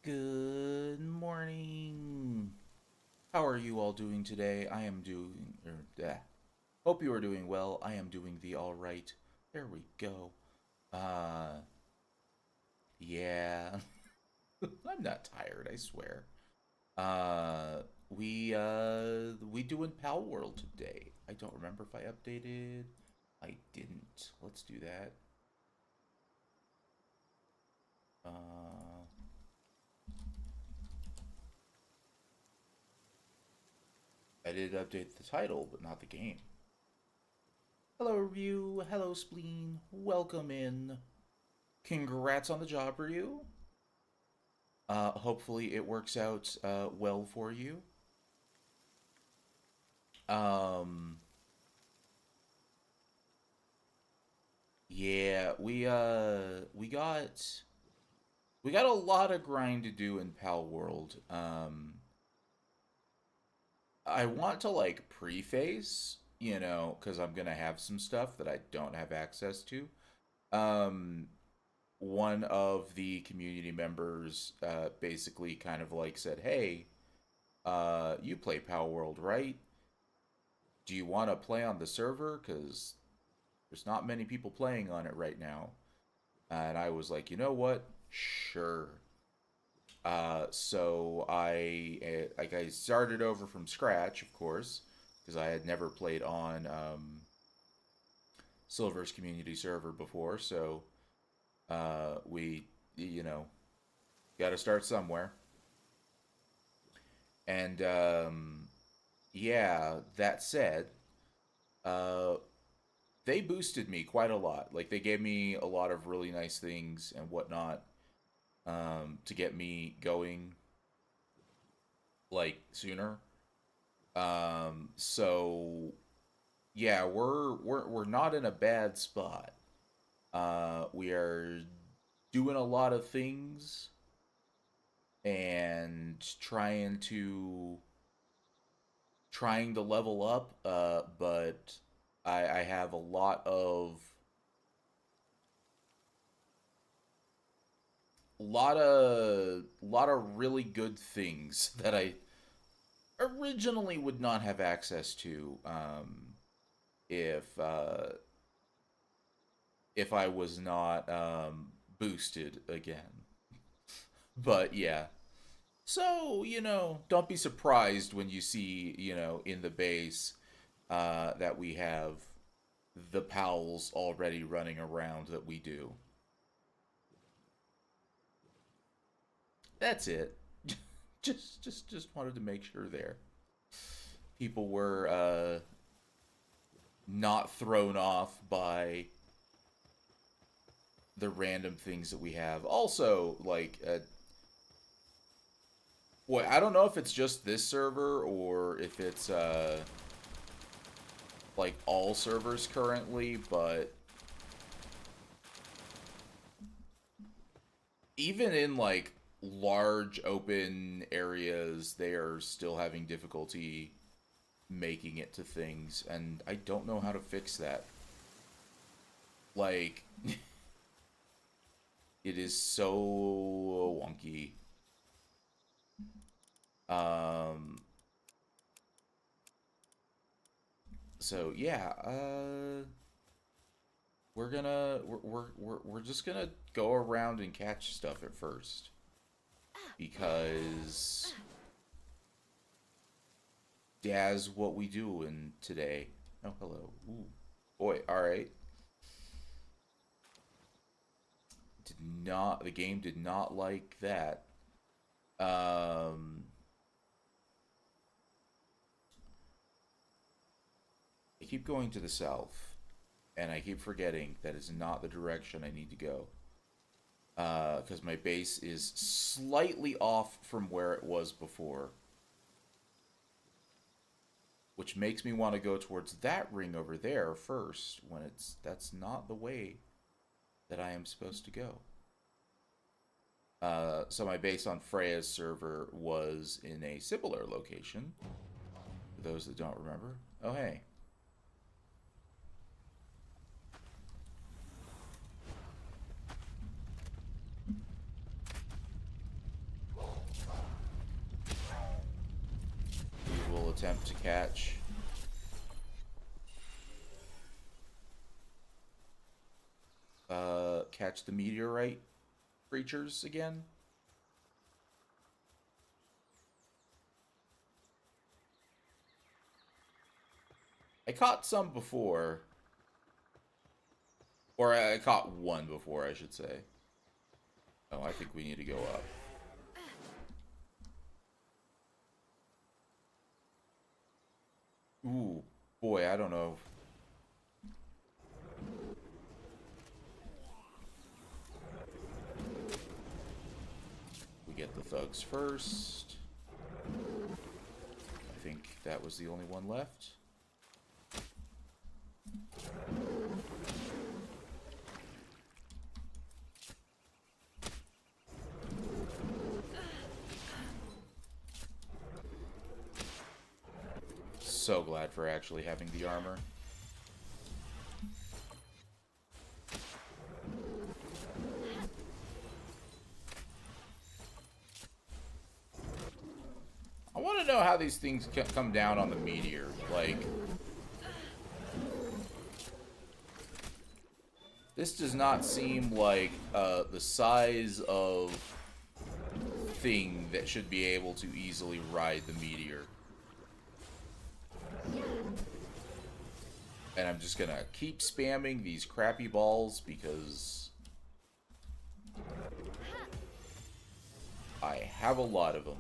Good morning. How are you all doing today? I am doing, hope you are doing well. I am doing the all right. There we go. Uh, yeah. I'm not tired, I swear. We doing Palworld today. I don't remember if I updated. I didn't. Let's do that. Uh, I did update the title, but not the game. Hello, Ryu. Hello, Spleen. Welcome in. Congrats on the job, Ryu. Hopefully it works out well for you. Um, yeah, we got a lot of grind to do in Pal World. I want to like preface, because I'm gonna have some stuff that I don't have access to. Um, One of the community members basically kind of like said, "Hey, you play Power World, right? Do you want to play on the server? Because there's not many people playing on it right now." And I was like, you know what? Sure. So I started over from scratch, of course, because I had never played on Silver's community server before. So we, you know, got to start somewhere. And yeah, that said, uh, they boosted me quite a lot. Like they gave me a lot of really nice things and whatnot to get me going like sooner. So yeah, we're not in a bad spot. We are doing a lot of things and trying to level up. But I have a lot of really good things that I originally would not have access to if if I was not boosted again. But yeah. So, don't be surprised when you see, in the base that we have the pals already running around that we do. That's it. Just wanted to make sure there. People were not thrown off by the random things that we have. Also, like, boy, I don't know if it's just this server or if it's like all servers currently, but even in like large open areas, they are still having difficulty making it to things, and I don't know how to fix that. Like, it is so wonky. Um, so yeah, we're just gonna go around and catch stuff at first because that's what we do in today. Oh, hello. Ooh, boy. All right. The game did not like that. Um, I keep going to the south, and I keep forgetting that is not the direction I need to go. Because my base is slightly off from where it was before, which makes me want to go towards that ring over there first when that's not the way that I am supposed to go. So my base on Freya's server was in a similar location. For those that don't remember. Oh hey. to catch. Catch the meteorite creatures again. I caught some before. Or I caught one before, I should say. Oh, I think we need to go up. Ooh, boy, I don't know. We get the thugs first. I think that was the only one left. So glad for actually having the armor. I want to know how these things come down on the meteor. Like, this does not seem like the size of thing that should be able to easily ride the meteor. And I'm just gonna keep spamming these crappy balls because I have a lot of them.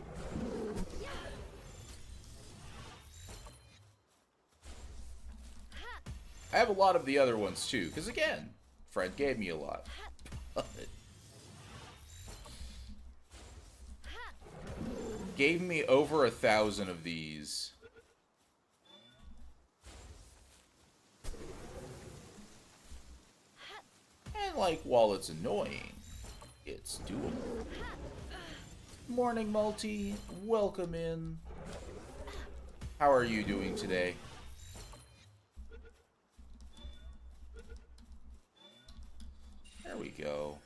I have a lot of the other ones too, because again, Fred gave me a lot. But gave me over 1,000 of these. And like, while it's annoying, it's doable. Morning, Multi. Welcome in. How are you doing today? There we go.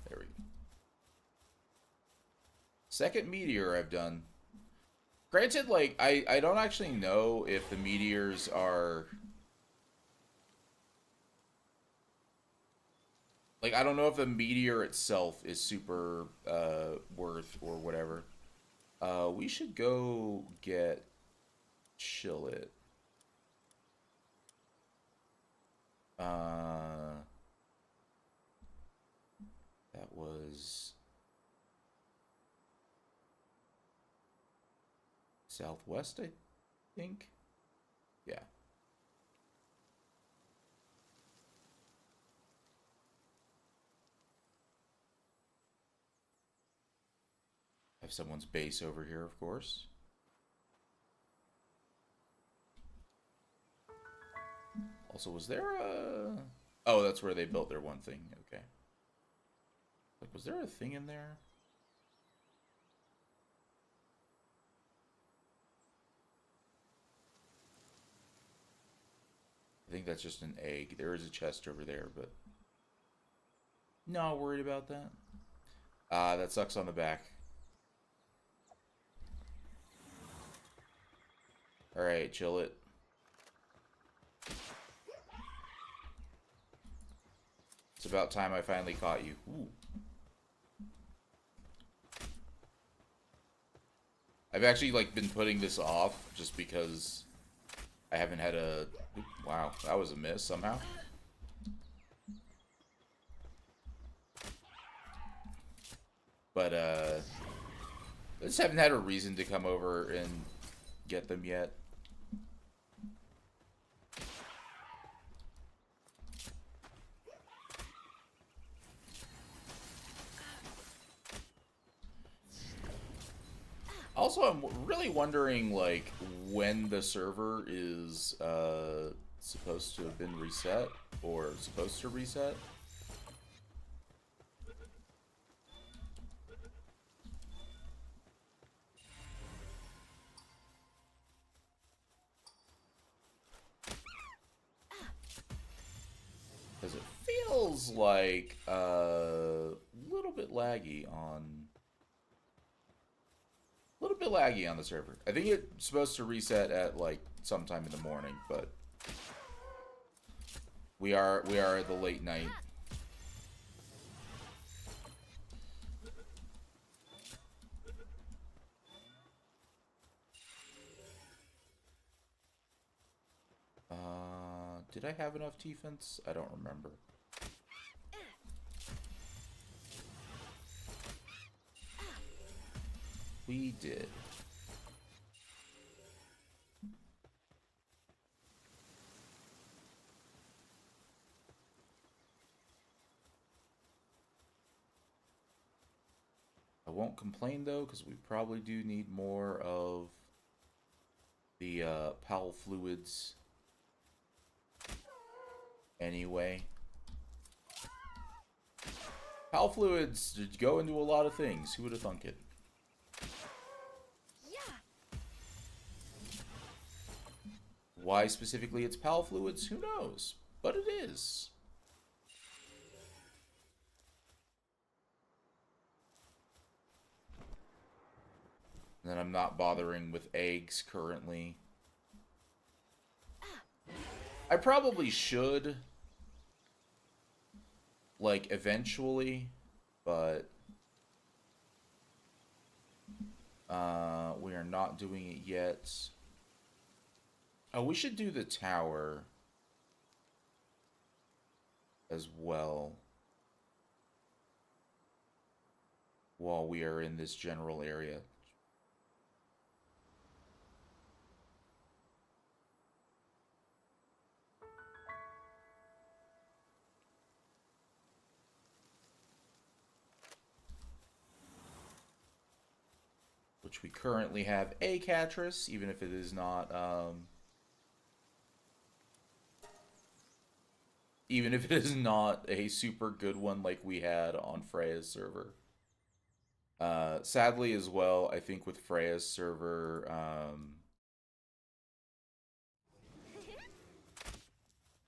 There we go. Second meteor I've done. Granted, like, I don't actually know if the meteors are... Like, I don't know if the meteor itself is super worth or whatever. We should go get Chill It. That was Southwest, I think. Yeah. Have someone's base over here, of course. Also, was there a... Oh, that's where they built their one thing. Okay. Like, was there a thing in there? I think that's just an egg. There is a chest over there, but... Not worried about that. That sucks on the back. Alright, Chill It. It's about time I finally caught you. Ooh. I've actually, like, been putting this off just because I haven't had a... Wow, that was a miss somehow. But, I just haven't had a reason to come over and get them yet. Also, I'm really wondering, like, when the server is supposed to have been reset or supposed to reset. Because it feels like a little bit laggy on... A little bit laggy on the server. I think it's supposed to reset at, like, sometime in the morning, but... We are at the late night. Did I have enough defense? I don't remember. We did. I won't complain though, because we probably do need more of the Pal fluids anyway. Pal fluids go into a lot of things. Who would have thunk it? Why specifically it's Pal fluids? Who knows? But it is. And then I'm not bothering with eggs currently. I probably should, like, eventually, but we are not doing it yet. Oh, we should do the tower as well while we are in this general area. Which we currently have a Catress, even if it is not, even if it is not a super good one like we had on Freya's server. Sadly as well, I think with Freya's server,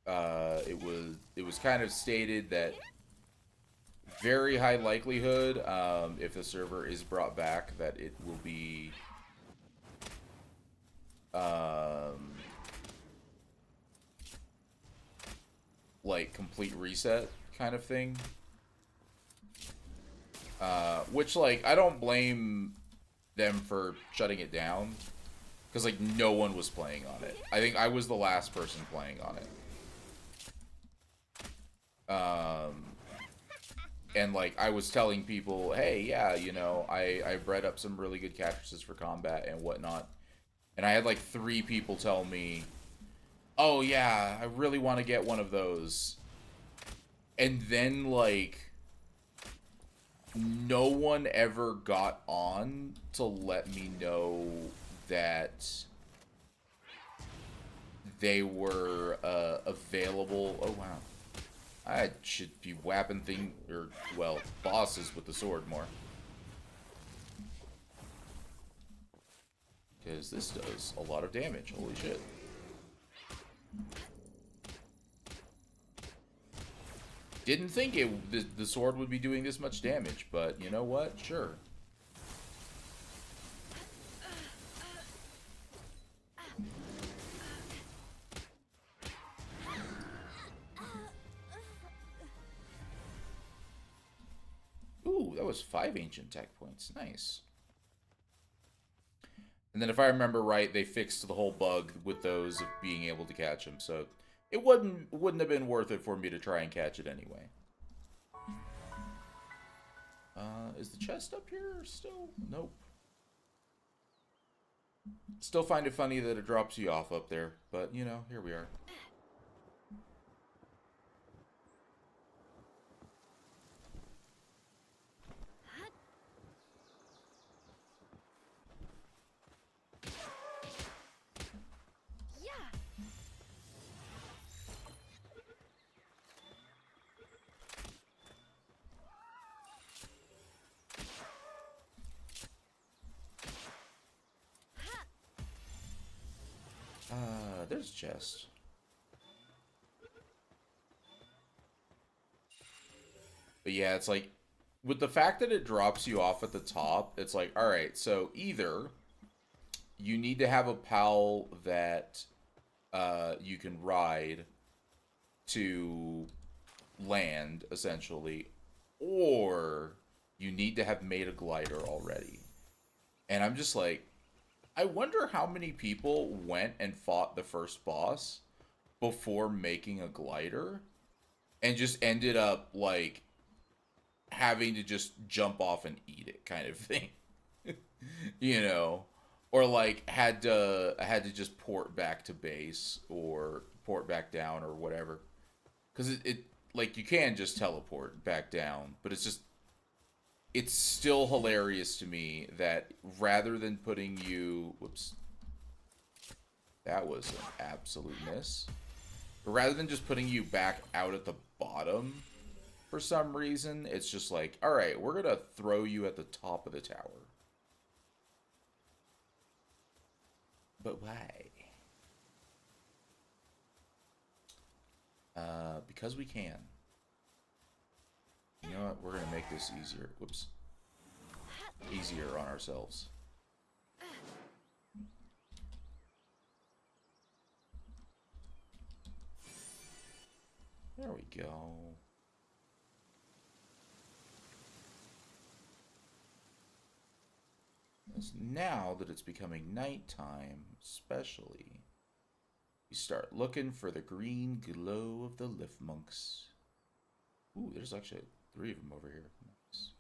it was kind of stated that very high likelihood, if the server is brought back, that it will be like complete reset kind of thing. Which, like, I don't blame them for shutting it down, because, like, no one was playing on it. I think I was the last person playing on it. And, like, I was telling people, hey, yeah, you know, I bred up some really good Cattresses for combat and whatnot. And I had, like, 3 people tell me, oh, yeah, I really want to get one of those. And then, like, no one ever got on to let me know that they were available. Oh, wow. I should be whapping well, bosses with the sword more. Because this does a lot of damage. Holy shit. Didn't think the sword would be doing this much damage, but you know what? Sure. Ooh, that was 5 ancient tech points. Nice. And then if I remember right, they fixed the whole bug with those of being able to catch them, so it wouldn't have been worth it for me to try and catch it anyway. Is the chest up here still? Nope. Still find it funny that it drops you off up there, but, you know, here we are. There's a chest. But yeah, it's like with the fact that it drops you off at the top, it's like, all right, so either you need to have a pal that you can ride to land, essentially, or you need to have made a glider already. And I'm just like, I wonder how many people went and fought the first boss before making a glider and just ended up like having to just jump off and eat it kind of thing. you know, or like had to just port back to base or port back down or whatever. Cuz it like you can just teleport back down, but it's still hilarious to me that rather than putting you whoops, that was an absolute miss. But rather than just putting you back out at the bottom for some reason, it's just like, all right, we're going to throw you at the top of the tower. But why? Because we can. You know what? We're going to make this easier. Whoops. Easier on ourselves. There we go. Now that it's becoming nighttime, especially, you start looking for the green glow of the lift monks. Ooh, there's actually 3 of them over here. Nice.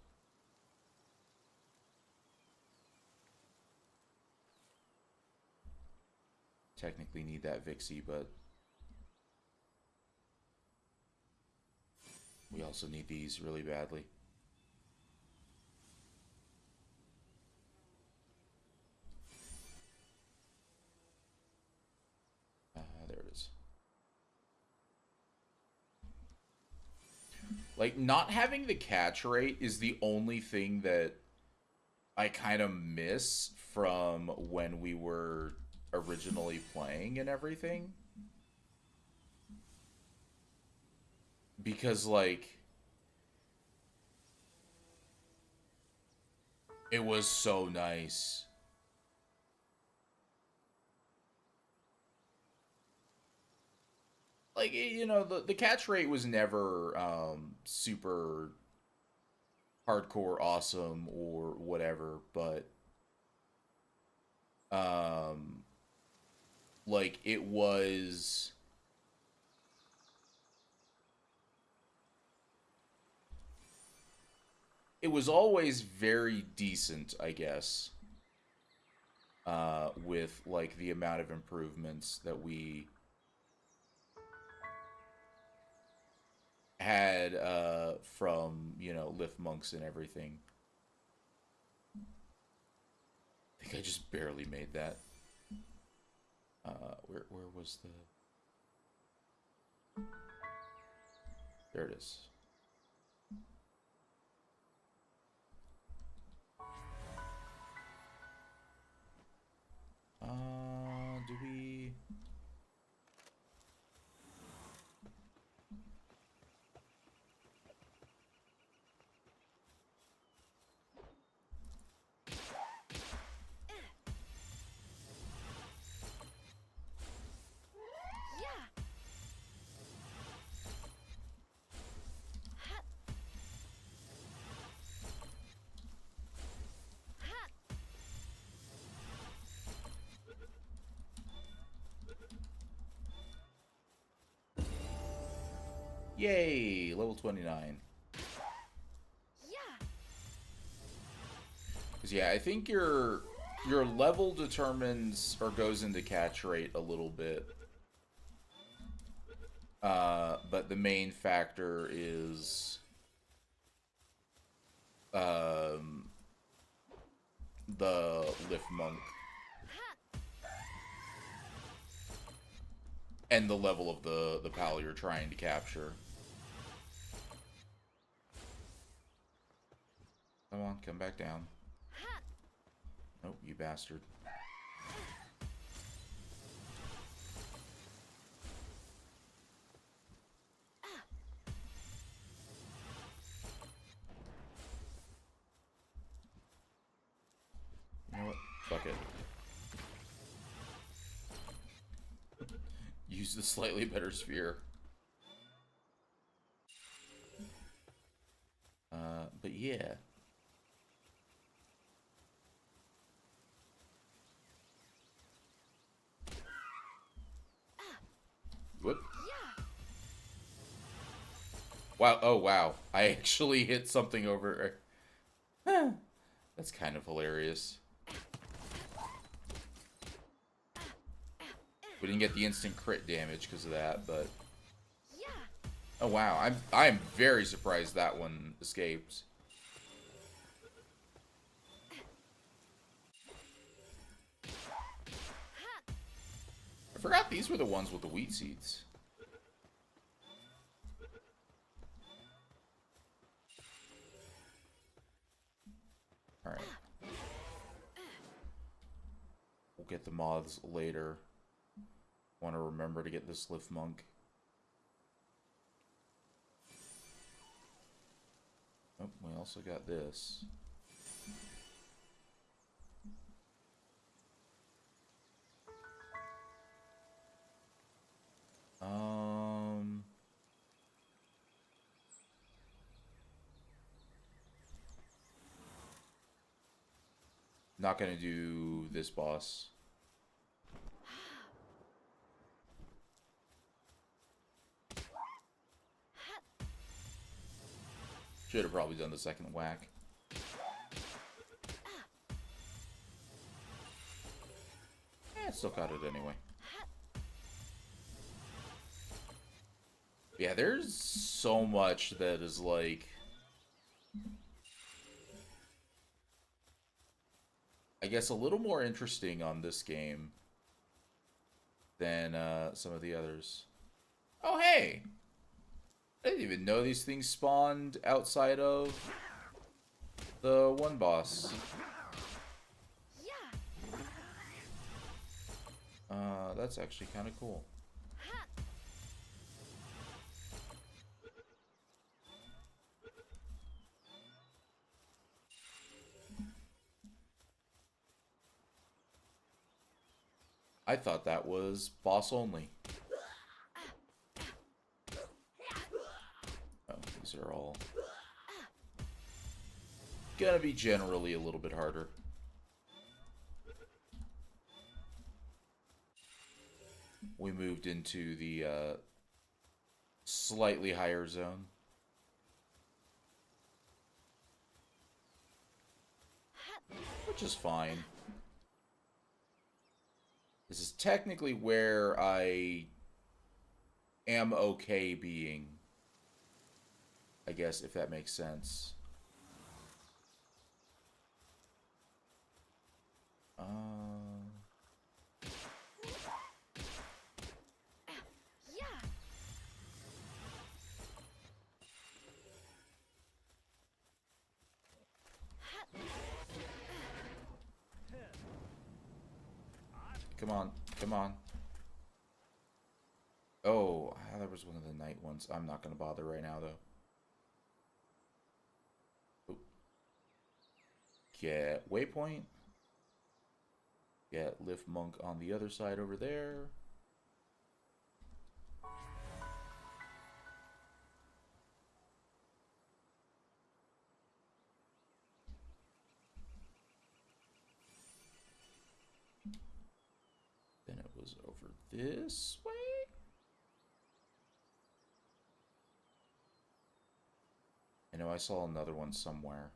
Technically need that Vixie, but we also need these really badly. There it is. Like, not having the catch rate is the only thing that I kind of miss from when we were originally playing and everything. Because, like, it was so nice. Like, the catch rate was never super hardcore awesome or whatever, but um like it was always very decent, I guess, with like the amount of improvements that we had from, lift monks and everything. I think I just barely made that. Where was the There it is. Do we Yay, level 29. Because yeah, I think your level determines or goes into catch rate a little bit. But the main factor is the lift monk and the level of the pal you're trying to capture. Come on, come back down. Nope, you bastard. Fuck it. Use the slightly better sphere. But yeah. Whoop. Wow. Oh, wow. I actually hit something over. That's kind of hilarious. We didn't get the instant crit damage because of that, but... Oh, wow. I'm very surprised that one escaped. I forgot these were the ones with the wheat seeds. Alright. We'll get the moths later. Want to remember to get this Lift Monk. Oh, we also got this. Not gonna do this boss. Should have probably done the second whack. Still got it anyway. Yeah, there's so much that is like... I guess a little more interesting on this game than some of the others. Oh, hey! I didn't even know these things spawned outside of the one boss. That's actually kind of cool. I thought that was boss only. Oh, these are all gonna be generally a little bit harder. We moved into the slightly higher zone. Which is fine. This is technically where I am okay being. I guess, if that makes sense. Come on, come on. Oh, that was one of the night ones. I'm not going to bother right now, though. Oop. Get waypoint. Get Lift Monk on the other side over there. Then it was over this way. I know I saw another one somewhere.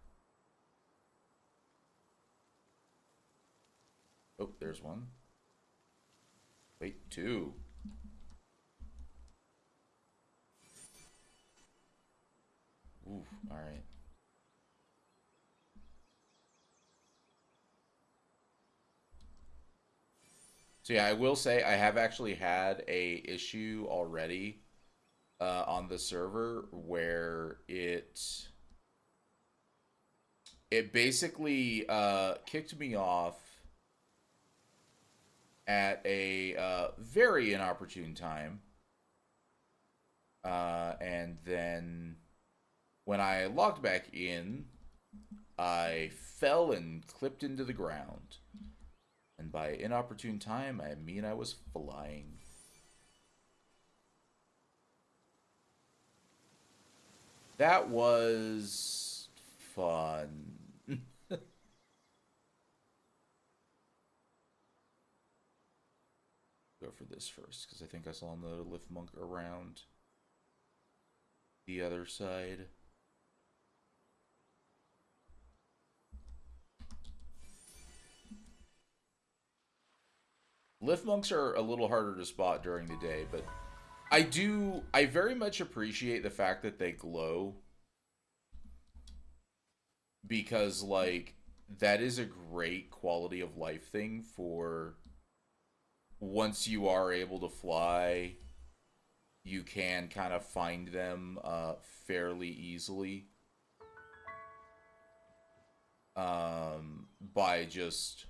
Oh, there's one. Wait, two. Ooh, alright. So yeah, I will say I have actually had a issue already on the server where it basically kicked me off at a very inopportune time. And then when I logged back in, I fell and clipped into the ground. And by inopportune time, I mean I was flying. That was fun. Go for this first, because I think I saw another lift monk around the other side. Lift monks are a little harder to spot during the day, but I very much appreciate the fact that they glow, because like that is a great quality of life thing for once you are able to fly, you can kind of find them fairly easily by just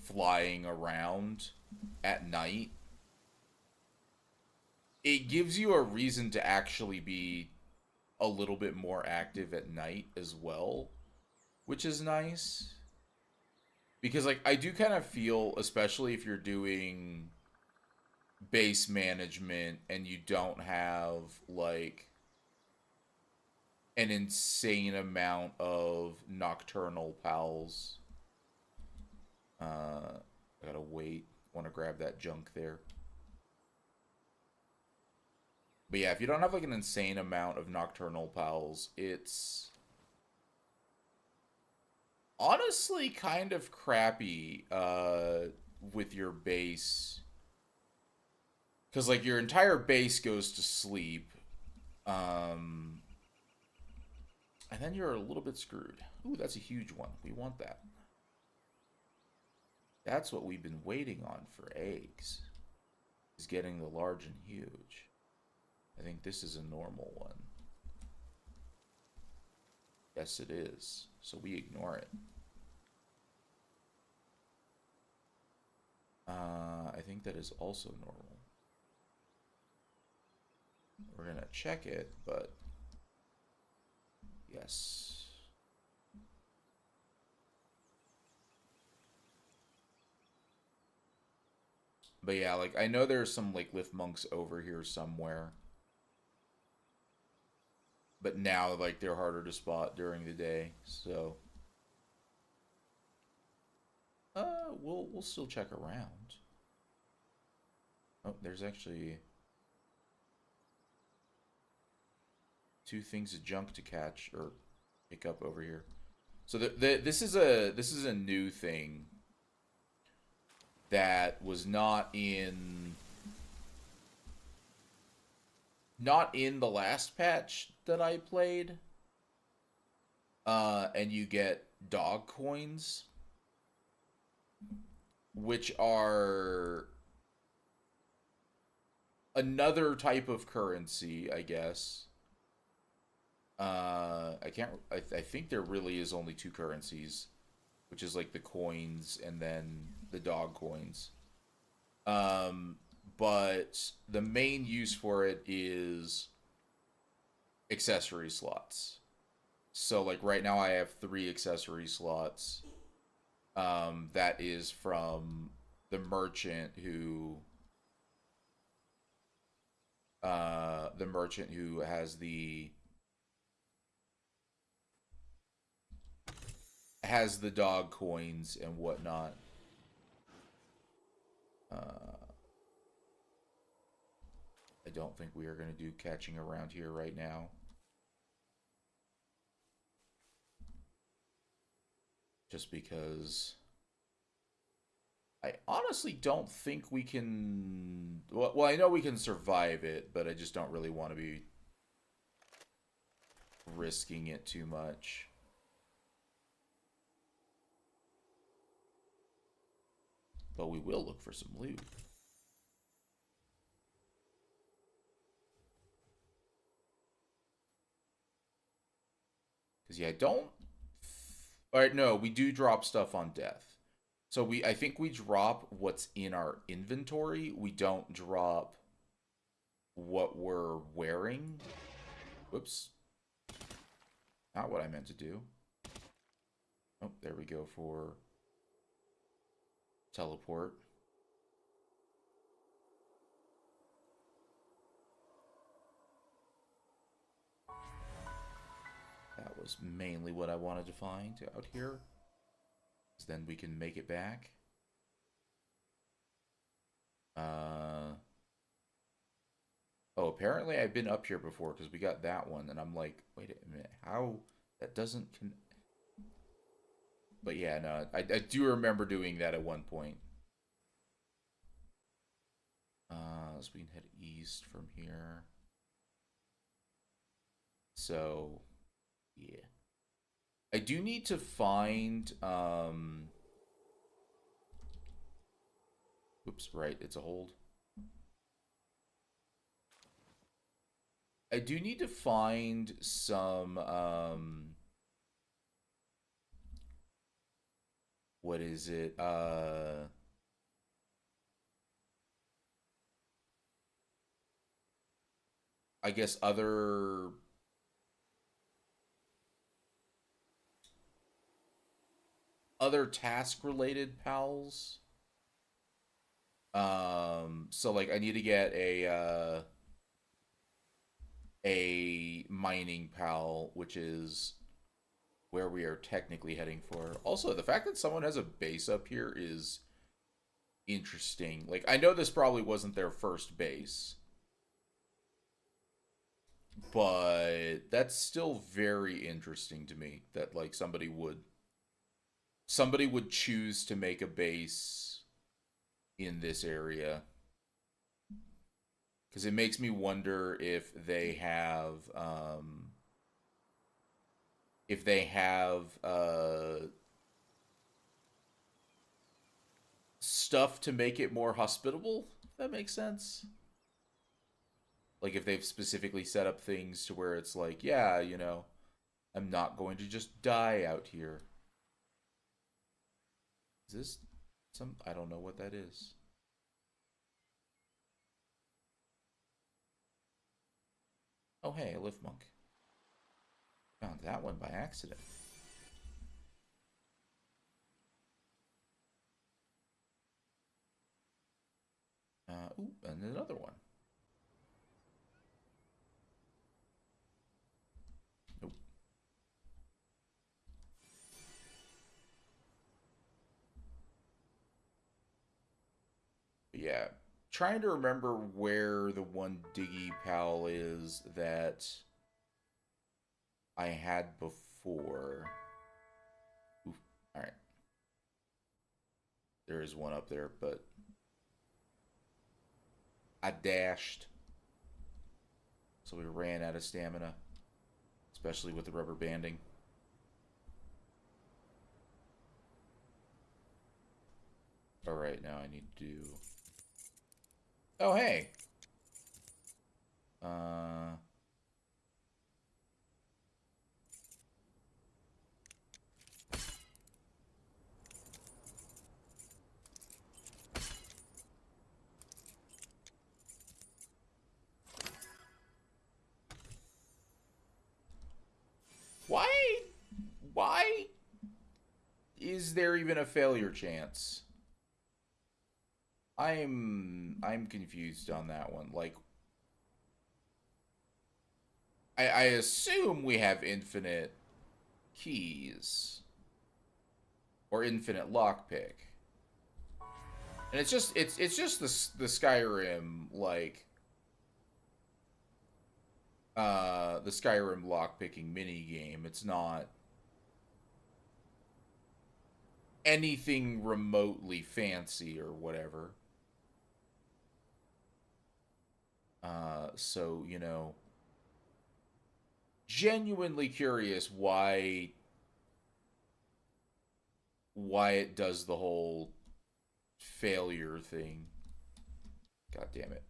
flying around at night. It gives you a reason to actually be a little bit more active at night as well, which is nice. Because like I do kind of feel, especially if you're doing base management and you don't have like an insane amount of nocturnal pals. I gotta wait. Want to grab that junk there. But yeah, if you don't have like an insane amount of nocturnal pals, it's honestly kind of crappy with your base. Because like your entire base goes to sleep. And then you're a little bit screwed. Ooh, that's a huge one. We want that. That's what we've been waiting on for eggs. Is getting the large and huge. I think this is a normal one. Yes, it is. So we ignore it. I think that is also normal. We're gonna check it, but yes. But yeah, like I know there's some like lift monks over here somewhere. But now like they're harder to spot during the day, so we'll still check around. Oh, there's actually two things of junk to catch or pick up over here. So this is a new thing that was not in the last patch that I played. And you get dog coins, which are another type of currency, I guess. I can't. I think there really is only two currencies, which is like the coins and then the dog coins. Um, but the main use for it is accessory slots. So like right now I have 3 accessory slots. That is from the merchant who has the dog coins and whatnot. I don't think we are going to do catching around here right now. Just because I honestly don't think we can. Well, I know we can survive it, but I just don't really want to be risking it too much. But we will look for some loot. Because yeah, I don't. All right, no, we do drop stuff on death. So I think we drop what's in our inventory. We don't drop what we're wearing. Whoops. Not what I meant to do. Oh, there we go for teleport. That was mainly what I wanted to find out here. Then we can make it back. Oh, apparently I've been up here before because we got that one, and I'm like, wait a minute, how that doesn't But yeah, no, I do remember doing that at one point. So we can head east from here. So, yeah. I do need to find, oops, right, it's a hold. I do need to find some, what is it? I guess other task related pals. So like I need to get a mining pal, which is where we are technically heading for. Also, the fact that someone has a base up here is interesting. Like I know this probably wasn't their first base, but that's still very interesting to me that like somebody would choose to make a base in this area, because it makes me wonder if they have stuff to make it more hospitable, if that makes sense. Like if they've specifically set up things to where it's like, yeah, I'm not going to just die out here. Is this some I don't know what that is. Oh hey, a lift monk. Found that one by accident. Ooh, and another one. Nope. But yeah, trying to remember where the one diggy pal is that I had before. Oof. All right. There is one up there, but I dashed. So we ran out of stamina, especially with the rubber banding. All right, now I need to do. Oh, hey. Uh. Why? Why is there even a failure chance? I'm confused on that one. Like, I assume we have infinite keys or infinite lockpick, and it's just the Skyrim like the Skyrim lockpicking mini game. It's not anything remotely fancy or whatever. So genuinely curious why it does the whole failure thing. God damn it.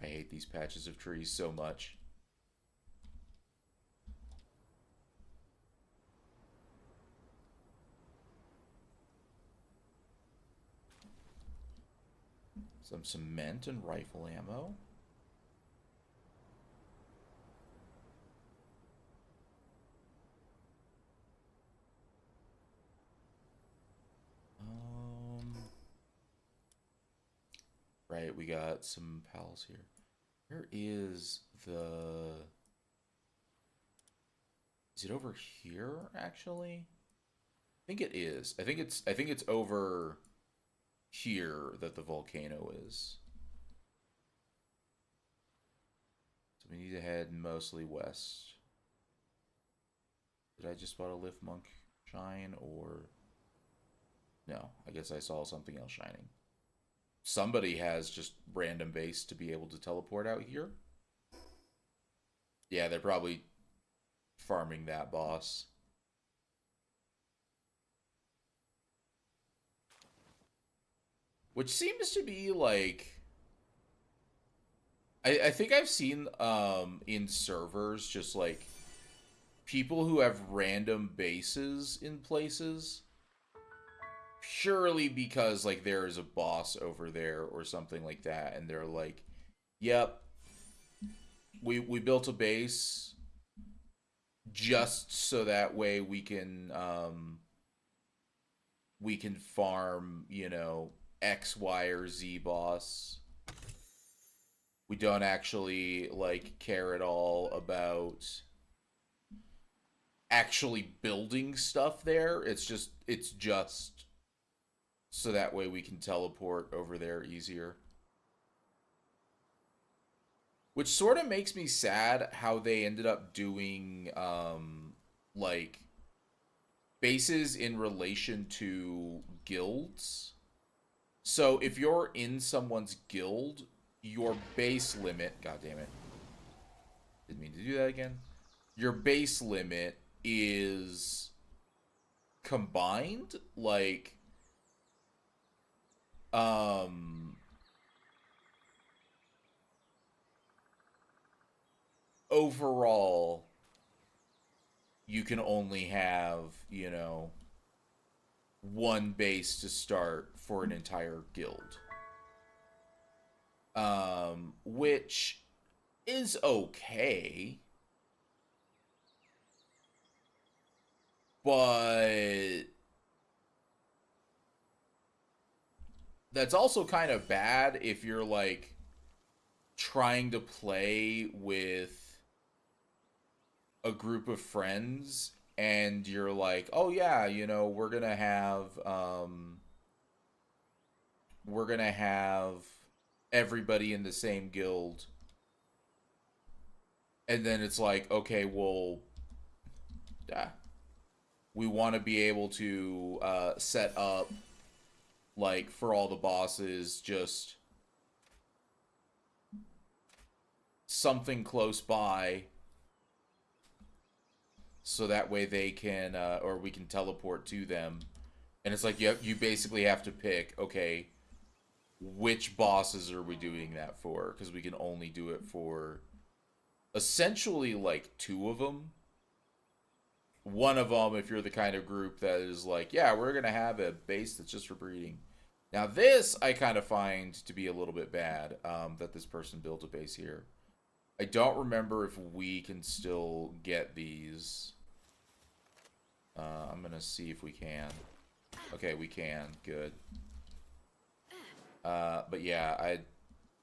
I hate these patches of trees so much. Some cement and rifle ammo. Right, we got some pals here. Where is the... Is it over here, actually? I think it is. I think it's over here that the volcano is. So we need to head mostly west. Did I just spot a lift monk shine, or... No, I guess I saw something else shining. Somebody has just random base to be able to teleport out here. Yeah, they're probably farming that boss. Which seems to be like... I think I've seen in servers just like people who have random bases in places purely because like there is a boss over there or something like that, and they're like, yep, we built a base just so that way we can farm, you know, X, Y, or Z boss. We don't actually like care at all about actually building stuff there. It's just so that way we can teleport over there easier. Which sort of makes me sad how they ended up doing like bases in relation to guilds. So if you're in someone's guild, your base limit, god damn it. Didn't mean to do that again. Your base limit is combined, like overall you can only have, you know, one base to start for an entire guild. Which is okay, but that's also kind of bad if you're like trying to play with a group of friends and you're like, oh yeah, you know, we're gonna have everybody in the same guild, and then it's like, okay, well, we want to be able to set up, like, for all the bosses, just something close by so that way they can or we can teleport to them. And it's like you basically have to pick, okay, which bosses are we doing that for, because we can only do it for essentially like two of them. One of them, if you're the kind of group that is like, yeah, we're gonna have a base that's just for breeding. Now this I kind of find to be a little bit bad, that this person built a base here. I don't remember if we can still get these. I'm gonna see if we can. Okay, we can. Good. But yeah,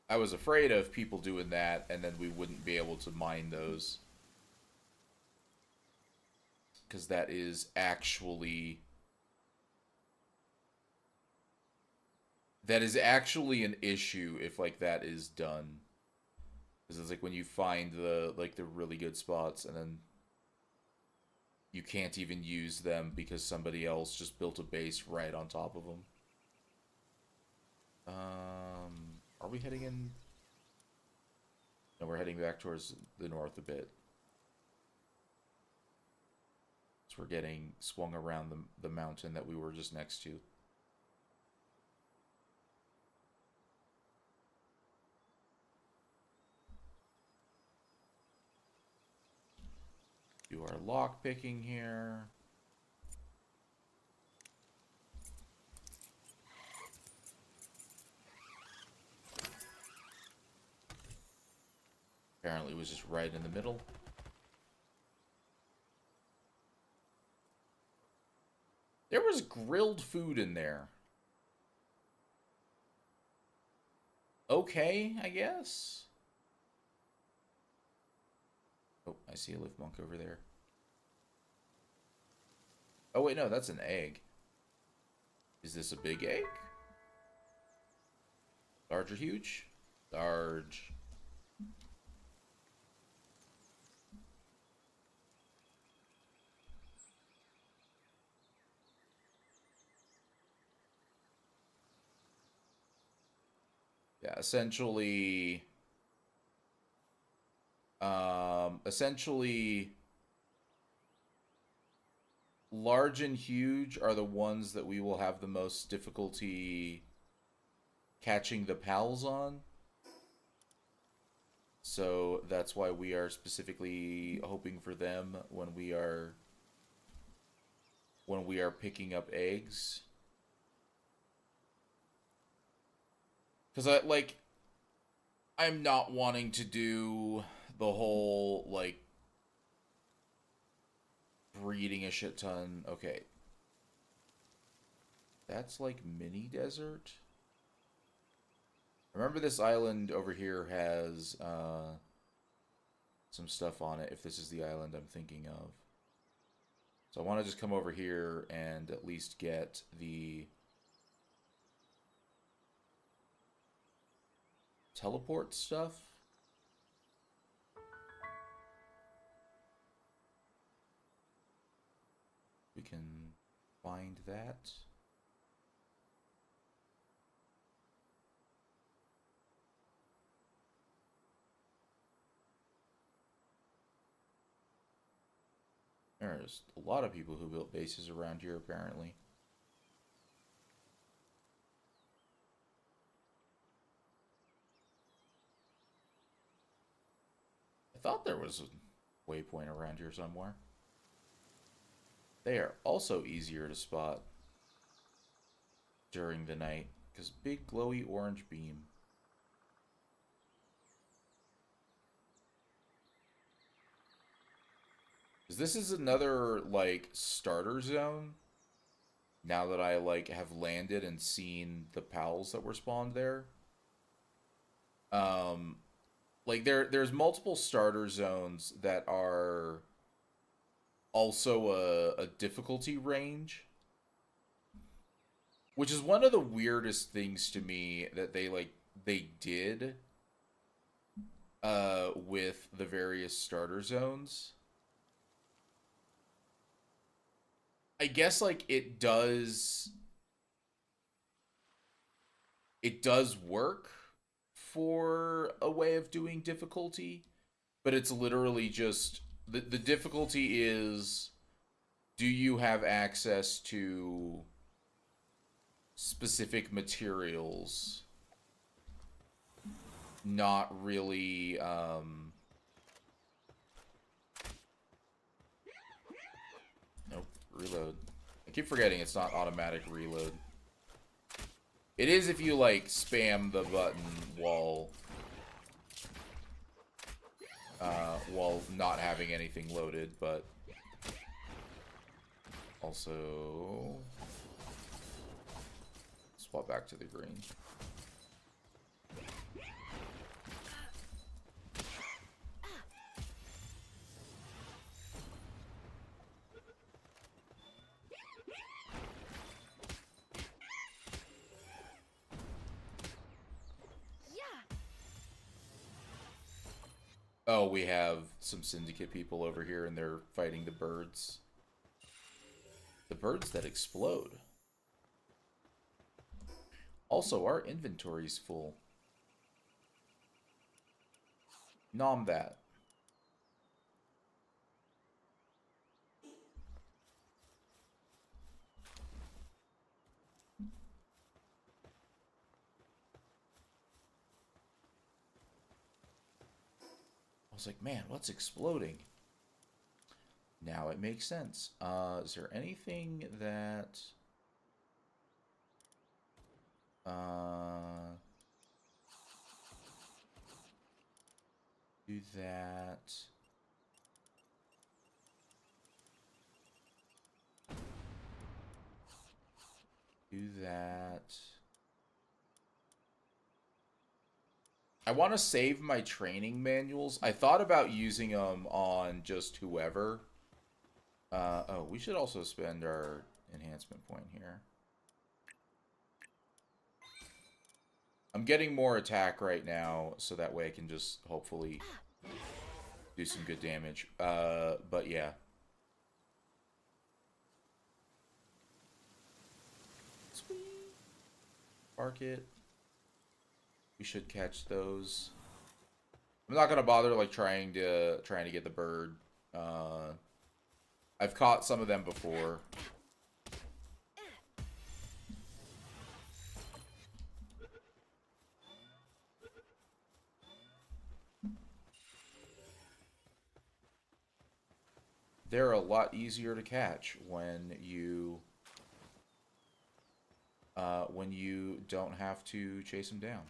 I was afraid of people doing that, and then we wouldn't be able to mine those. Because that is actually... That is actually an issue if, like, that is done. Because it's like when you find the, like, the really good spots, and then you can't even use them because somebody else just built a base right on top of them. Are we heading in? No, we're heading back towards the north a bit. So we're getting swung around the mountain that we were just next to. Do our lock picking here. Apparently it was just right in the middle. There was grilled food in there. okay, I guess. Oh, I see a live monk over there. Oh, wait, no, that's an egg. Is this a big egg? Large or huge? Large. Yeah, essentially, large and huge are the ones that we will have the most difficulty catching the pals on. So that's why we are specifically hoping for them when we are picking up eggs. Cuz I'm not wanting to do the whole like breeding a shit ton. Okay. That's like mini desert. Remember this island over here has some stuff on it if this is the island I'm thinking of. So I want to just come over here and at least get the teleport stuff. We can find that. There's a lot of people who built bases around here apparently. I thought there was a waypoint around here somewhere. They are also easier to spot during the night because big glowy orange beam. This is another like starter zone. Now that I like have landed and seen the pals that were spawned there, um, like there's multiple starter zones that are also a difficulty range, which is one of the weirdest things to me that they did with the various starter zones. I guess like it does work for a way of doing difficulty, but it's literally just the difficulty is, do you have access to specific materials? Not really. Nope. Reload. I keep forgetting it's not automatic reload. It is if you like spam the button while not having anything loaded, but also swap back to the green. Oh, we have some syndicate people over here and they're fighting the birds. The birds that explode. Also, our inventory's full. Nom that. I was like, man, what's exploding? Now it makes sense. Is there anything that... do that... do that... I want to save my training manuals. I thought about using them on just whoever. Oh, we should also spend our enhancement point here. I'm getting more attack right now, so that way I can just hopefully do some good damage. But yeah. Sweet. Park it. We should catch those. I'm not gonna bother like trying to get the bird. I've caught some of them before. They're a lot easier to catch when you don't have to chase them down.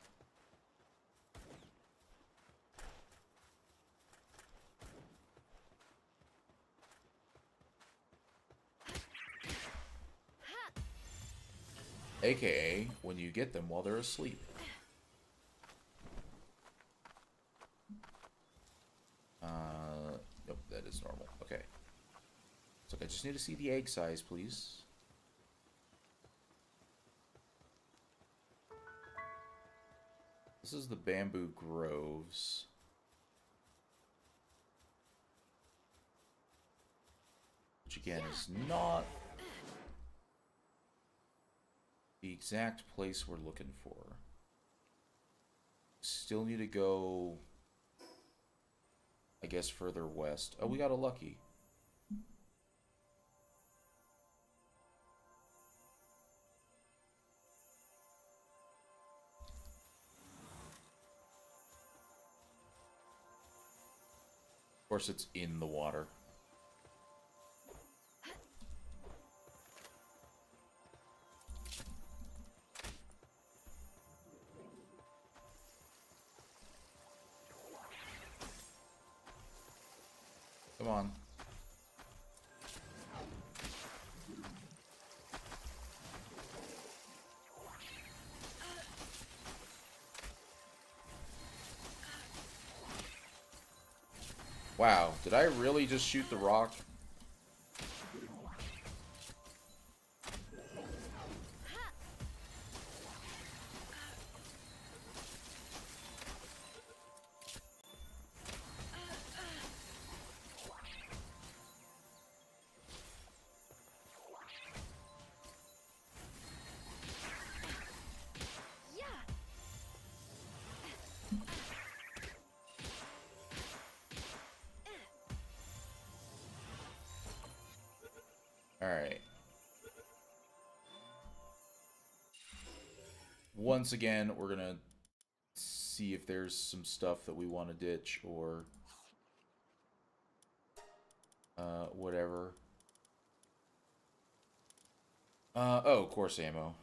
AKA when you get them while they're asleep. Nope, that is normal. Okay. So I just need to see the egg size, please. This is the bamboo groves. Which again is not the exact place we're looking for. Still need to go, I guess, further west. Oh, we got a lucky. Of course, it's in the water. Come on. Wow, did I really just shoot the rock? Alright. Once again, we're gonna see if there's some stuff that we want to ditch or whatever. Oh, course ammo.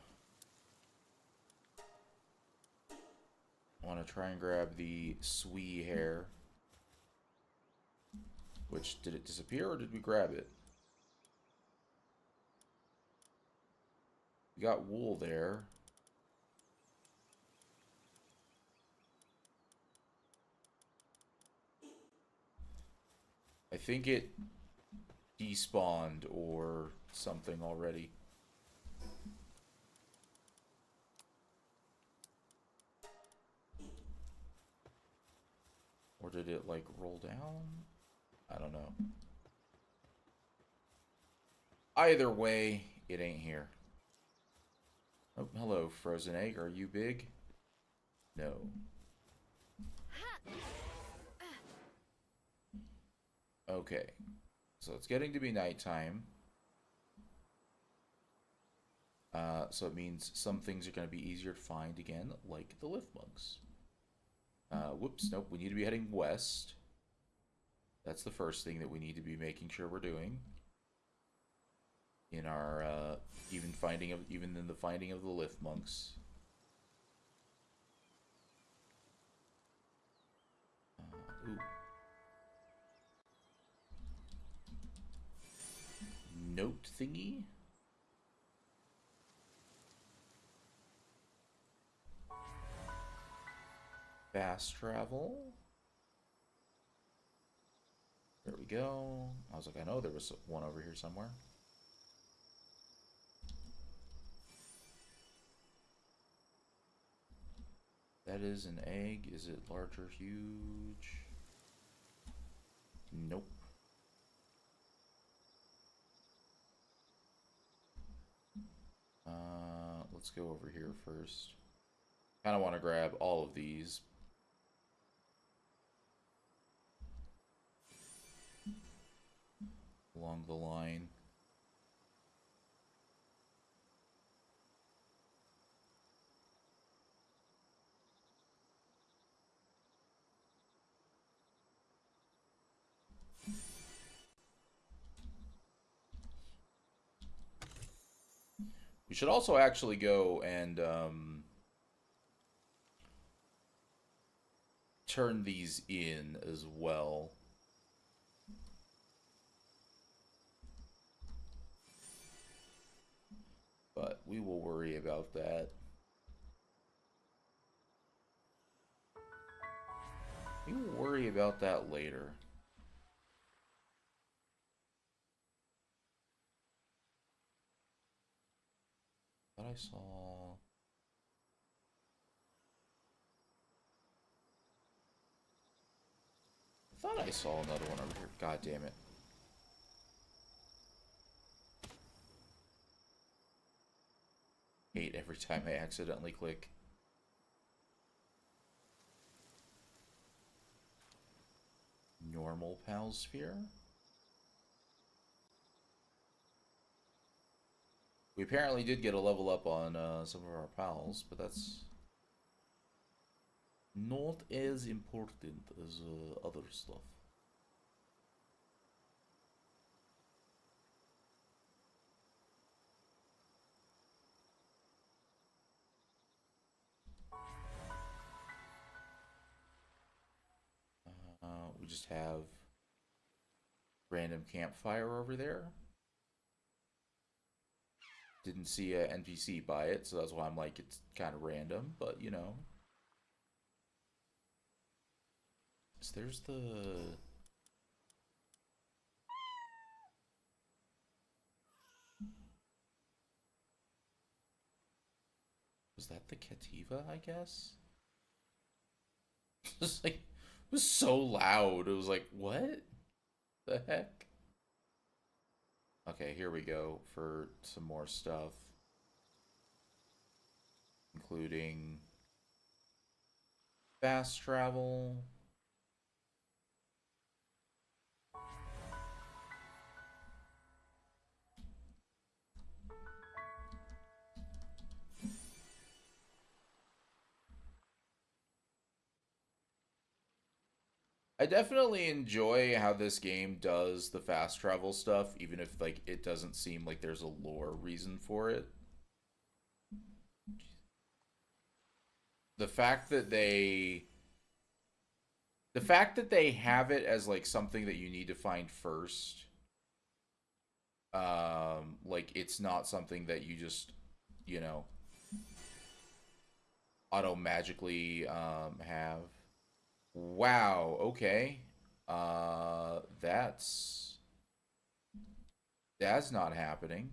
I want to try and grab the Swee hair. Which, did it disappear or did we grab it? We got wool there. I think it despawned or something already. Or did it like roll down? I don't know. Either way, it ain't here. Oh, hello, frozen egg. Are you big? No. Okay. So it's getting to be nighttime. So it means some things are going to be easier to find again, like the lift mugs. Whoops, nope, we need to be heading west. That's the first thing that we need to be making sure we're doing. In our, even in the finding of the lift monks. Ooh. Note thingy? Fast travel. There we go. I was like, I know there was one over here somewhere. That is an egg. Is it large or huge? Nope. Let's go over here first. Kind of want to grab all of these. Along the line. We should also actually go and turn these in as well. But we will worry about that. We will worry about that later. Thought I saw... I thought I saw another one over here. God damn it. Hate every time I accidentally click. Normal pal sphere. We apparently did get a level up on some of our pals, but that's not as important as other stuff. We just have random campfire over there. Didn't see a NPC by it, so that's why I'm like, it's kind of random, but you know. So there's the... Was that the Cativa, I guess? It was like, it was so loud. It was like, what the heck? Okay, here we go for some more stuff. Including fast travel. I definitely enjoy how this game does the fast travel stuff, even if like it doesn't seem like there's a lore reason for it. The fact that they have it as like something that you need to find first, like it's not something that you just, you know, auto magically have. Wow, okay. That's not happening.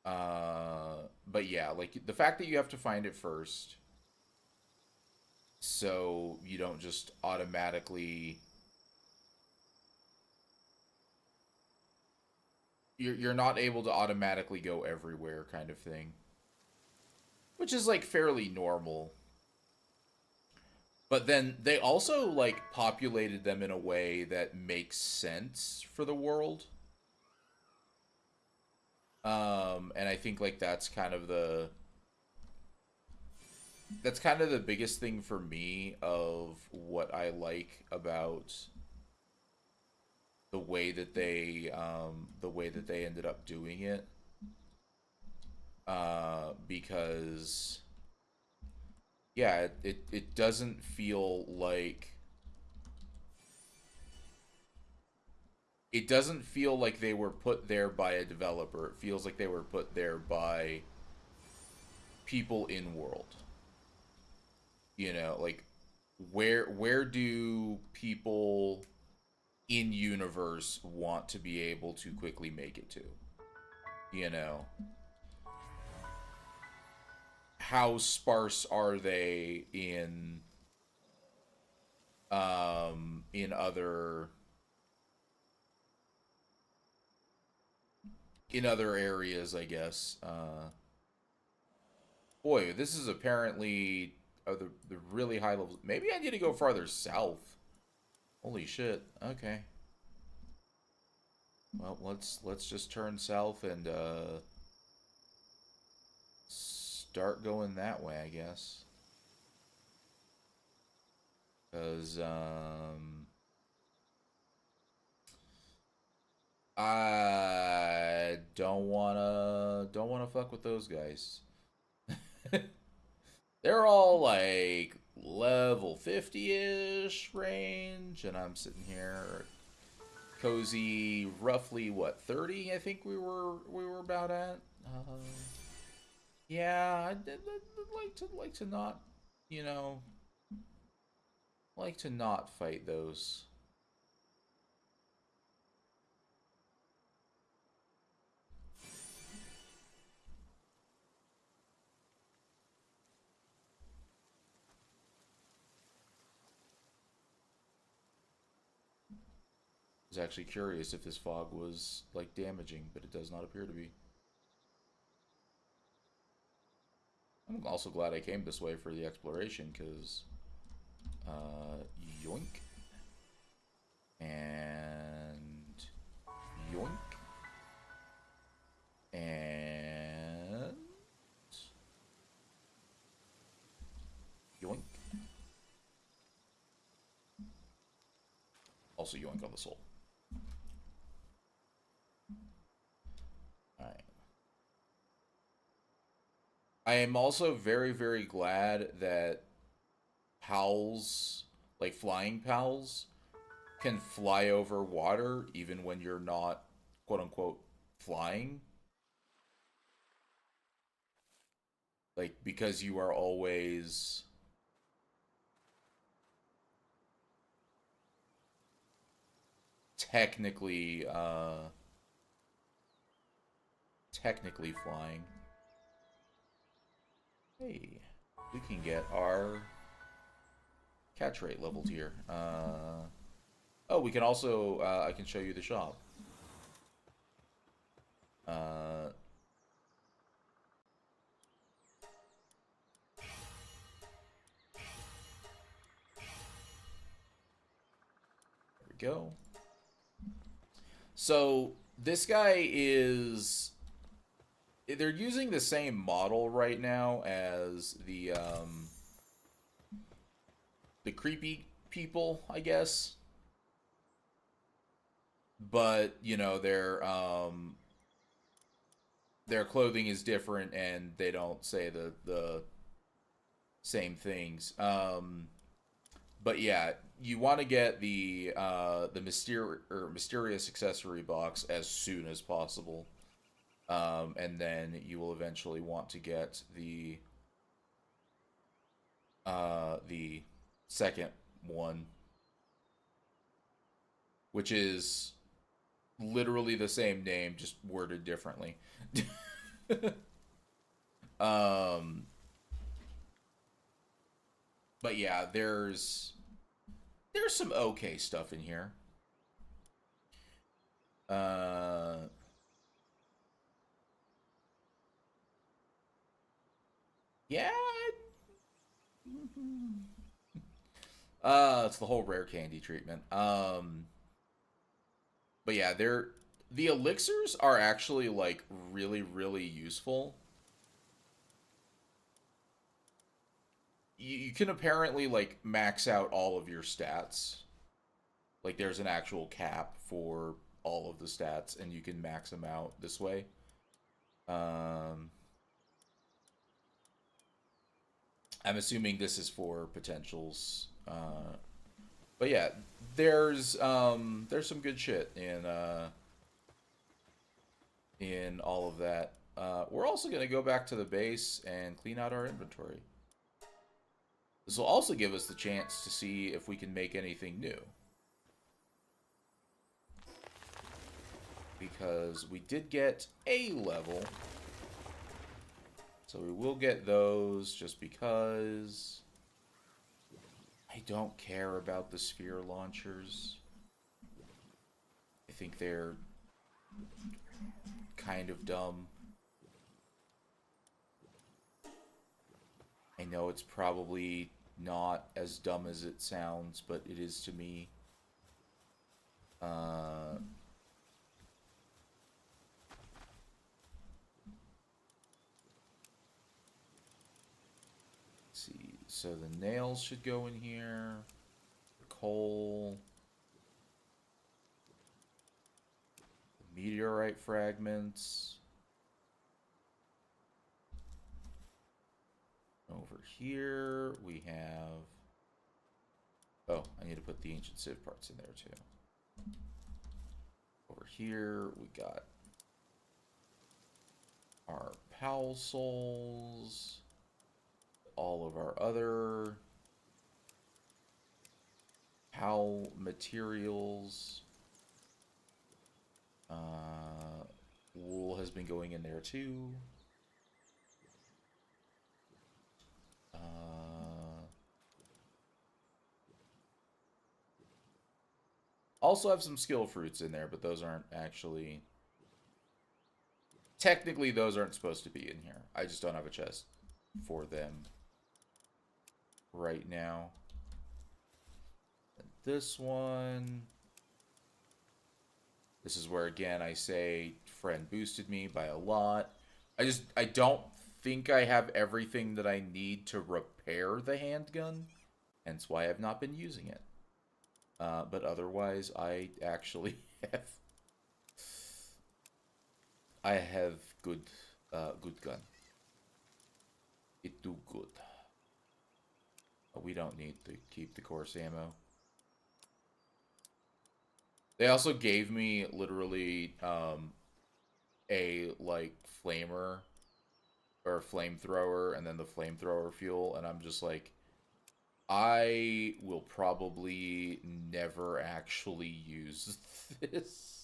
But yeah, like the fact that you have to find it first, so you don't just automatically you're not able to automatically go everywhere kind of thing. Which is like fairly normal. But then they also like populated them in a way that makes sense for the world. And I think like that's kind of the biggest thing for me of what I like about the way that they ended up doing it. Because yeah, it doesn't feel like they were put there by a developer. It feels like they were put there by people in world. You know, like where do people in universe want to be able to quickly make it to? You know, how sparse are they in other areas, I guess. Boy, this is apparently the really high levels. Maybe I need to go farther south. Holy shit. Okay. Well, let's just turn south and start going that way, I guess. Cause I don't wanna fuck with those guys. They're all like level 50-ish range, and I'm sitting here cozy, roughly what 30? I think we were about at. Yeah, I'd like to not, you know, like to not fight those. I was actually curious if this fog was like damaging, but it does not appear to be. I'm also glad I came this way for the exploration, because yoink and yoink and yoink. Also yoink on the soul. Alright. I am also very, very glad that pals, like flying pals, can fly over water even when you're not, quote unquote, flying. Like, because you are always technically, technically flying. Hey, we can get our catch rate leveled here. Oh, we can also, I can show you the shop. Uh, there we go. So, this guy is... They're using the same model right now as the creepy people, I guess. But, you know, their clothing is different, and they don't say the same things. But yeah, you want to get the mysterious accessory box as soon as possible, and then you will eventually want to get the second one, which is literally the same name, just worded differently. um, but yeah, there's some okay stuff in here. Uh, yeah. It's the whole rare candy treatment. But yeah, the elixirs are actually like really, really useful. You can apparently like max out all of your stats. Like there's an actual cap for all of the stats, and you can max them out this way. Um, I'm assuming this is for potentials. But yeah, there's some good shit in all of that. we're also going to go back to the base and clean out our inventory. This will also give us the chance to see if we can make anything new. Because we did get a level. So we will get those just because I don't care about the sphere launchers. I think they're kind of dumb. I know it's probably not as dumb as it sounds, but it is to me. Let's see. So the nails should go in here. Coal. The meteorite fragments. Over here, we have... Oh, I need to put the ancient civ parts in there, too. Over here, we got our Pal souls. All of our other Pal materials. Wool has been going in there, too. Also have some skill fruits in there, but those aren't actually... Technically, those aren't supposed to be in here. I just don't have a chest for them right now. And this one... This is where, again, I say friend boosted me by a lot. I don't think I have everything that I need to repair the handgun. Hence why I've not been using it. But otherwise, I actually have... I have good gun. It do good. We don't need to keep the course ammo. They also gave me literally a like flamer or flamethrower and then the flamethrower fuel, and I'm just like, I will probably never actually use this.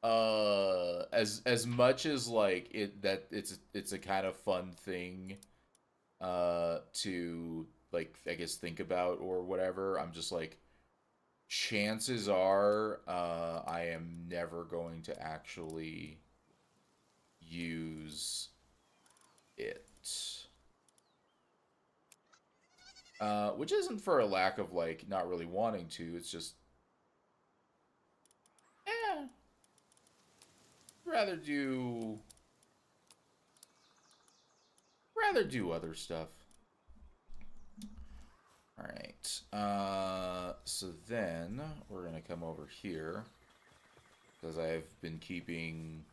As much as like it's a kind of fun thing to like I guess think about or whatever, I'm just like, chances are I am never going to actually use it. Which isn't for a lack of like not really wanting to, it's just rather do other stuff. Alright, so then we're gonna come over here because I've been keeping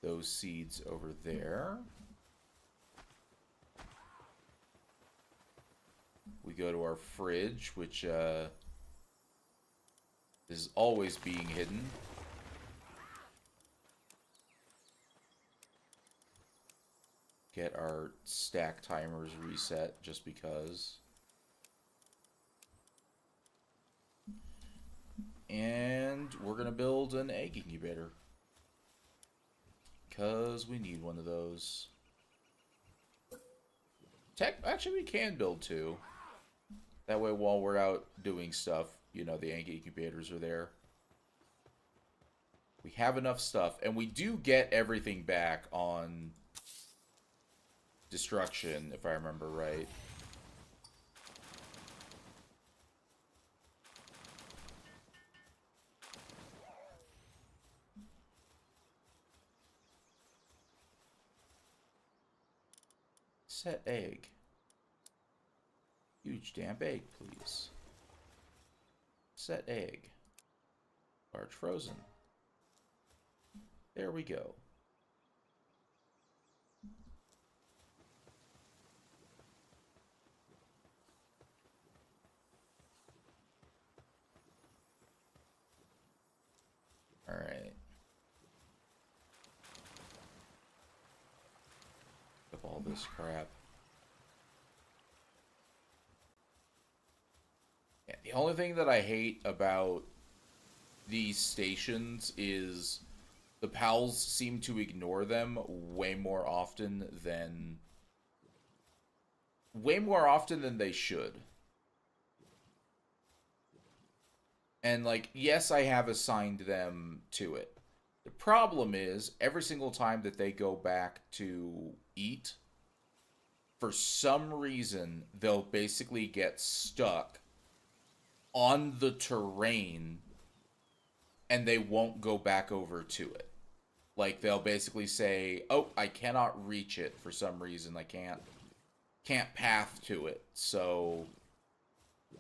those seeds over there. We go to our fridge, which is always being hidden. Get our stack timers reset just because. And we're going to build an egg incubator. Because we need one of those. Actually, we can build two. That way, while we're out doing stuff, you know, the egg incubators are there. We have enough stuff. And we do get everything back on destruction, if I remember right. Set egg. Huge damp egg, please. Set egg. Large frozen. There we go. all this crap. Yeah, the only thing that I hate about these stations is the pals seem to ignore them way more often than they should. And like, yes, I have assigned them to it. The problem is every single time that they go back to eat, for some reason they'll basically get stuck on the terrain and they won't go back over to it. Like they'll basically say, "Oh, I cannot reach it for some reason. I can't path to it." So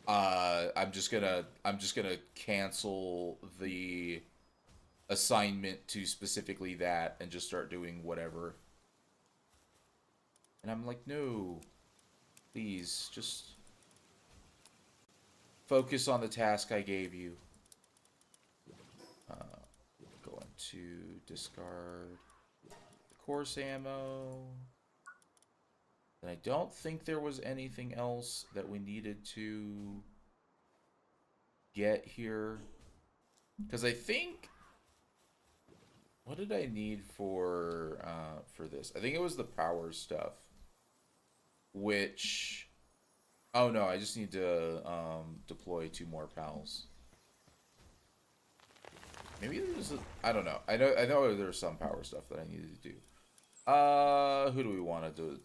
I'm just gonna cancel the assignment to specifically that and just start doing whatever. And I'm like, "No. Please just focus on the task I gave you." Going to discard the course ammo. And I don't think there was anything else that we needed to get here. Because I think... What did I need for this? I think it was the power stuff. Which... Oh no, I just need to deploy 2 more pals. Maybe there's a... I don't know. I know there's some power stuff that I needed to do. Who do we want to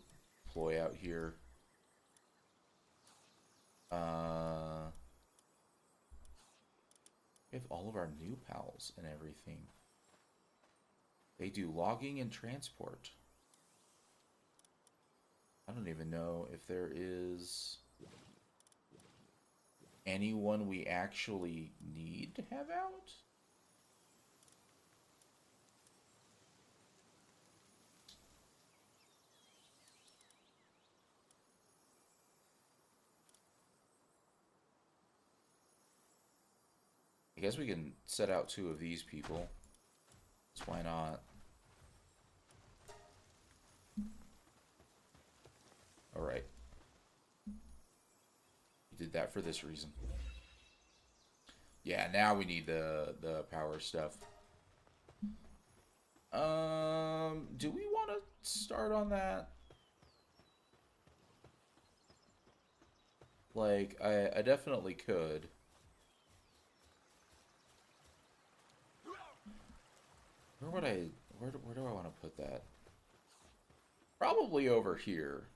deploy out here? We have all of our new pals and everything. They do logging and transport. I don't even know if there is anyone we actually need to have out. I guess we can set out 2 of these people. So why not? Alright. We did that for this reason. Yeah, now we need the power stuff. Do we want to start on that? Like, I definitely could. Where do I want to put that? Probably over here.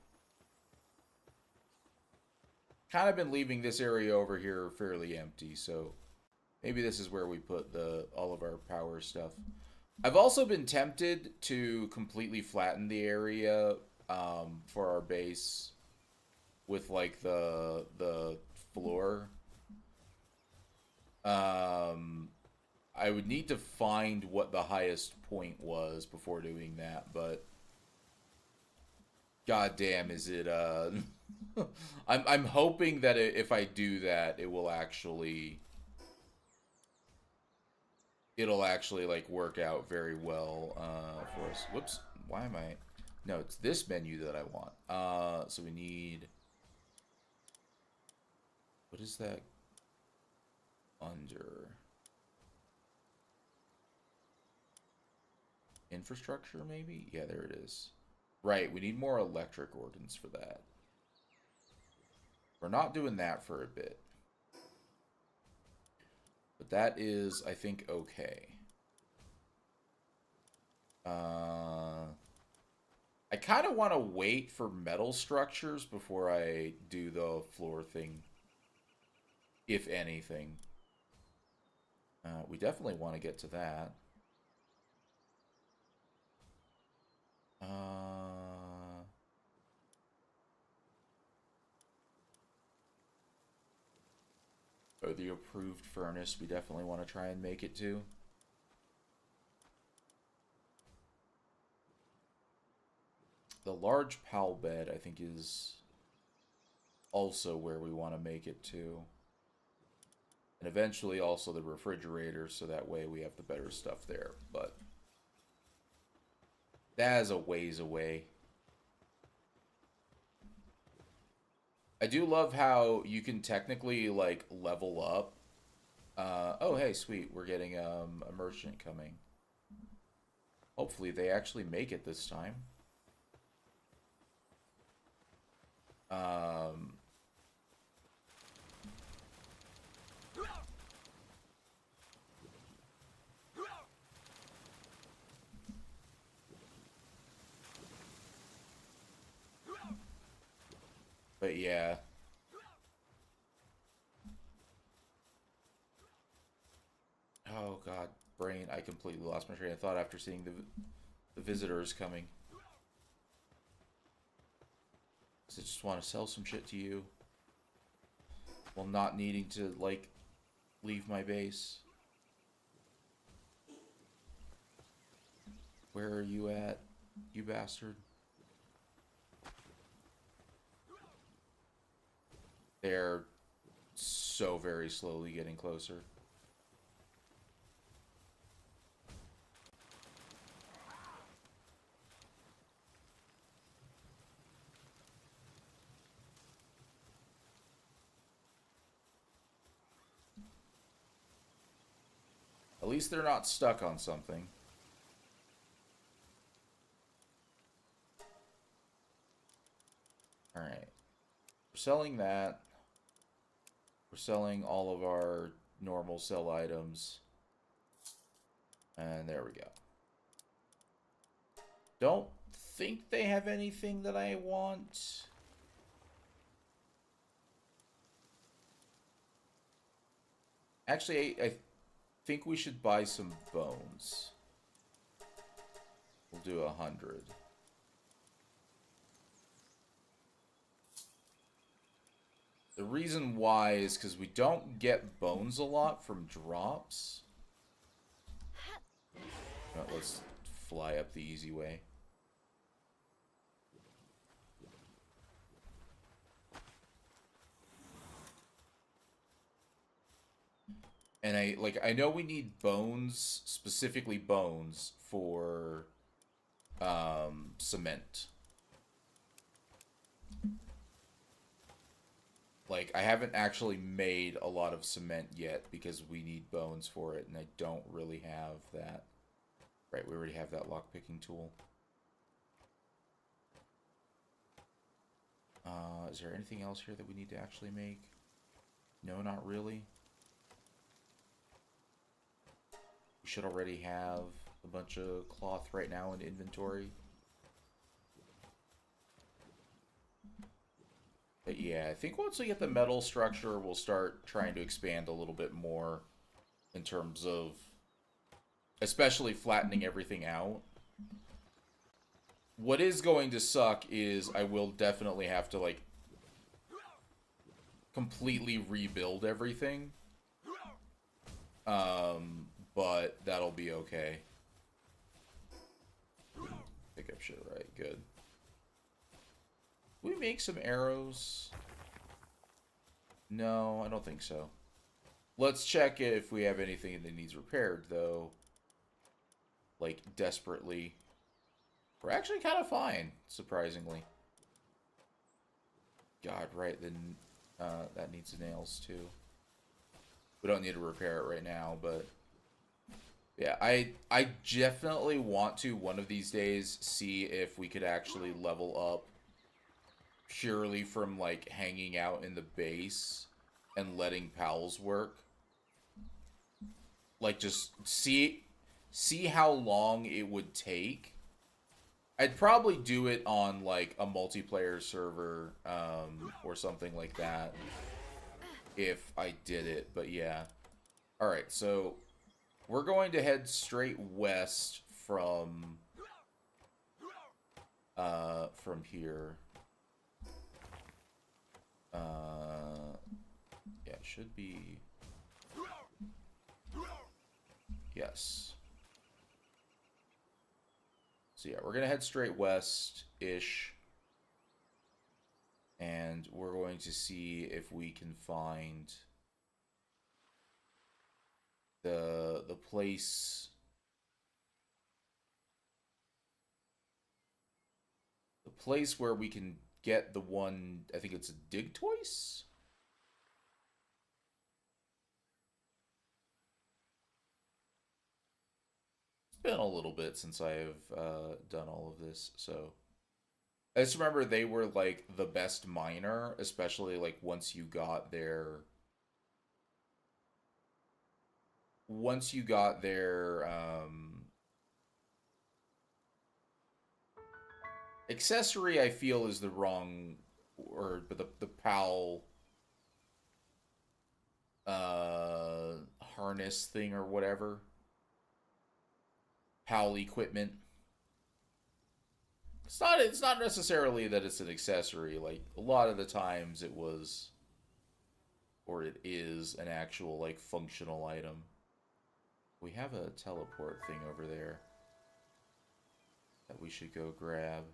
Kind of been leaving this area over here fairly empty, so maybe this is where we put all of our power stuff. I've also been tempted to completely flatten the area for our base with like the floor. I would need to find what the highest point was before doing that, but goddamn, is it I'm hoping that if I do that, it'll actually like work out very well for us. Whoops, why am I? No, it's this menu that I want. So we need, what is that under? Infrastructure, maybe? Yeah, there it is. Right, we need more electric organs for that. We're not doing that for a bit. But that is, I think, okay. I kind of want to wait for metal structures before I do the floor thing. If anything. We definitely want to get to that. Oh, the approved furnace, we definitely want to try and make it to. The large pal bed, I think, is also where we want to make it to. And eventually also the refrigerator, so that way we have the better stuff there. But that is a ways away. I do love how you can technically like level up. Oh hey, sweet, we're getting a merchant coming. Hopefully they actually make it this time. Um, but yeah. Oh god, brain! I completely lost my train of thought after seeing the visitors coming. 'Cause I just want to sell some shit to you while not needing to like leave my base. Where are you at, you bastard? They're so very slowly getting closer. At least they're not stuck on something. Alright. We're selling that. We're selling all of our normal sell items. And there we go. Don't think they have anything that I want. Actually, I think we should buy some bones. We'll do 100. The reason why is because we don't get bones a lot from drops. No, let's fly up the easy way. And I know we need bones, specifically bones for cement. Like, I haven't actually made a lot of cement yet because we need bones for it, and I don't really have that. Right, we already have that lockpicking tool. Is there anything else here that we need to actually make? No, not really. We should already have a bunch of cloth right now in inventory. But yeah, I think once we get the metal structure, we'll start trying to expand a little bit more in terms of especially flattening everything out. What is going to suck is I will definitely have to, like, completely rebuild everything. But that'll be okay. Pick up shit right, good. Can we make some arrows? No, I don't think so. Let's check if we have anything that needs repaired, though. Like, desperately. We're actually kind of fine, surprisingly. God, right, then that needs nails, too. We don't need to repair it right now, but... yeah, I definitely want to, one of these days, see if we could actually level up purely from, like, hanging out in the base and letting pals work. Like, just see how long it would take. I'd probably do it on, like, a multiplayer server, or something like that, if I did it, but yeah. Alright, so we're going to head straight west from here. Yeah, it should be... yes. So yeah, we're gonna head straight west-ish. And we're going to see if we can find the place where we can get the one, I think it's a Dig Toys? It's been a little bit since I've done all of this, so I just remember they were like the best miner, especially like once you got their accessory. I feel is the wrong, or but the PAL harness thing or whatever, PAL equipment. It's not necessarily that it's an accessory. Like a lot of the times it was, or it is an actual like functional item. We have a teleport thing over there that we should go grab.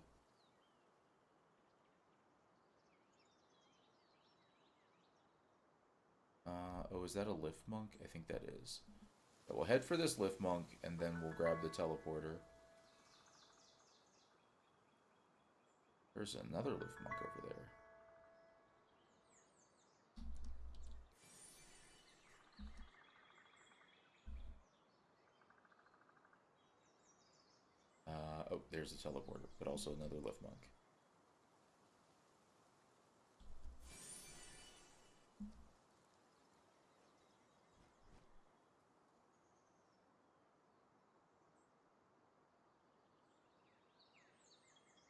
Oh, is that a lift monk? I think that is. But we'll head for this lift monk, and then we'll grab the teleporter. There's another lift monk over there. Oh, there's a teleporter, but also another lift monk.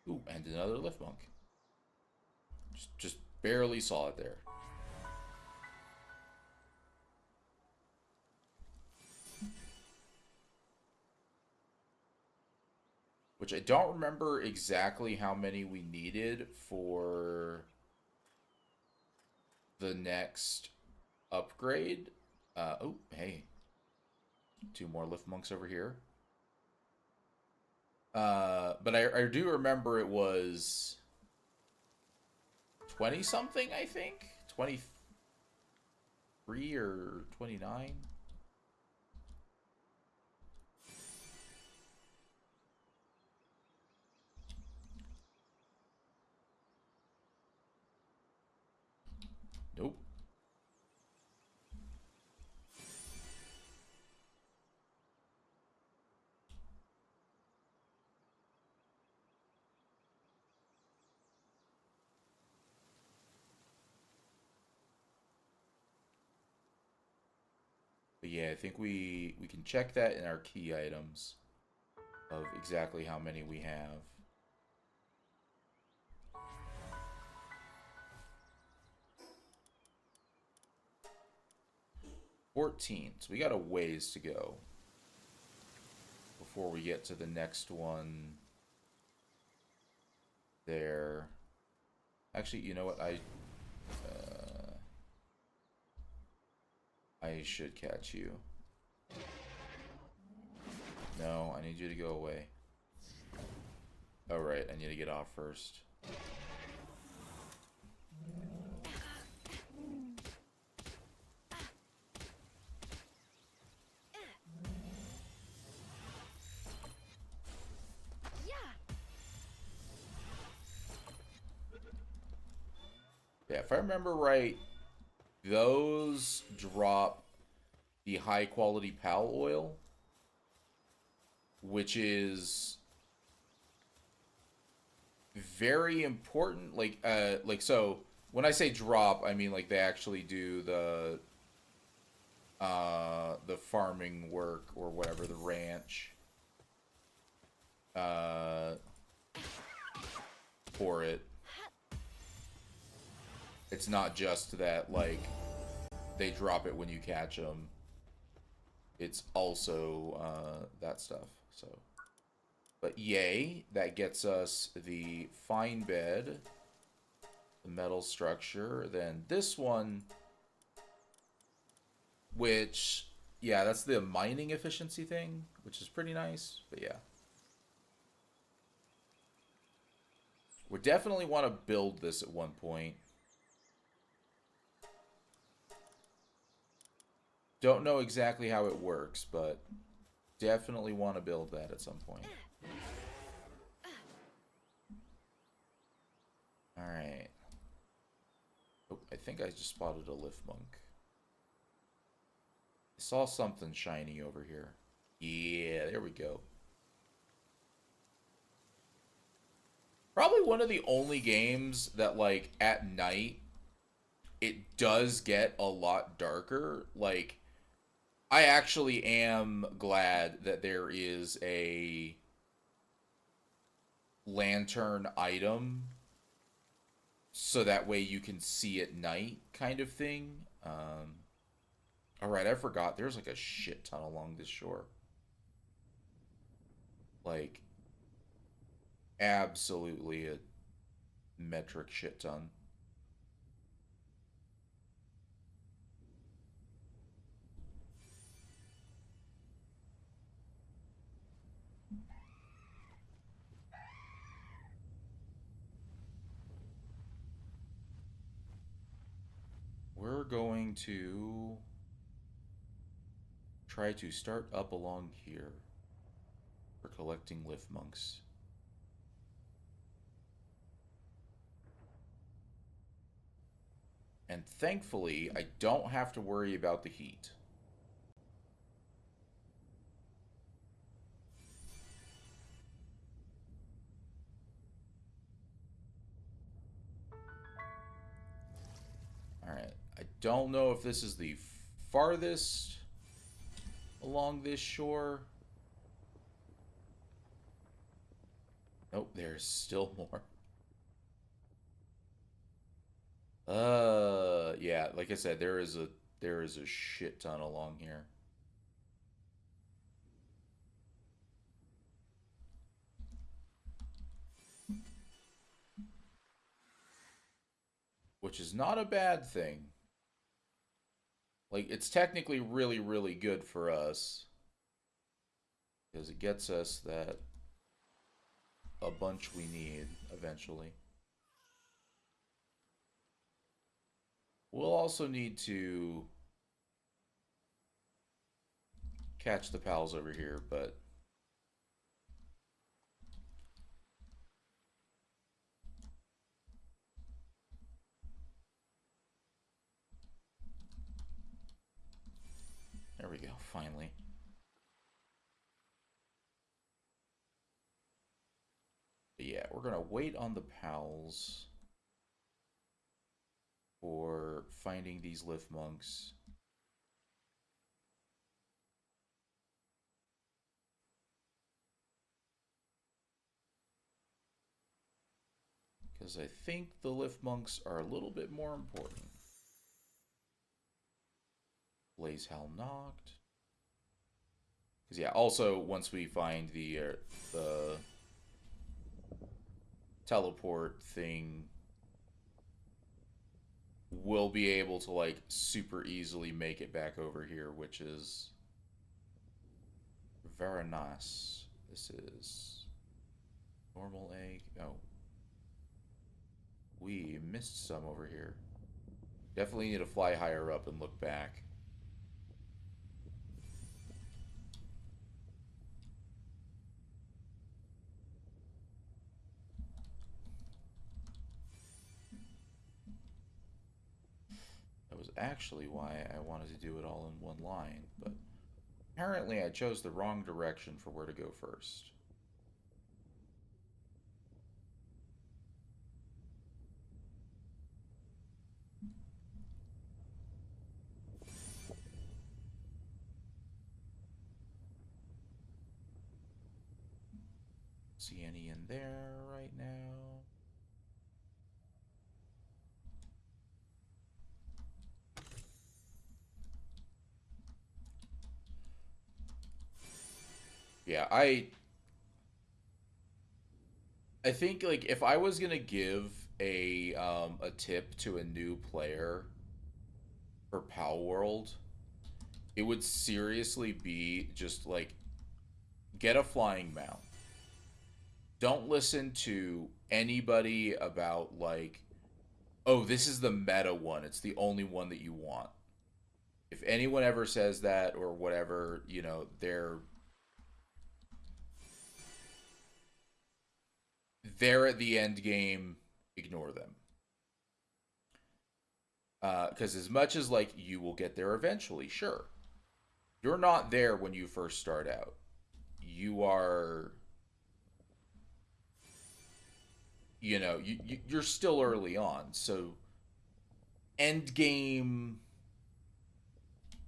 Ooh, and another lift monk. Just barely saw it there. Which I don't remember exactly how many we needed for the next upgrade. Oh, hey. 2 more lift monks over here. But I do remember it was 20 something, I think. 23 or 29. Nope. But yeah, I think we can check that in our key items of exactly how many we have. $14. So we got a ways to go before we get to the next one there. Actually, you know what? I should catch you. No, I need you to go away. Oh, right. I need to get off first. Yeah, if I remember right, those drop the high quality PAL oil, which is very important. Like so when I say drop, I mean like they actually do the farming work or whatever, the ranch for it. It's not just that like they drop it when you catch them. It's also that stuff. So, but yay, that gets us the fine bed, the metal structure. Then this one, which, yeah, that's the mining efficiency thing, which is pretty nice. But yeah, we definitely want to build this at one point. Don't know exactly how it works, but definitely want to build that at some point. Alright. I think I just spotted a lift monk. I saw something shiny over here. Yeah, there we go. Probably one of the only games that, like, at night, it does get a lot darker. Like, I actually am glad that there is a lantern item so that way you can see at night kind of thing. All right, I forgot. There's like a shit ton along this shore. Like, absolutely a metric shit ton. We're going to try to start up along here for collecting lift monks. And thankfully, I don't have to worry about the heat. Alright, I don't know if this is the farthest along this shore. Nope, there's still more. Yeah, like I said, there is a shit ton along here. Which is not a bad thing. Like, it's technically really, really good for us. Because it gets us that a bunch we need eventually. We'll also need to catch the pals over here, but there we go, finally. But yeah, we're gonna wait on the pals for finding these lift monks. Because I think the lift monks are a little bit more important. Blaze Hell knocked. Because yeah, also once we find the teleport thing, we'll be able to like super easily make it back over here, which is very nice. This is normal egg. Oh, we missed some over here. Definitely need to fly higher up and look back. That was actually why I wanted to do it all in one line, but apparently I chose the wrong direction for where to go first. See any in there right now? Yeah, I think like if I was gonna give a tip to a new player for Palworld, it would seriously be just like get a flying mount. Don't listen to anybody about like, oh, this is the meta one. It's the only one that you want. If anyone ever says that or whatever, they're at the end game. Ignore them. Because as much as like you will get there eventually, sure, you're not there when you first start out. You are, you're still early on. So end game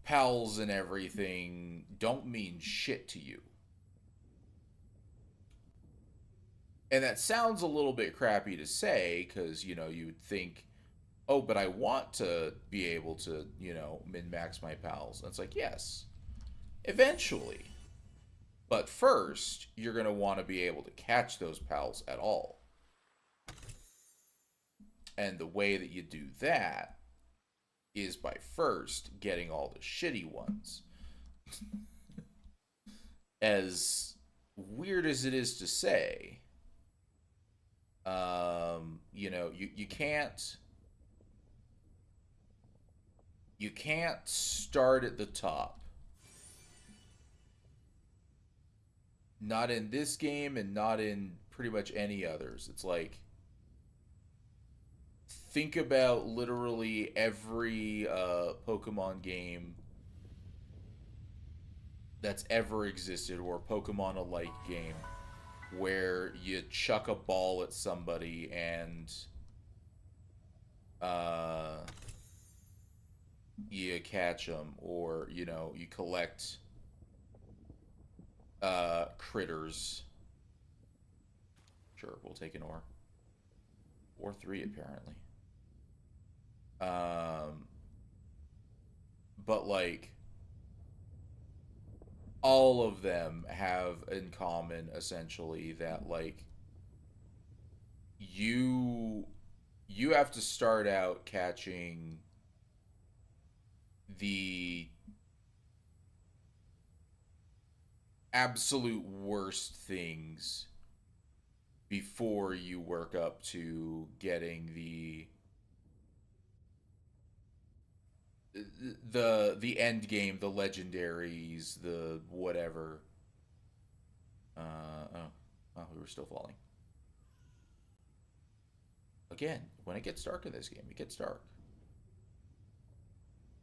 pals and everything don't mean shit to you. And that sounds a little bit crappy to say because, you would think, oh, but I want to be able to, min max my pals. And it's like, yes, eventually. But first, you're going to want to be able to catch those pals at all. And the way that you do that is by first getting all the shitty ones. As weird as it is to say, you can't start at the top. Not in this game and not in pretty much any others. It's like think about literally every Pokemon game that's ever existed or Pokemon alike game where you chuck a ball at somebody and uh, you catch them, or you collect critters. Sure, we'll take an or three apparently. Um, but like all of them have in common essentially that like you you have to start out catching the absolute worst things before you work up to getting the end game, the legendaries, the whatever. Oh, we were still falling. Again, when it gets dark in this game, it gets dark.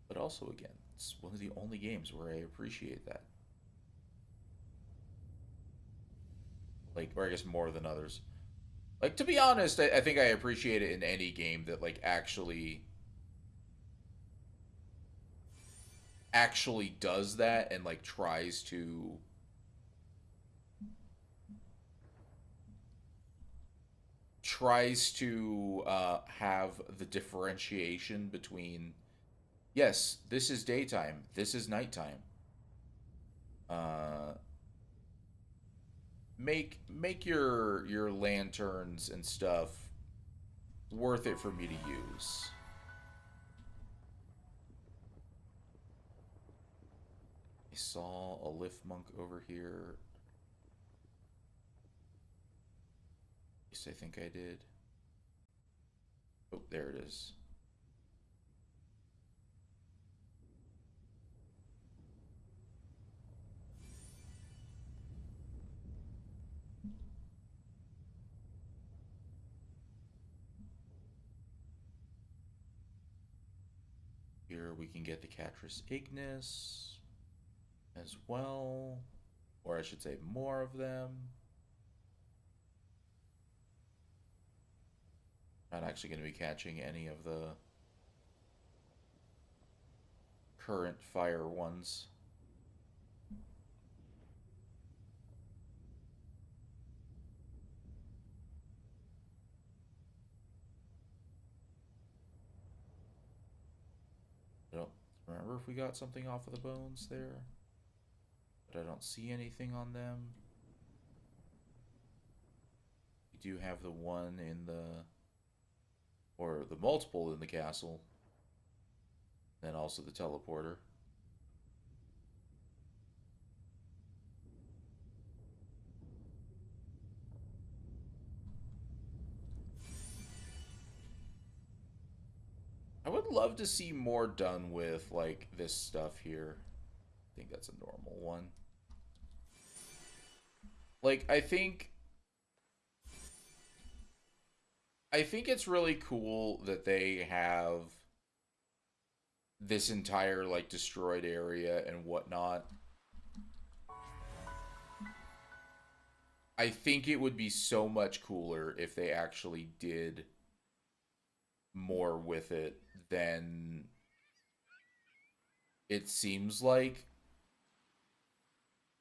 But also, again, it's one of the only games where I appreciate that. Like, or I guess more than others. Like, to be honest, I think I appreciate it in any game that like actually does that and like tries to have the differentiation between, yes, this is daytime, this is nighttime. Uh, make your lanterns and stuff worth it for me to use. I saw a lift monk over here. At least I think I did. Oh, there it is. Here we can get the Catris Ignis as well. Or I should say more of them. Not actually going to be catching any of the current fire ones. I don't remember if we got something off of the bones there, but I don't see anything on them. We do have the one in or the multiple in the castle, then also the teleporter. I would love to see more done with like this stuff here. I think that's a normal one. Like I think it's really cool that they have this entire like destroyed area and whatnot. I think it would be so much cooler if they actually did more with it than it seems like.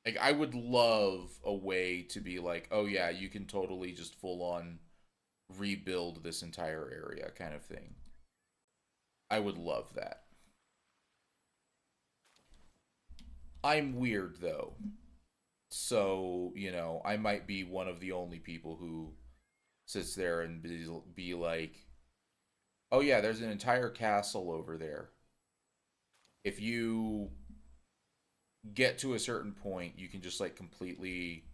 Like I would love a way to be like, oh yeah, you can totally just full on rebuild this entire area kind of thing. I would love that. I'm weird though. So, I might be one of the only people who sits there and be like, "Oh yeah, there's an entire castle over there. If you get to a certain point, you can just like completely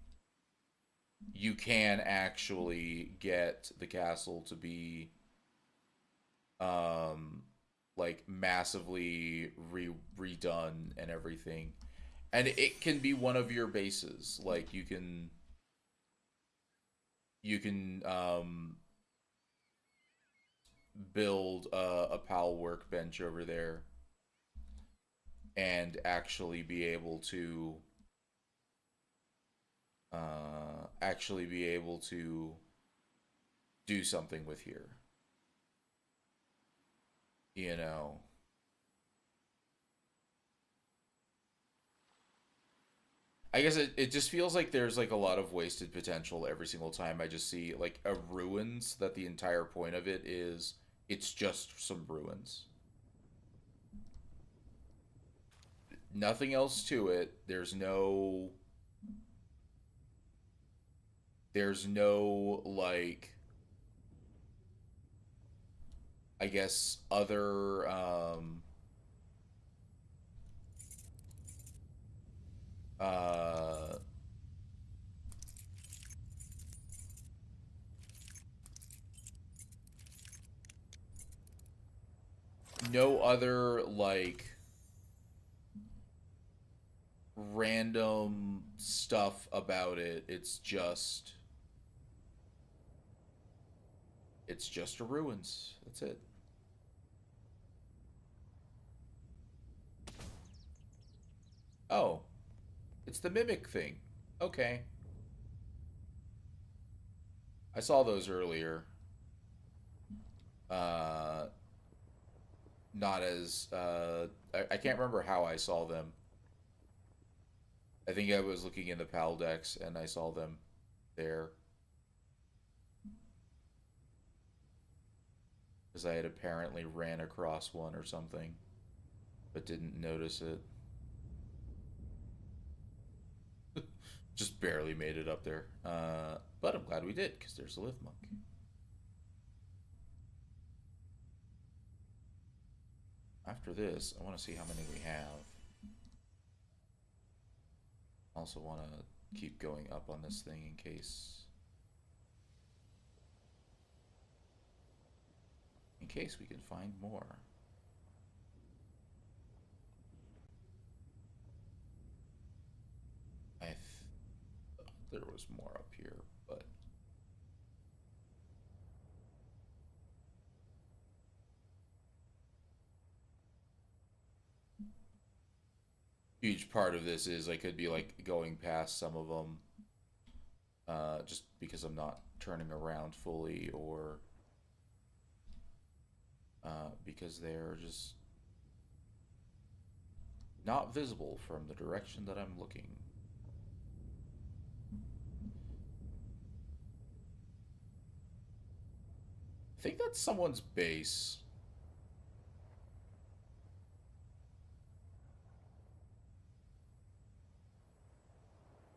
you can actually get the castle to be um like massively redone and everything. And it can be one of your bases. Like you can build a PAL workbench over there and actually be able to do something with here. You know, I guess it just feels like there's like a lot of wasted potential every single time I just see like a ruins that the entire point of it is it's just some ruins. Nothing else to it. There's no like I guess other uh no other like random stuff about it. It's just a ruins. That's it. Oh, it's the mimic thing. Okay. I saw those earlier. Uh not as I can't remember how I saw them. I think I was looking in the PAL decks and I saw them there because I had apparently ran across one or something but didn't notice it. Just barely made it up there. But I'm glad we did because there's a lift monk. After this, I want to see how many we have. Also want to keep going up on this thing in case we can find more. I thought there was more up here, but huge part of this is I could be like going past some of them just because I'm not turning around fully or because they're just not visible from the direction that I'm looking. I think that's someone's base.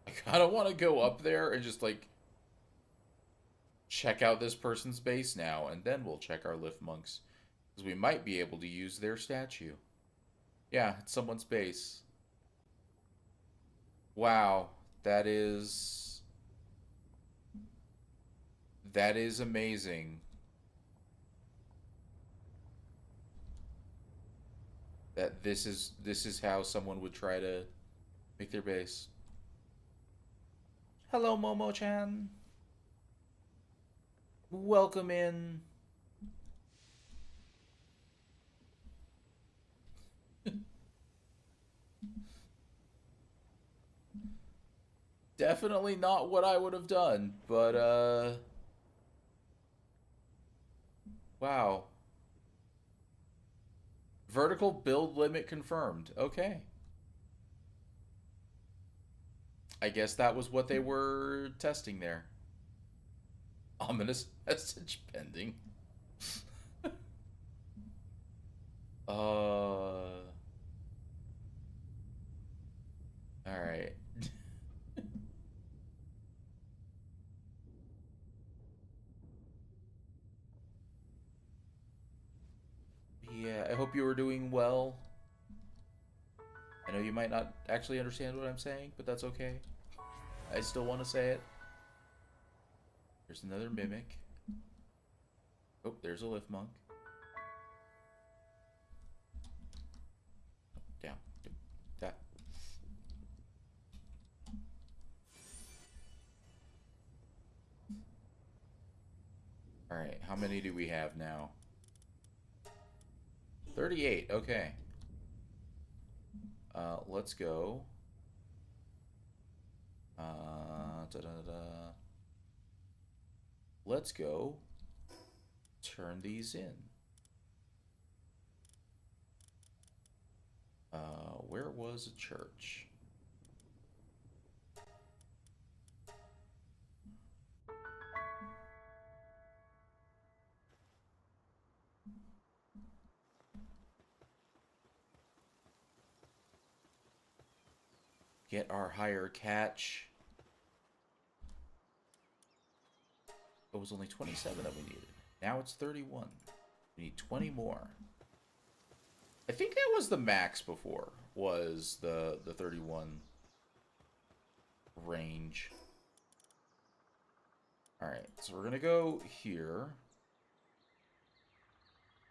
I kind of want to go up there and just like check out this person's base now, and then we'll check our lift monks because we might be able to use their statue. Yeah, it's someone's base. Wow, that is that is amazing. That this is how someone would try to make their base. Hello, Momo-chan. Welcome in. Definitely not what I would have done, but wow. Vertical build limit confirmed. Okay. I guess that was what they were testing there. Ominous message pending. All right. Yeah, I hope you were doing well. I know you might not actually understand what I'm saying, but that's okay. I still want to say it. There's another mimic. Oh, there's a lift monk. Down. That. Alright, how many do we have now? 38, okay. Let's go. Da-da-da. Let's go turn these in. Where was a church? Get our higher catch. It was only 27 that we needed. Now it's 31. We need 20 more. I think that was the max before, was the 31 range. Alright, so we're going to go here.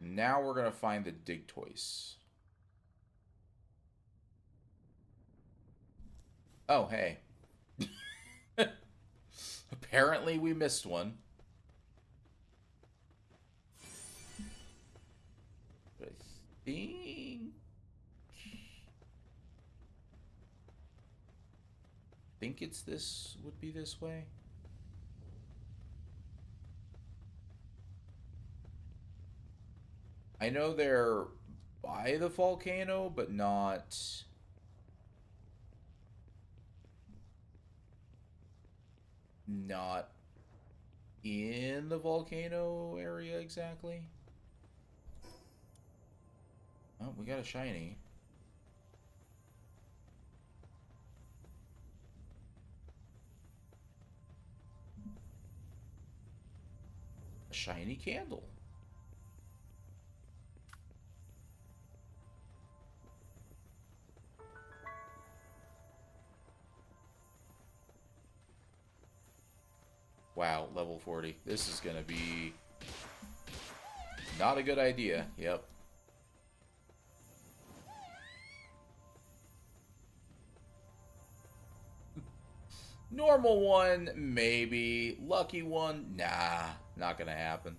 Now we're going to find the Digtoise. Oh, hey. Apparently we missed one. But I think it's this, would be this way. I know they're by the volcano, but not in the volcano area exactly. Oh, we got a shiny. A shiny candle. Wow, level 40. This is gonna be not a good idea. Yep. Normal one, maybe. Lucky one, nah. Not gonna happen.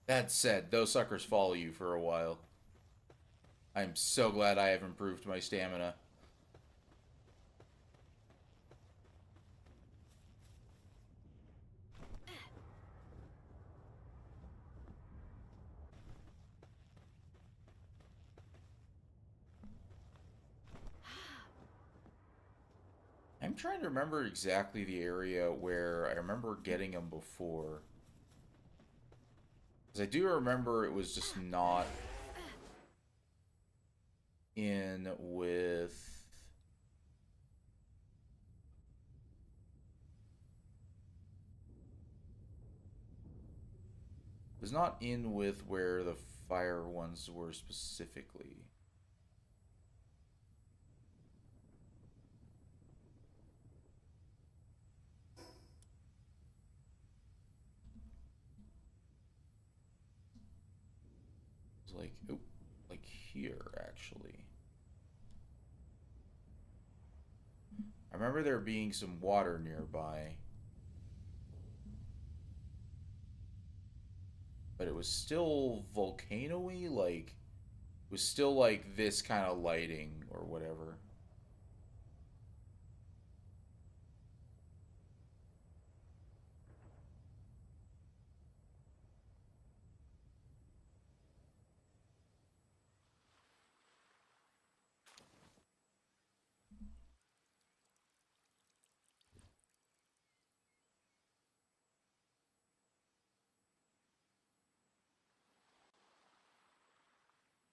That said, those suckers follow you for a while. I'm so glad I have improved my stamina. I'm trying to remember exactly the area where I remember getting them before. Because I do remember it was just not in with... It was not in with where the fire ones were specifically. It was like, oh, like here, actually. I remember there being some water nearby. but it was still volcano-y, like it was still like this kind of lighting or whatever.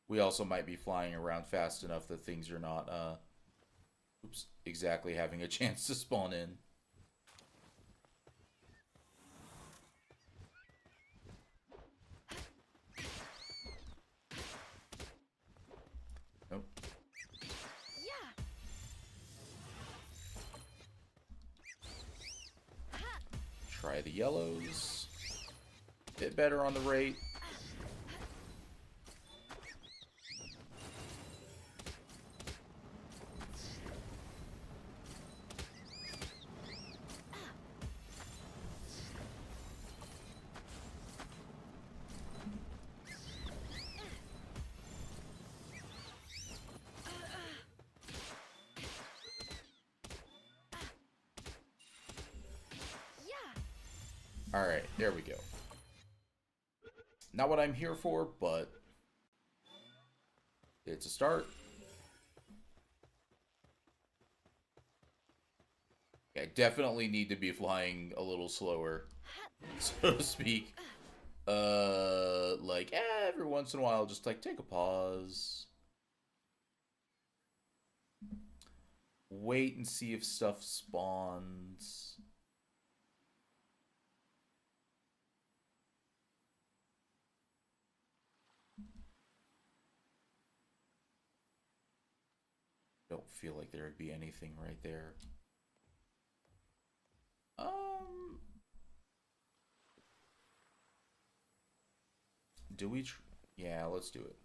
We also might be flying around fast enough that things are not oops, exactly having a chance to spawn in. Nope. Try the yellows. Bit better on the rate. Alright, there we go. Not what I'm here for, but it's a start. I definitely need to be flying a little slower, so to speak. Like, every once in a while, just like take a pause. Wait and see if stuff spawns. Don't feel like there would be anything right there. Do we? Yeah, let's do it.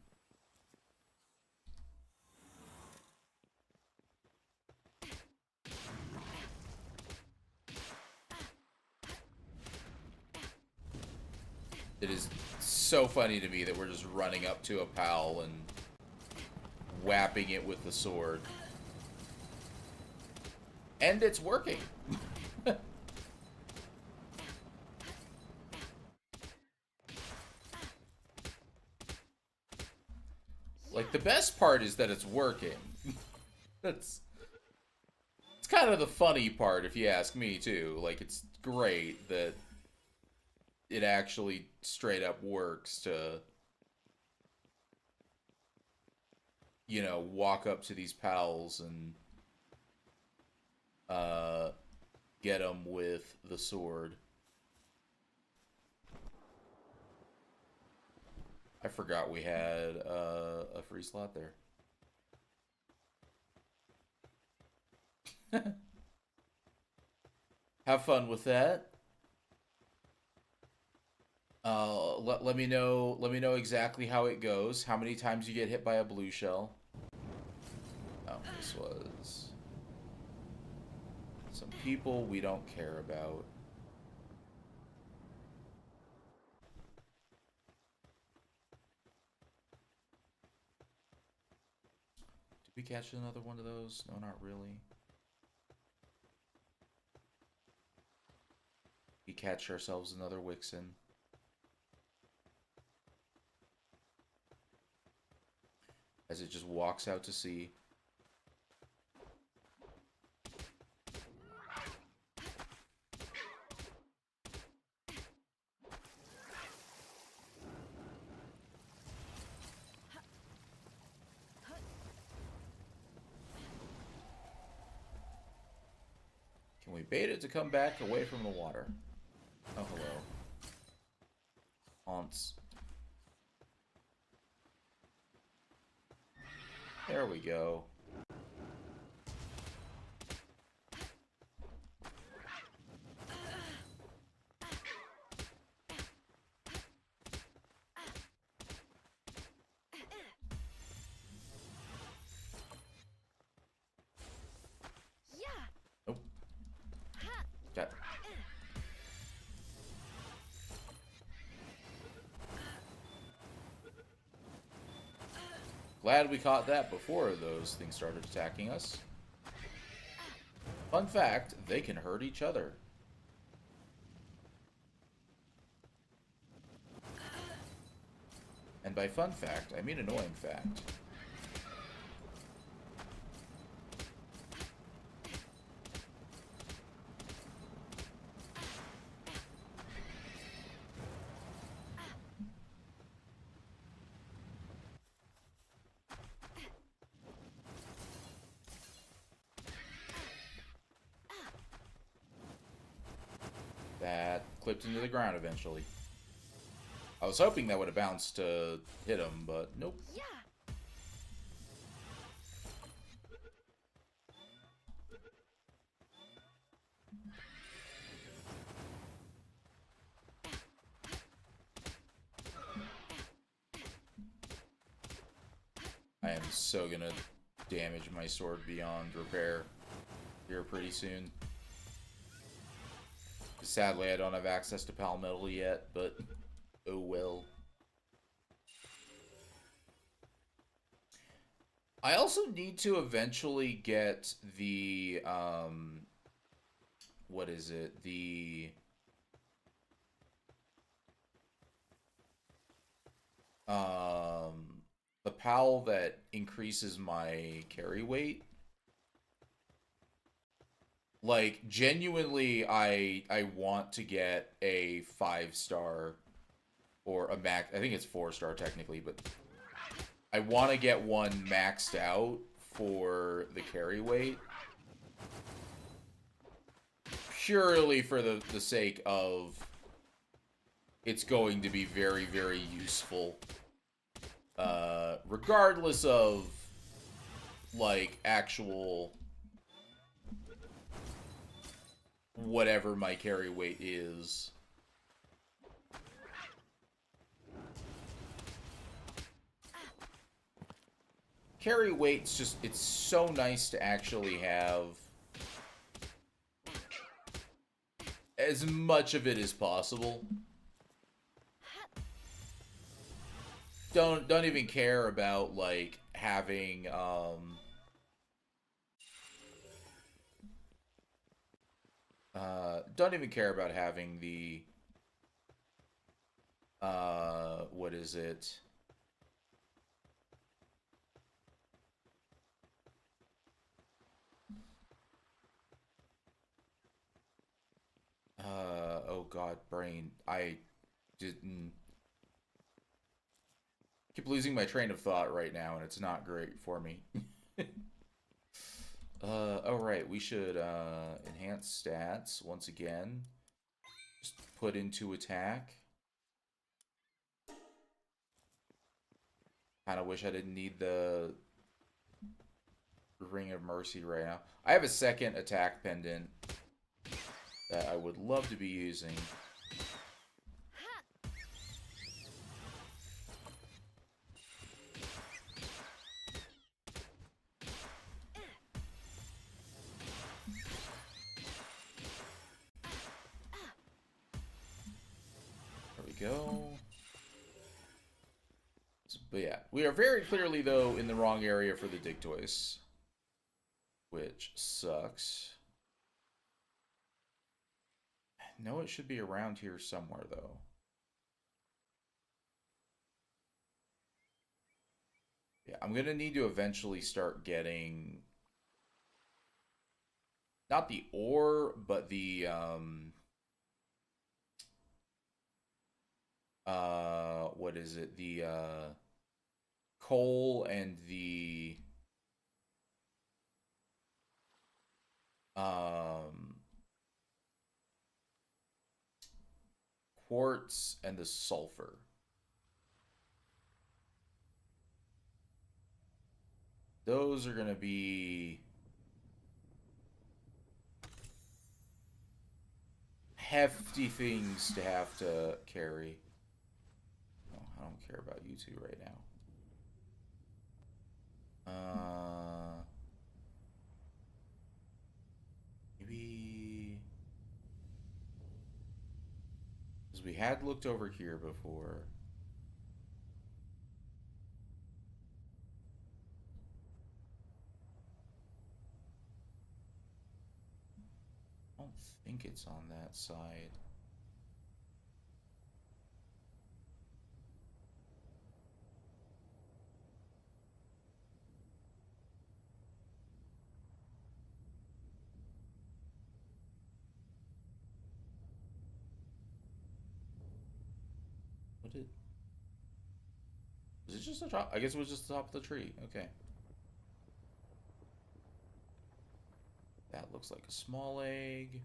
It is so funny to me that we're just running up to a pal and whapping it with the sword. And it's working. Like, the best part is that it's working. It's kind of the funny part, if you ask me, too. Like, it's great that it actually straight up works to, you know, walk up to these pals and get them with the sword. I forgot we had a free slot there. Have fun with that. Let me know. Let me know exactly how it goes. How many times you get hit by a blue shell? Oh, this was some people we don't care about. Did we catch another one of those? No, not really. We catch ourselves another Wixen. As it just walks out to sea. Can we bait it to come back away from the water? Oh, hello. Haunts. There we go. Nope. Got Glad we caught that before those things started attacking us. Fun fact, they can hurt each other. And by fun fact, I mean annoying fact. That clipped into the ground eventually. I was hoping that would have bounced to hit him, but nope. Yeah. I am so gonna damage my sword beyond repair here pretty soon. Sadly, I don't have access to Palworld yet, but oh well. I also need to eventually get the, what is it? The PAL that increases my carry weight. Like, genuinely, I want to get a 5-star or a max. I think it's 4-star technically, but I want to get one maxed out for the carry weight. Purely for the sake of it's going to be very, very useful. Regardless of, like, actual whatever my carry weight is. Carry weight's just, it's so nice to actually have as much of it as possible. Don't even care about, like, having, don't even care about having the, what is it? Oh god, brain. I didn't... keep losing my train of thought right now, and it's not great for me. Oh right, we should, enhance stats once again. Just put into attack. Kinda wish I didn't need the Ring of Mercy right now. I have a second attack pendant that I would love to be using. There we go. But yeah, we are very clearly, though, in the wrong area for the Dictois, which sucks. I know it should be around here somewhere, though. Yeah, I'm gonna need to eventually start getting not the ore, but the what is it? The coal and the quartz and the sulfur. Those are gonna be hefty things to have to carry. Oh, I don't care about you two right now. Maybe... because we had looked over here before. think it's on that side. What did? Was it just the top? I guess it was just the top of the tree. Okay. That looks like a small egg.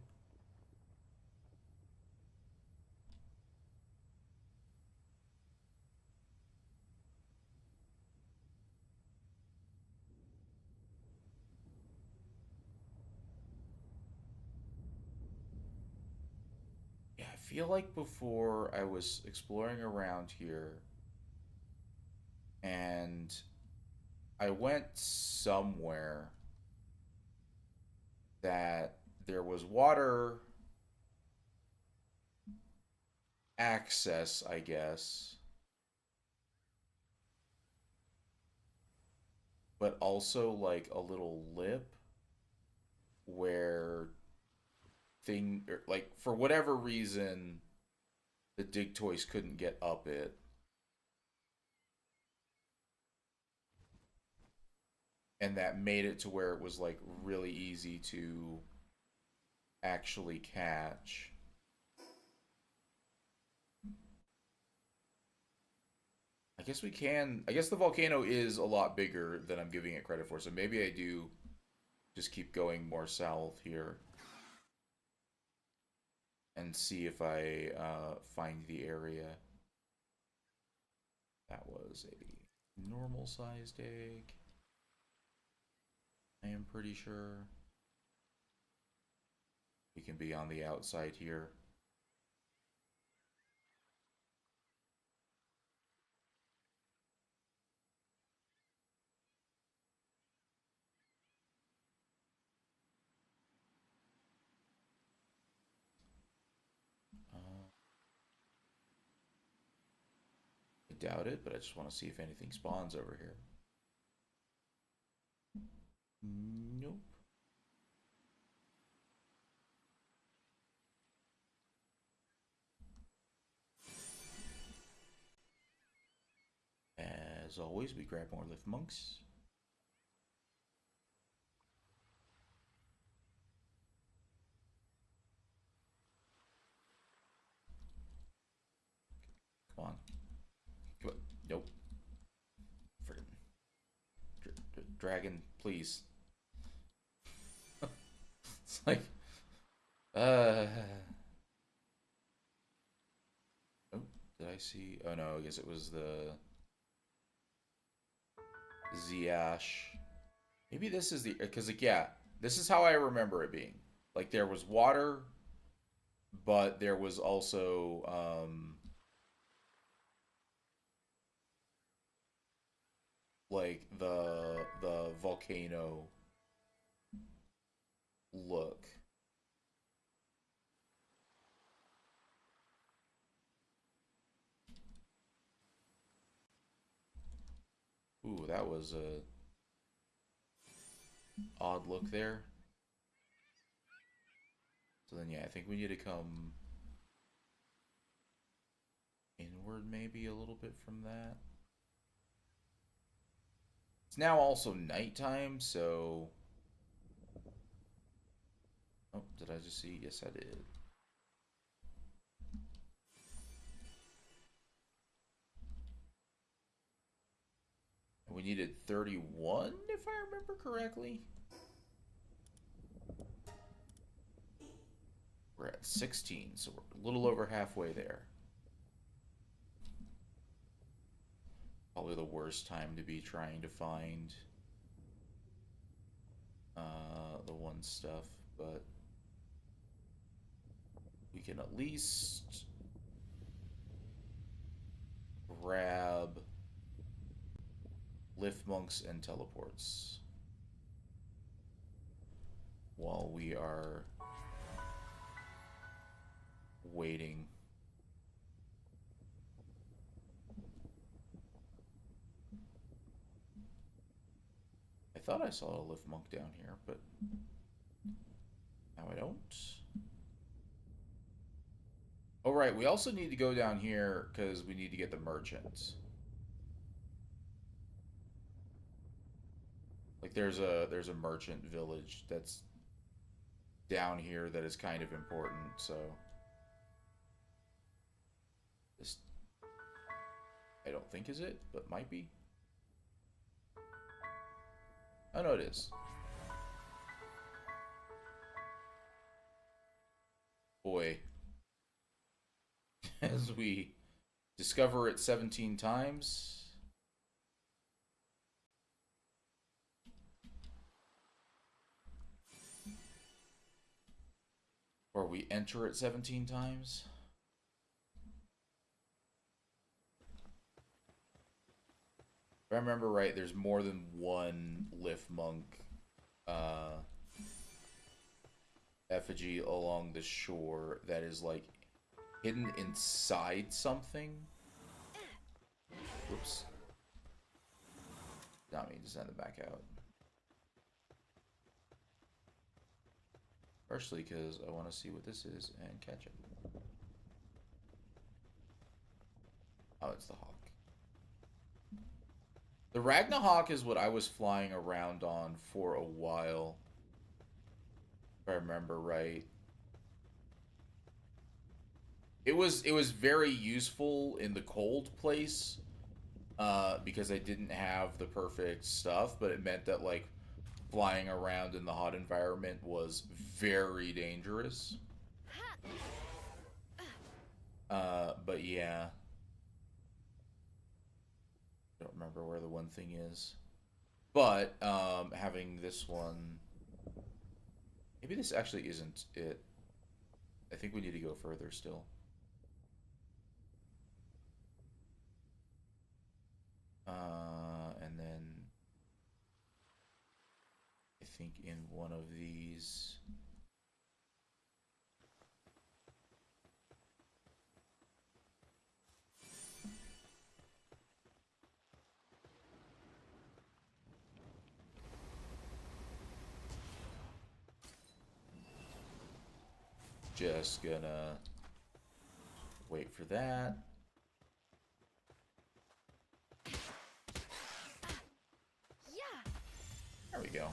Yeah, I feel like before I was exploring around here and I went somewhere that there was water access, I guess, but also like a little lip where like for whatever reason the dig toys couldn't get up it, and that made it to where it was like really easy to actually catch. I guess we can. I guess the volcano is a lot bigger than I'm giving it credit for, so maybe I do just keep going more south here and see if I find the area. That was a normal sized egg. I am pretty sure. We can be on the outside here. Uh, I doubt it, but I just want to see if anything spawns over here. Nope. As always, we grab more lift monks. Come on. Come on. Nope. Dragon, please. It's like, uh. Oh, did I see? Oh no, I guess it was the Ziash. Maybe this is the because like yeah, this is how I remember it being. Like there was water, but there was also like the volcano look. Ooh, that was a odd look there. So then yeah, I think we need to come inward maybe a little bit from that. It's now also nighttime, so oh, did I just see? Yes, I did. We needed 31, if I remember correctly. We're at 16, so we're a little over halfway there. Probably the worst time to be trying to find the one stuff, but we can at least grab lift monks and teleports while we are waiting. I thought I saw a lift monk down here, but now I don't. right. We also need to go down here because we need to get the merchants. Like there's a merchant village that's down here that is kind of important. So this I don't think is it, but might be. Oh no, it is. Boy, as we discover it 17 times. Or we enter it 17 times. If I remember right, there's more than one Lif Monk uh, effigy along the shore that is like hidden inside something. Whoops. Not me to send it back out. Partially because I want to see what this is and catch it. Oh, it's the hawk. The Ragnahawk is what I was flying around on for a while. If I remember right. It was very useful in the cold place because I didn't have the perfect stuff, but it meant that like flying around in the hot environment was very dangerous. But yeah. I don't remember where the one thing is. But having this one... Maybe this actually isn't it. I think we need to go further still. And then... I think in one of these... Just gonna wait for that. Yeah. There we go.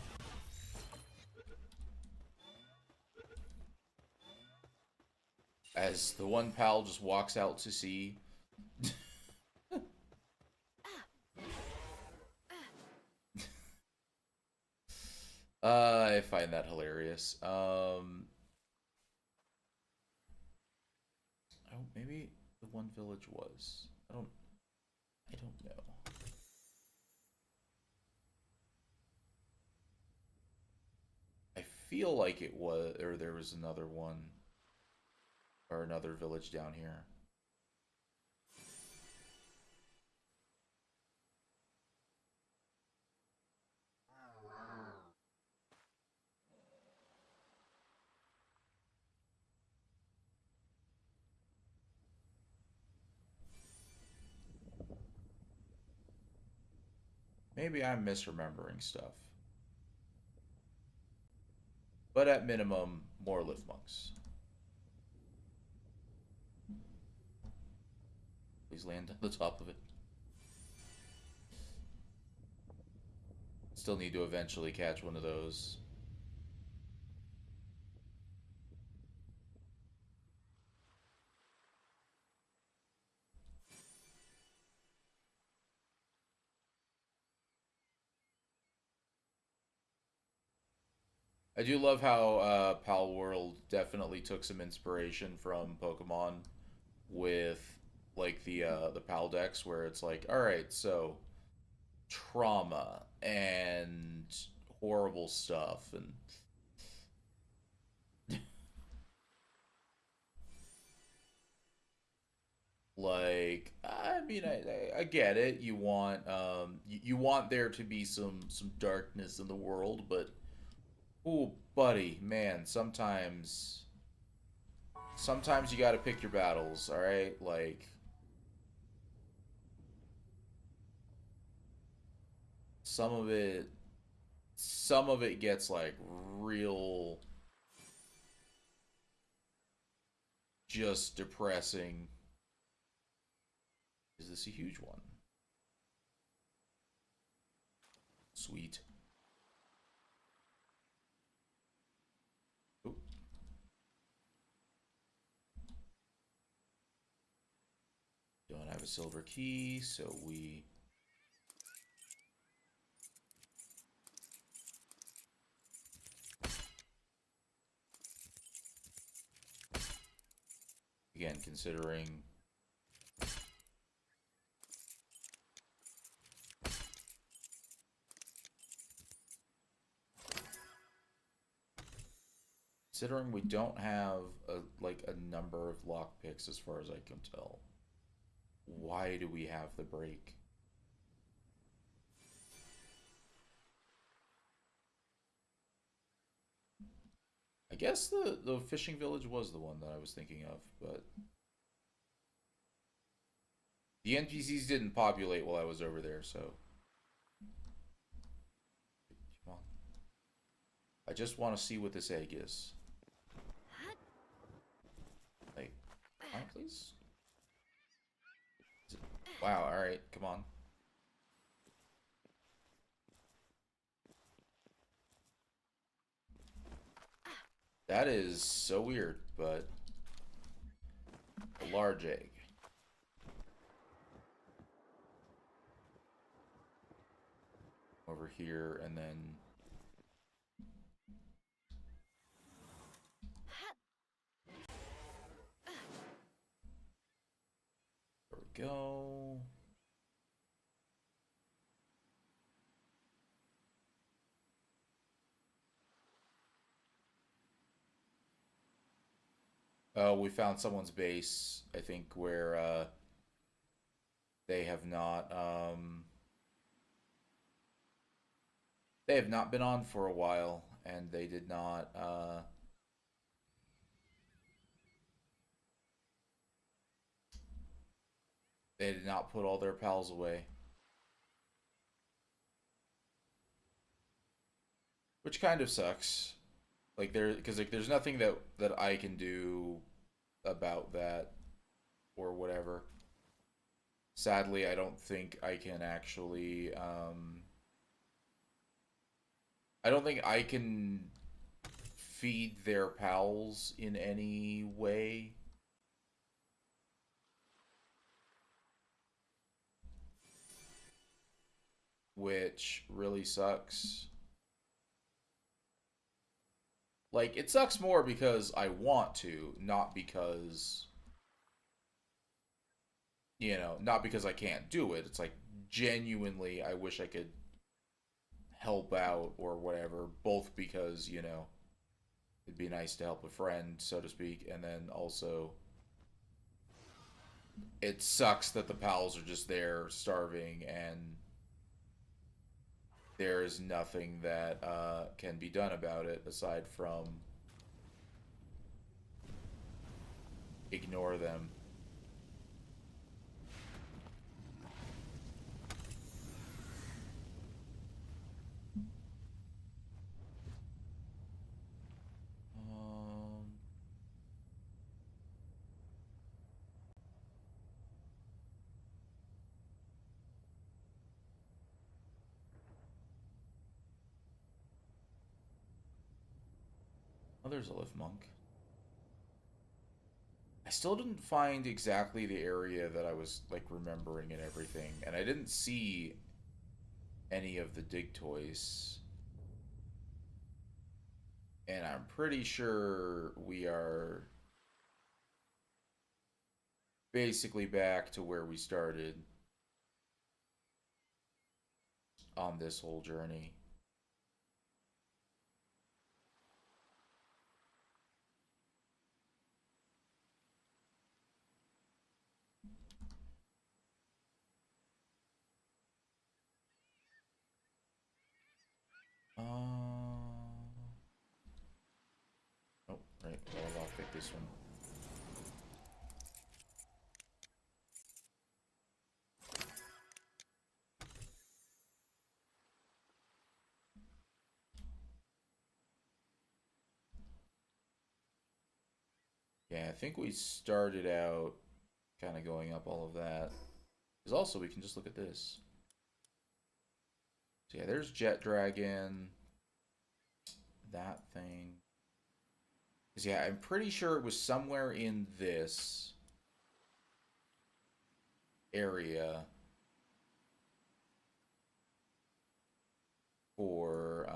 As the one pal just walks out to sea. I find that hilarious. Oh, maybe the one village was. I don't know. I feel like it was, or there was another one, or another village down here. Maybe I'm misremembering stuff. But at minimum, more lift monks. Please land on the top of it. Still need to eventually catch one of those. I do love how Palworld definitely took some inspiration from Pokemon with like the Pal decks where it's like, all right, so trauma and horrible stuff and like I mean I get it. You want you want there to be some darkness in the world, but oh buddy, man, sometimes you got to pick your battles, all right? Like some of it gets like real just depressing. Is this a huge one? Sweet. Oop. Don't have a silver key, so we... Again, considering... Considering we don't have a number of lockpicks as far as I can tell, why do we have the break? I guess the fishing village was the one that I was thinking of, but the NPCs didn't populate while I was over there, so come on. I just want to see what this egg is. Like, come on, please. Wow, alright, come on. That is so weird, but a large egg. Over here, and then there we go. Oh, we found someone's base, I think, where they have not they have not been on for a while, and they did not they did not put all their pals away. Which kind of sucks. Like because like there's nothing that I can do about that or whatever. Sadly, I don't think I can actually I don't think I can feed their pals in any way. Which really sucks. Like, it sucks more because I want to, not because, not because I can't do it. It's like, genuinely, I wish I could help out or whatever, both because, it'd be nice to help a friend, so to speak, and then also, it sucks that the pals are just there starving and there is nothing that can be done about it aside from ignore them. Um, oh, there's a lift monk. I still didn't find exactly the area that I was like remembering and everything, and I didn't see any of the dig toys. And I'm pretty sure we are basically back to where we started on this whole journey. Oh, right. Well, I'll pick this one. Yeah, I think we started out kind of going up all of that. Because also we can just look at this. So yeah, there's Jet Dragon, that thing. Because yeah, I'm pretty sure it was somewhere in this area for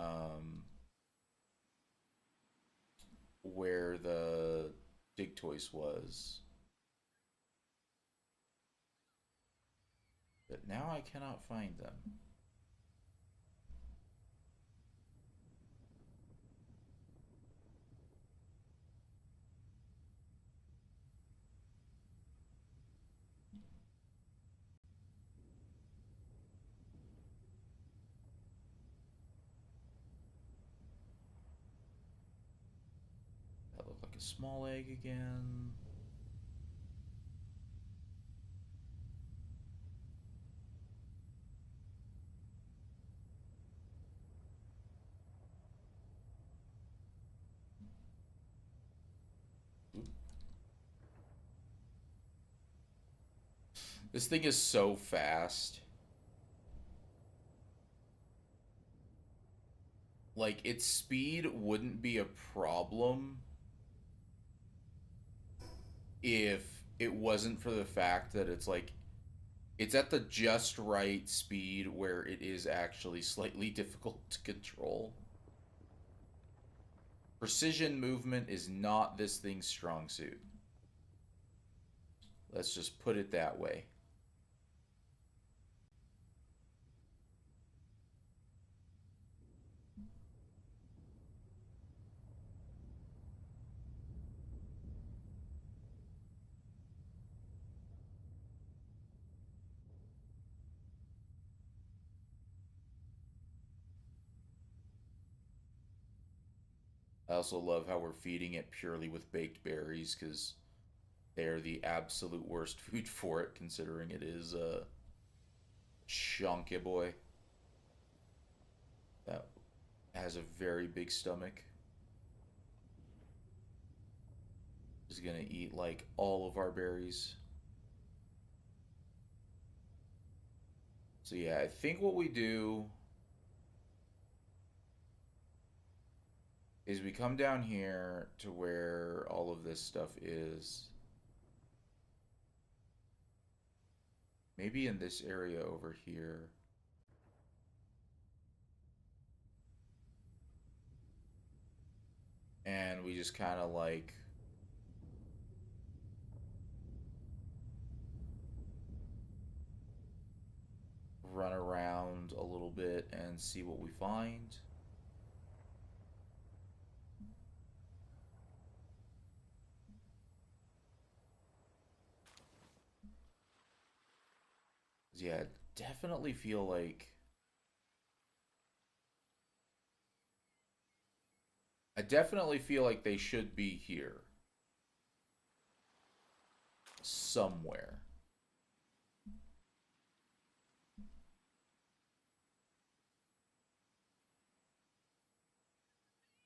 where the Digtoise was. But now I cannot find them. That looked like a small egg again. Oop. This thing is so fast. Like, its speed wouldn't be a problem if it wasn't for the fact that it's like it's at the just right speed where it is actually slightly difficult to control. Precision movement is not this thing's strong suit. Let's just put it that way. I also love how we're feeding it purely with baked berries because they are the absolute worst food for it, considering it is a chunky boy that has a very big stomach. Is gonna eat like all of our berries. So yeah, I think what we do is we come down here to where all of this stuff is. Maybe in this area over here. And we just kind of like run around a little bit and see what we find. Yeah, definitely feel like I definitely feel like they should be here somewhere.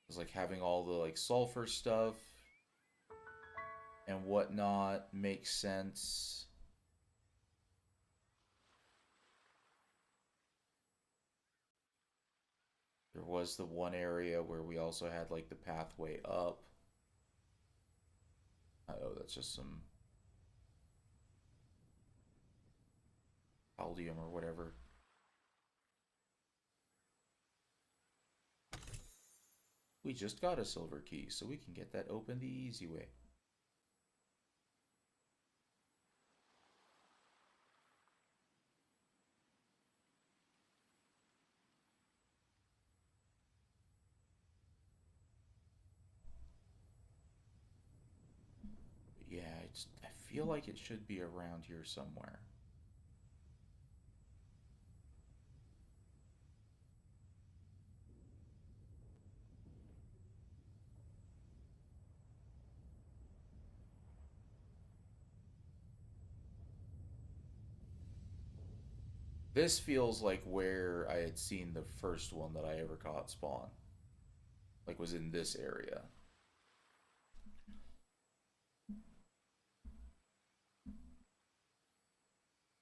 It's like having all the like sulfur stuff and whatnot makes sense. There was the one area where we also had like the pathway up. Oh, that's just some aldium or whatever. We just got a silver key, so we can get that open the easy way. But yeah, I feel like it should be around here somewhere. This feels like where I had seen the first one that I ever caught spawn. Like was in this area.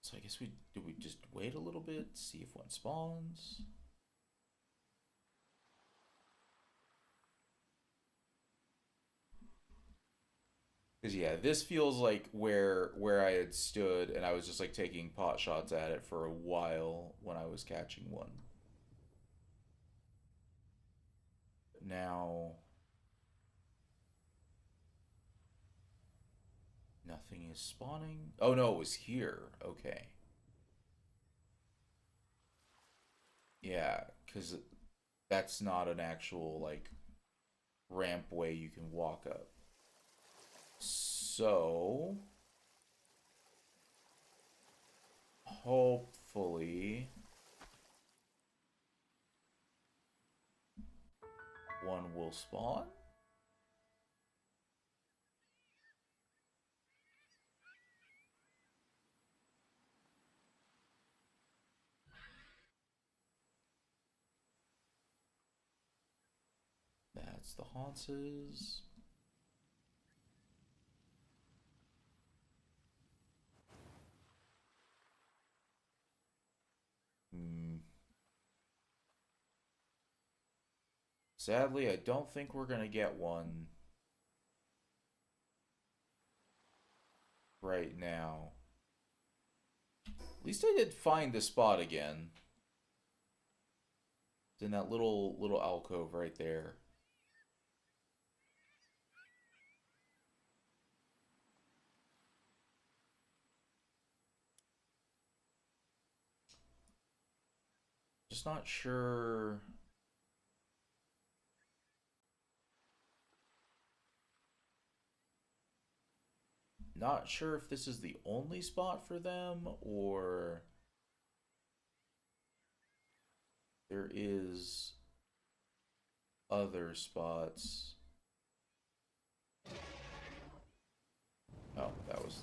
So I guess we just wait a little bit, see if one spawns. Because yeah, this feels like where I had stood, and I was just like taking pot shots at it for a while when I was catching one. Now nothing is spawning. Oh no, it was here. Okay. Yeah, because that's not an actual like ramp way you can walk up. So hopefully one will spawn. That's the haunces. Hmm. Sadly, I don't think we're gonna get one right now. At least I did find the spot again. It's in that little alcove right there. Just not sure. Not sure if this is the only spot for them or there is other spots. Oh, that was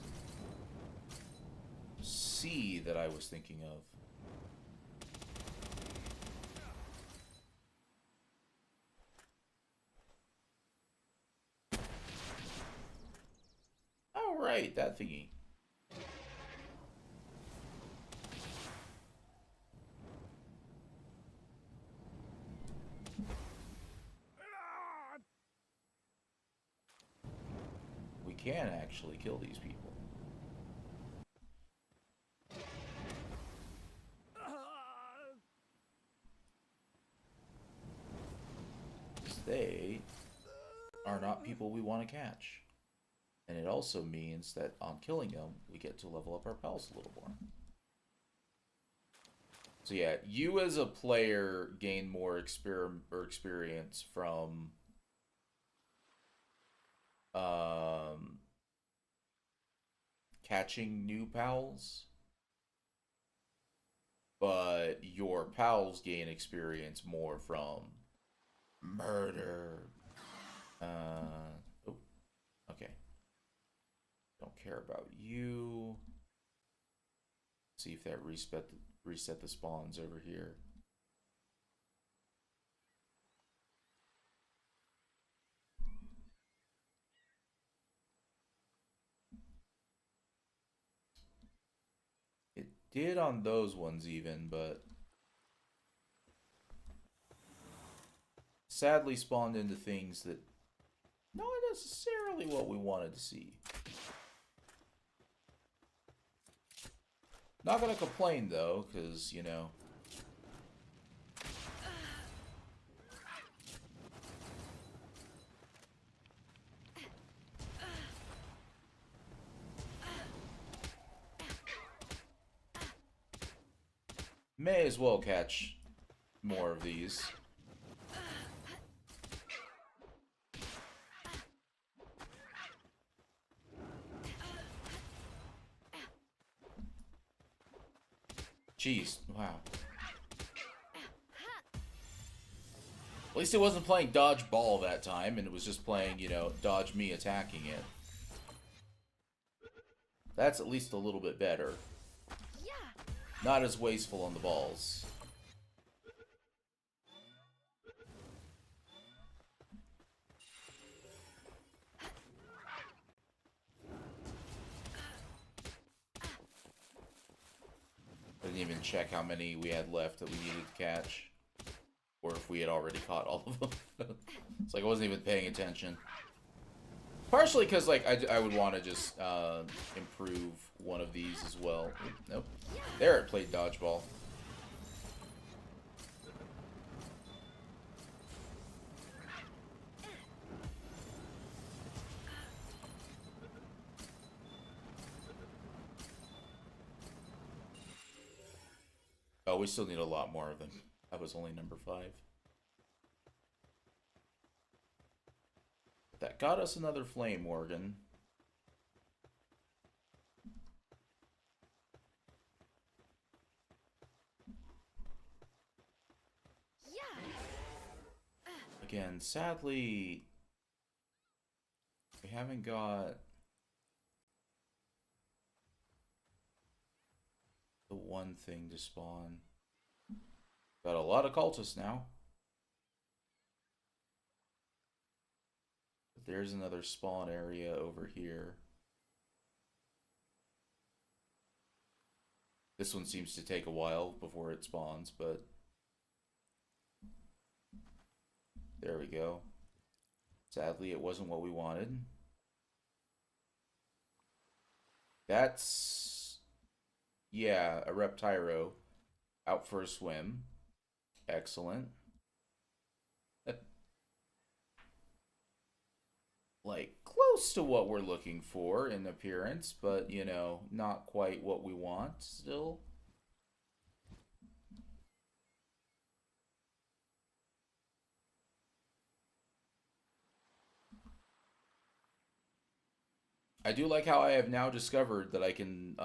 C that I was thinking of. Oh, right, that thingy. We can actually kill these people. They are not people we want to catch. And it also means that on killing them, we get to level up our pals a little more. So yeah, you as a player gain more experience from um, catching new pals, but your pals gain experience more from murder. Oh, okay. Don't care about you. See if that reset the spawns over here. It did on those ones even, but sadly spawned into things that not necessarily what we wanted to see. Not gonna complain though, because, you know, may as well catch more of these. Jeez, wow. At least it wasn't playing dodge ball that time, and it was just playing, you know, dodge me attacking it. That's at least a little bit better. Yeah. Not as wasteful on the balls. even check how many we had left that we needed to catch. Or if we had already caught all of them. It's like I wasn't even paying attention. Partially because, like, I would want to just improve one of these as well. Nope. There, it played dodgeball. Oh, we still need a lot more of them. That was only number 5. That got us another flame organ. Yeah. Again, sadly, we haven't got the one thing to spawn. Got a lot of cultists now. But there's another spawn area over here. This one seems to take a while before it spawns, but there we go. Sadly, it wasn't what we wanted. That's, yeah, a Reptyro out for a swim. Excellent. Like, close to what we're looking for in appearance, but, you know, not quite what we want still. I do like how I have now discovered that I can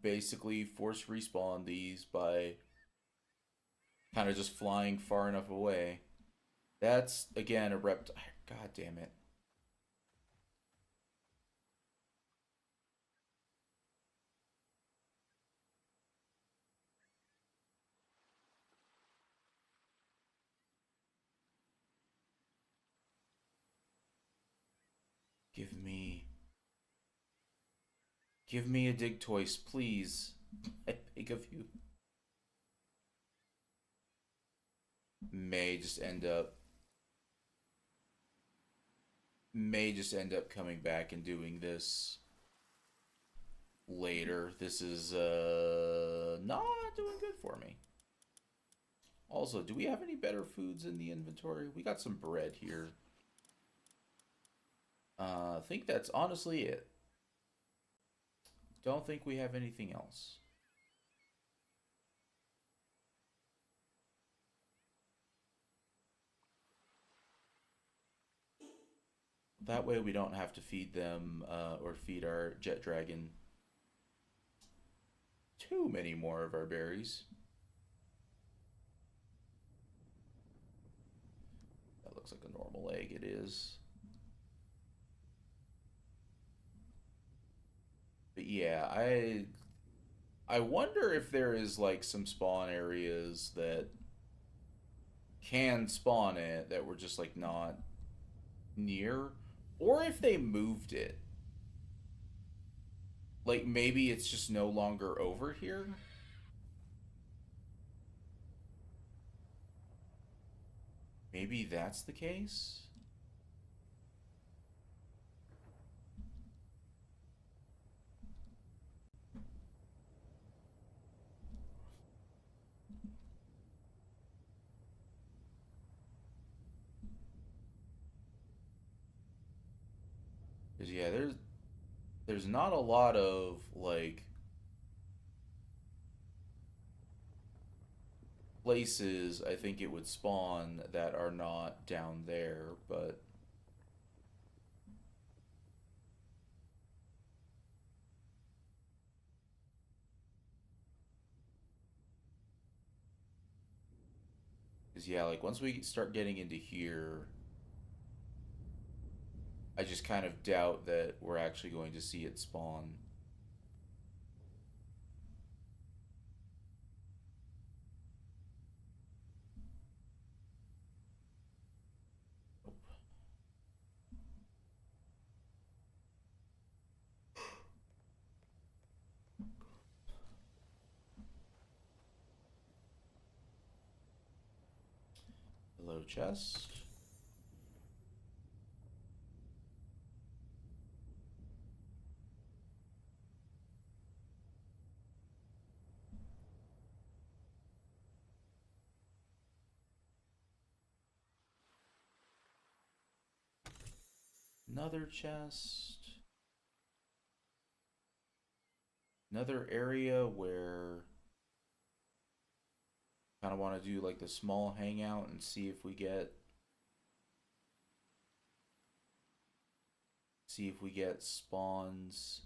basically force respawn these by kind of just flying far enough away. That's, again, a rept. God damn it. Give me. Give me a dig toys, please. I beg of you. May just end up. May just end up coming back and doing this later. This is not doing good for me. Also, do we have any better foods in the inventory? We got some bread here. I think that's honestly it. Don't think we have anything else. That way we don't have to feed them or feed our jet dragon too many more of our berries. That looks like a normal egg. It is. But yeah, I wonder if there is like some spawn areas that can spawn it that were just like not near, or if they moved it. Like maybe it's just no longer over here. Maybe that's the case. 'Cause, yeah, there's not a lot of like places I think it would spawn that are not down there, but because yeah, like once we start getting into here, I just kind of doubt that we're actually going to see it spawn. Hello, chest. Another chest. Another area where kind of want to do like the small hangout and see if we get spawns.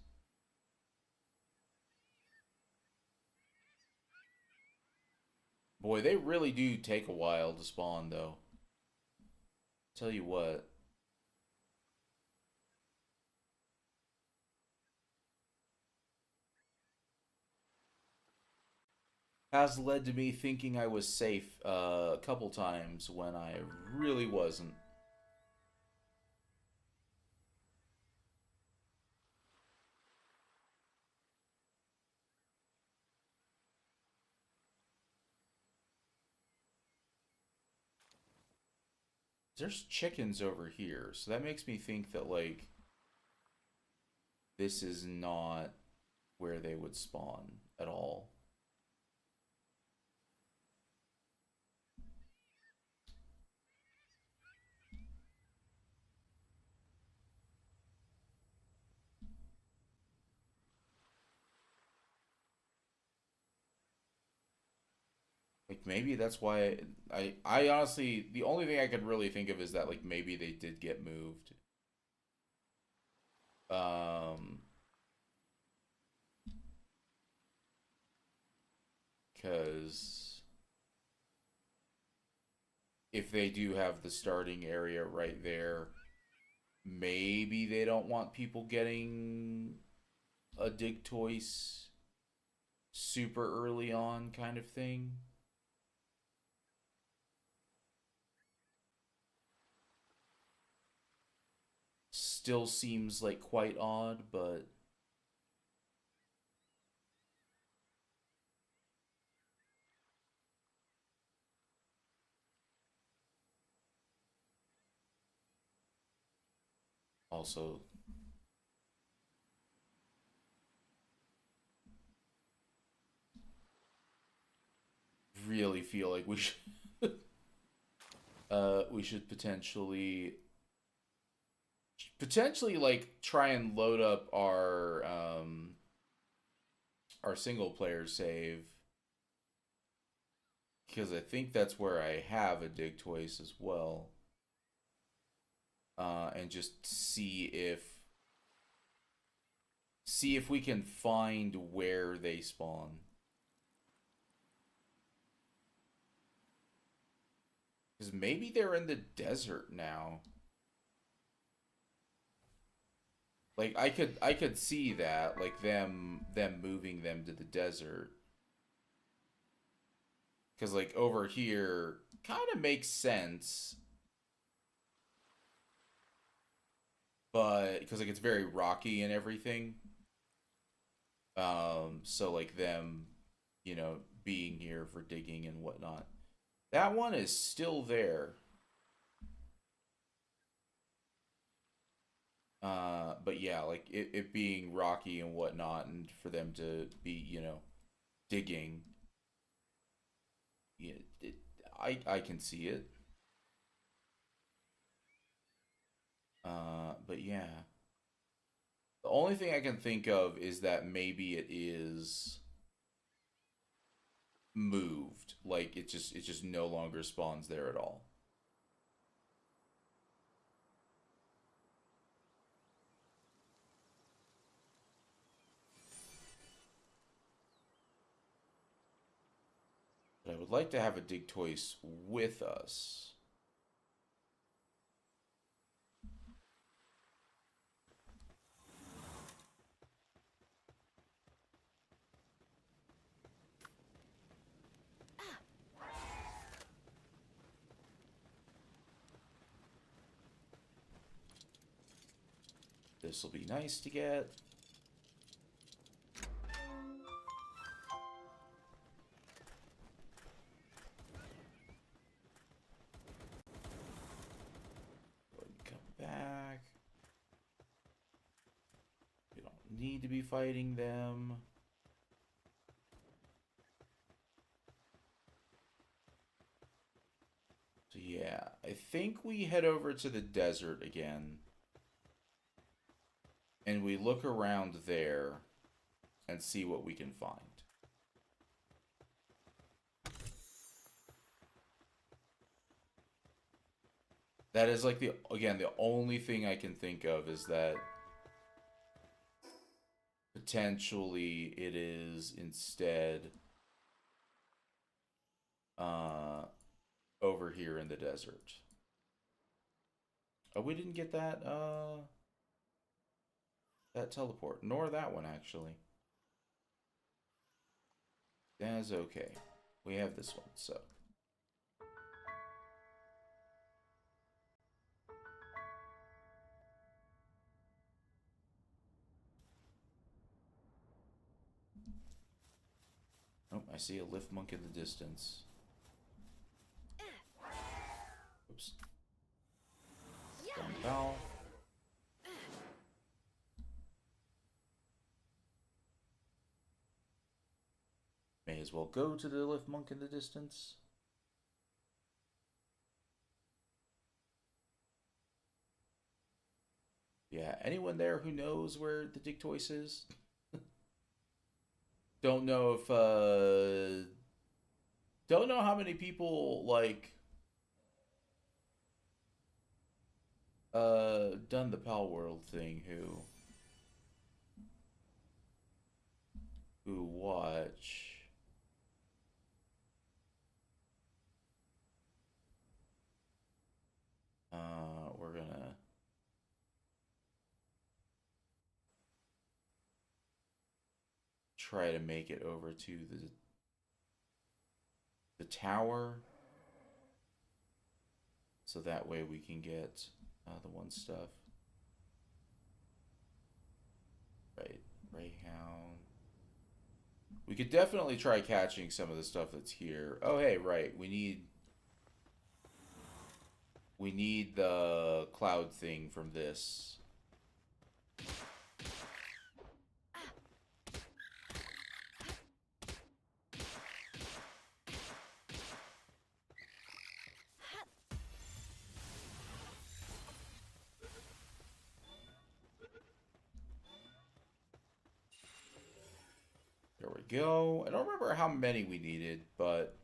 Boy, they really do take a while to spawn though. Tell you what. Has led to me thinking I was safe a couple times when I really wasn't. There's chickens over here, so that makes me think that like this is not where they would spawn at all. Like maybe that's why I honestly the only thing I could really think of is that like maybe they did get moved. Um cuz if they do have the starting area right there, maybe they don't want people getting a dig toys super early on kind of thing. Still seems like quite odd, but also really feel like we should potentially like try and load up our single player save because I think that's where I have a dig twice as well. And just see if we can find where they spawn. Because maybe they're in the desert now. Like I could see that, like them moving them to the desert. Because like over here kind of makes sense, but because like it's very rocky and everything. So like them, being here for digging and whatnot. That one is still there. But yeah, like it being rocky and whatnot, and for them to be, digging. Yeah, I can see it. But yeah, the only thing I can think of is that maybe it is moved. Like it just no longer spawns there at all. But I would like to have a dig toys with us. This will be nice to get. need to be fighting them. So yeah, I think we head over to the desert again. And we look around there and see what we can find. That is like the only thing I can think of is that potentially it is instead over here in the desert. Oh, we didn't get that that teleport, nor that one actually. That's okay. We have this one, so. Oh, I see a lift monk in the distance. Oops. Don't foul. May as well go to the lift monk in the distance. Yeah, anyone there who knows where the Dictois is? Don't know if don't know how many people like done the Palworld thing who watch. We're gonna try to make it over to the tower, so that way we can get the one stuff. Right, Greyhound. We could definitely try catching some of the stuff that's here. Oh, hey, right. We need the cloud thing from this. There we go. I don't remember how many we needed, but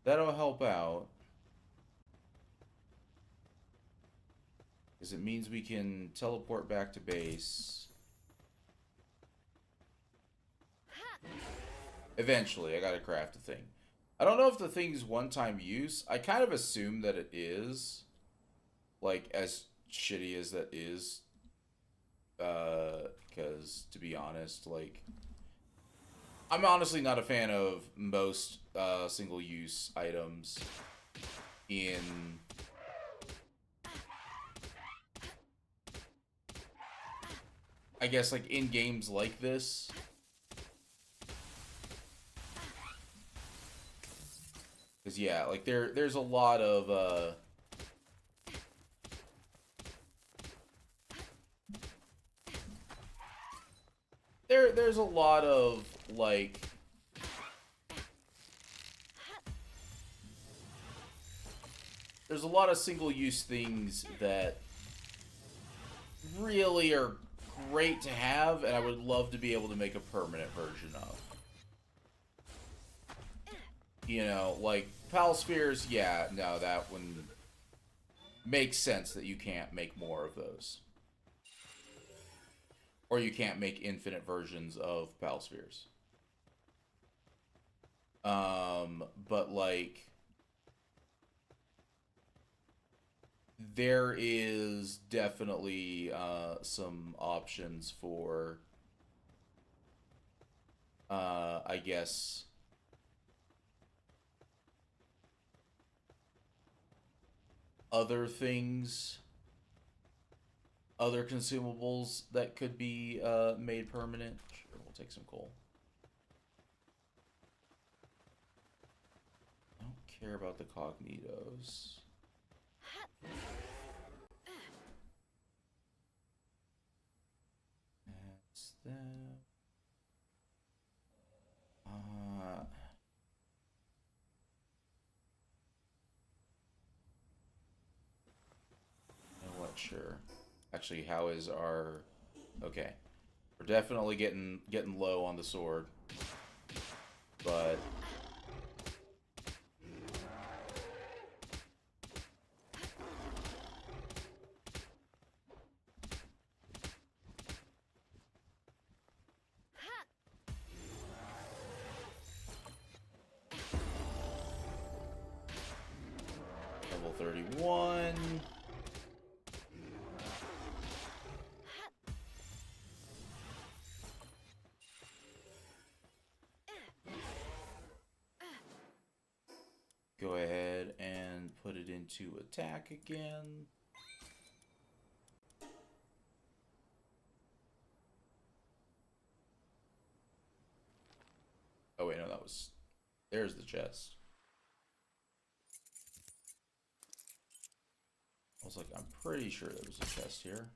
that'll help out. Because it means we can teleport back to base. Eventually, I gotta craft a thing. I don't know if the thing's one-time use. I kind of assume that it is. Like, as shitty as that is. Because, to be honest, like... I'm honestly not a fan of most single-use items in... I guess, like, in games like this. Because, yeah, like, there's a lot of, there's a lot of, like... There's a lot of single-use things that really are great to have, and I would love to be able to make a permanent version of. You know, like, Pal Spheres, yeah, no, that one makes sense that you can't make more of those. Or you can't make infinite versions of Pal Spheres. But, like... There is definitely some options for, I guess, other things, other consumables that could be made permanent. Sure, we'll take some coal. I don't care about the cognitos. sure. Actually, how is our... Okay. We're definitely getting low on the sword. But... Level 31. Go ahead and put it into attack again. Oh wait, no, that was... There's the chest. I was like, I'm pretty sure there was a chest here.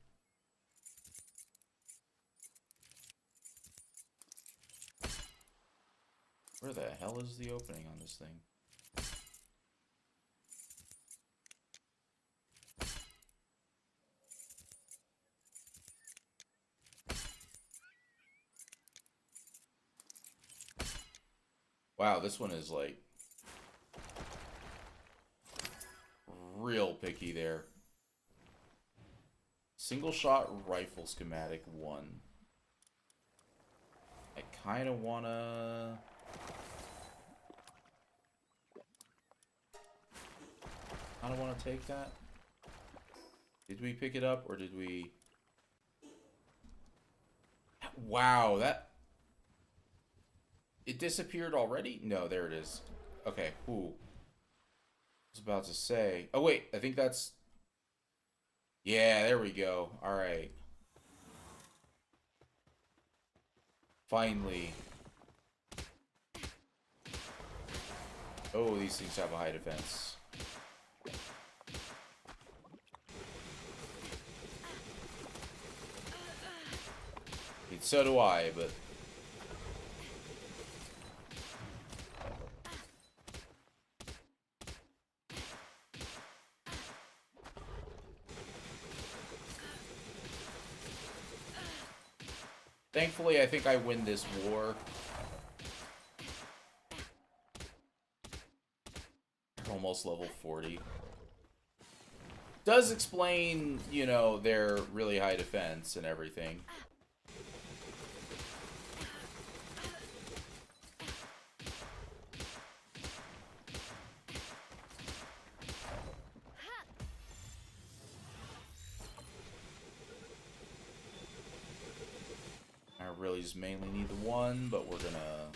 Where the hell is the opening on this thing? Wow, this one is like real picky there. Single shot rifle schematic 1. I kind of wanna... I don't want to take that. Did we pick it up or did we... Wow, that... It disappeared already? No, there it is. Okay, ooh. I was about to say... Oh, wait, I think that's... Yeah, there we go. Alright. Finally. Oh, these things have a high defense. I mean, so do I, but... Thankfully, I think I win this war. Almost level 40. Does explain, you know, their really high defense and everything. Really just mainly need the one, but we're gonna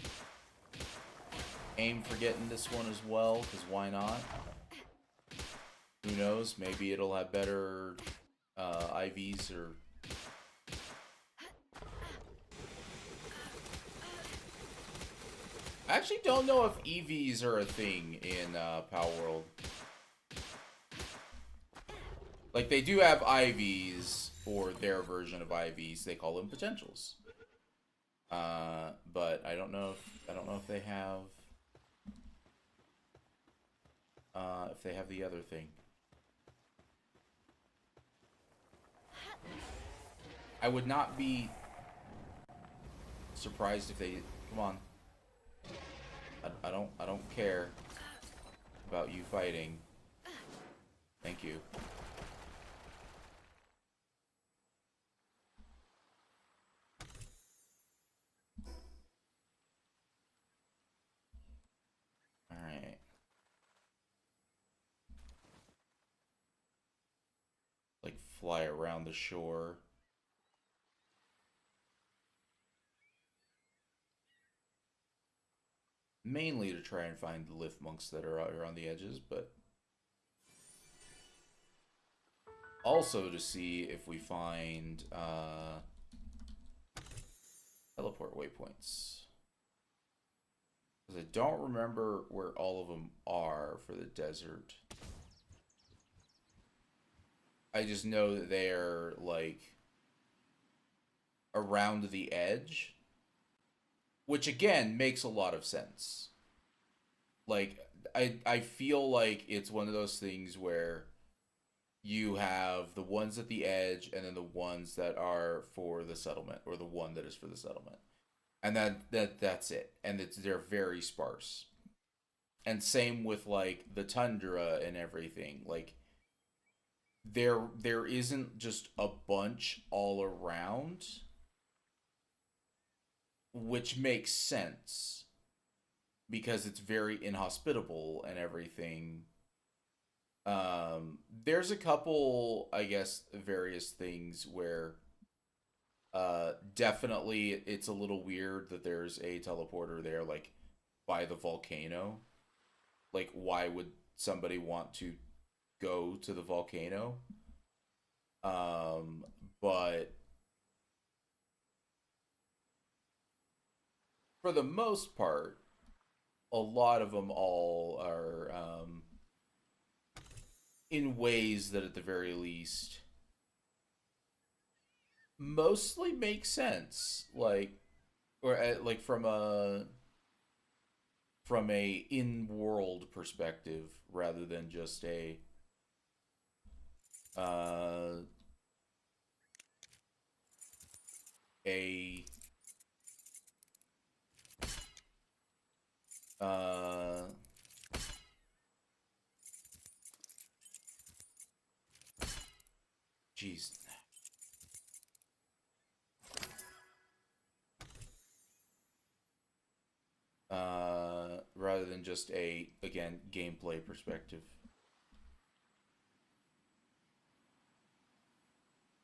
aim for getting this one as well, because why not? Who knows? Maybe it'll have better IVs or... I actually don't know if EVs are a thing in Palworld. Like, they do have IVs, or their version of IVs. They call them potentials. But I don't know if they have the other thing. I would not be surprised if they... Come on. I don't care about you fighting. Thank you. Alright. Like, fly around the shore. Mainly to try and find the lift monks that are out here on the edges, but also to see if we find teleport waypoints. Because I don't remember where all of them are for the desert. I just know that they're, like, around the edge. Which, again, makes a lot of sense. Like, I feel like it's one of those things where You have the ones at the edge, and then the ones that are for the settlement, or the one that is for the settlement, and that's it. And they're very sparse. And same with like the tundra and everything. Like there isn't just a bunch all around, which makes sense because it's very inhospitable and everything. There's a couple, I guess, various things where definitely it's a little weird that there's a teleporter there, like by the volcano. Like, why would somebody want to go to the volcano? Um, but for the most part, a lot of them all are in ways that, at the very least, mostly make sense. Like, or like from a in-world perspective, rather than just uh a uh jeez. Rather than just a, again, gameplay perspective.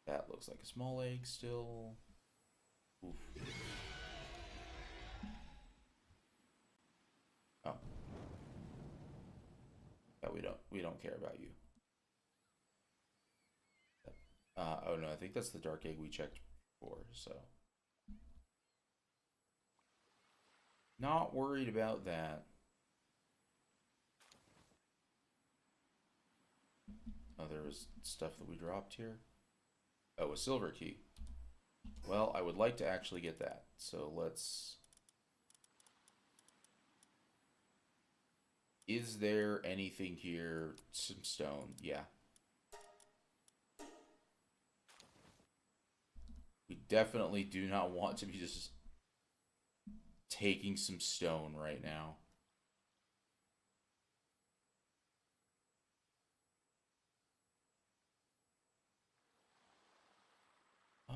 That looks like a small egg still. Oof. Oh, yeah, we don't care about you. Oh no, I think that's the dark egg we checked for. So not worried about that. Oh, there was stuff that we dropped here. Oh, a silver key. Well, I would like to actually get that. So let's. Is there anything here? Some stone. Yeah. We definitely do not want to be just taking some stone right now. Uh,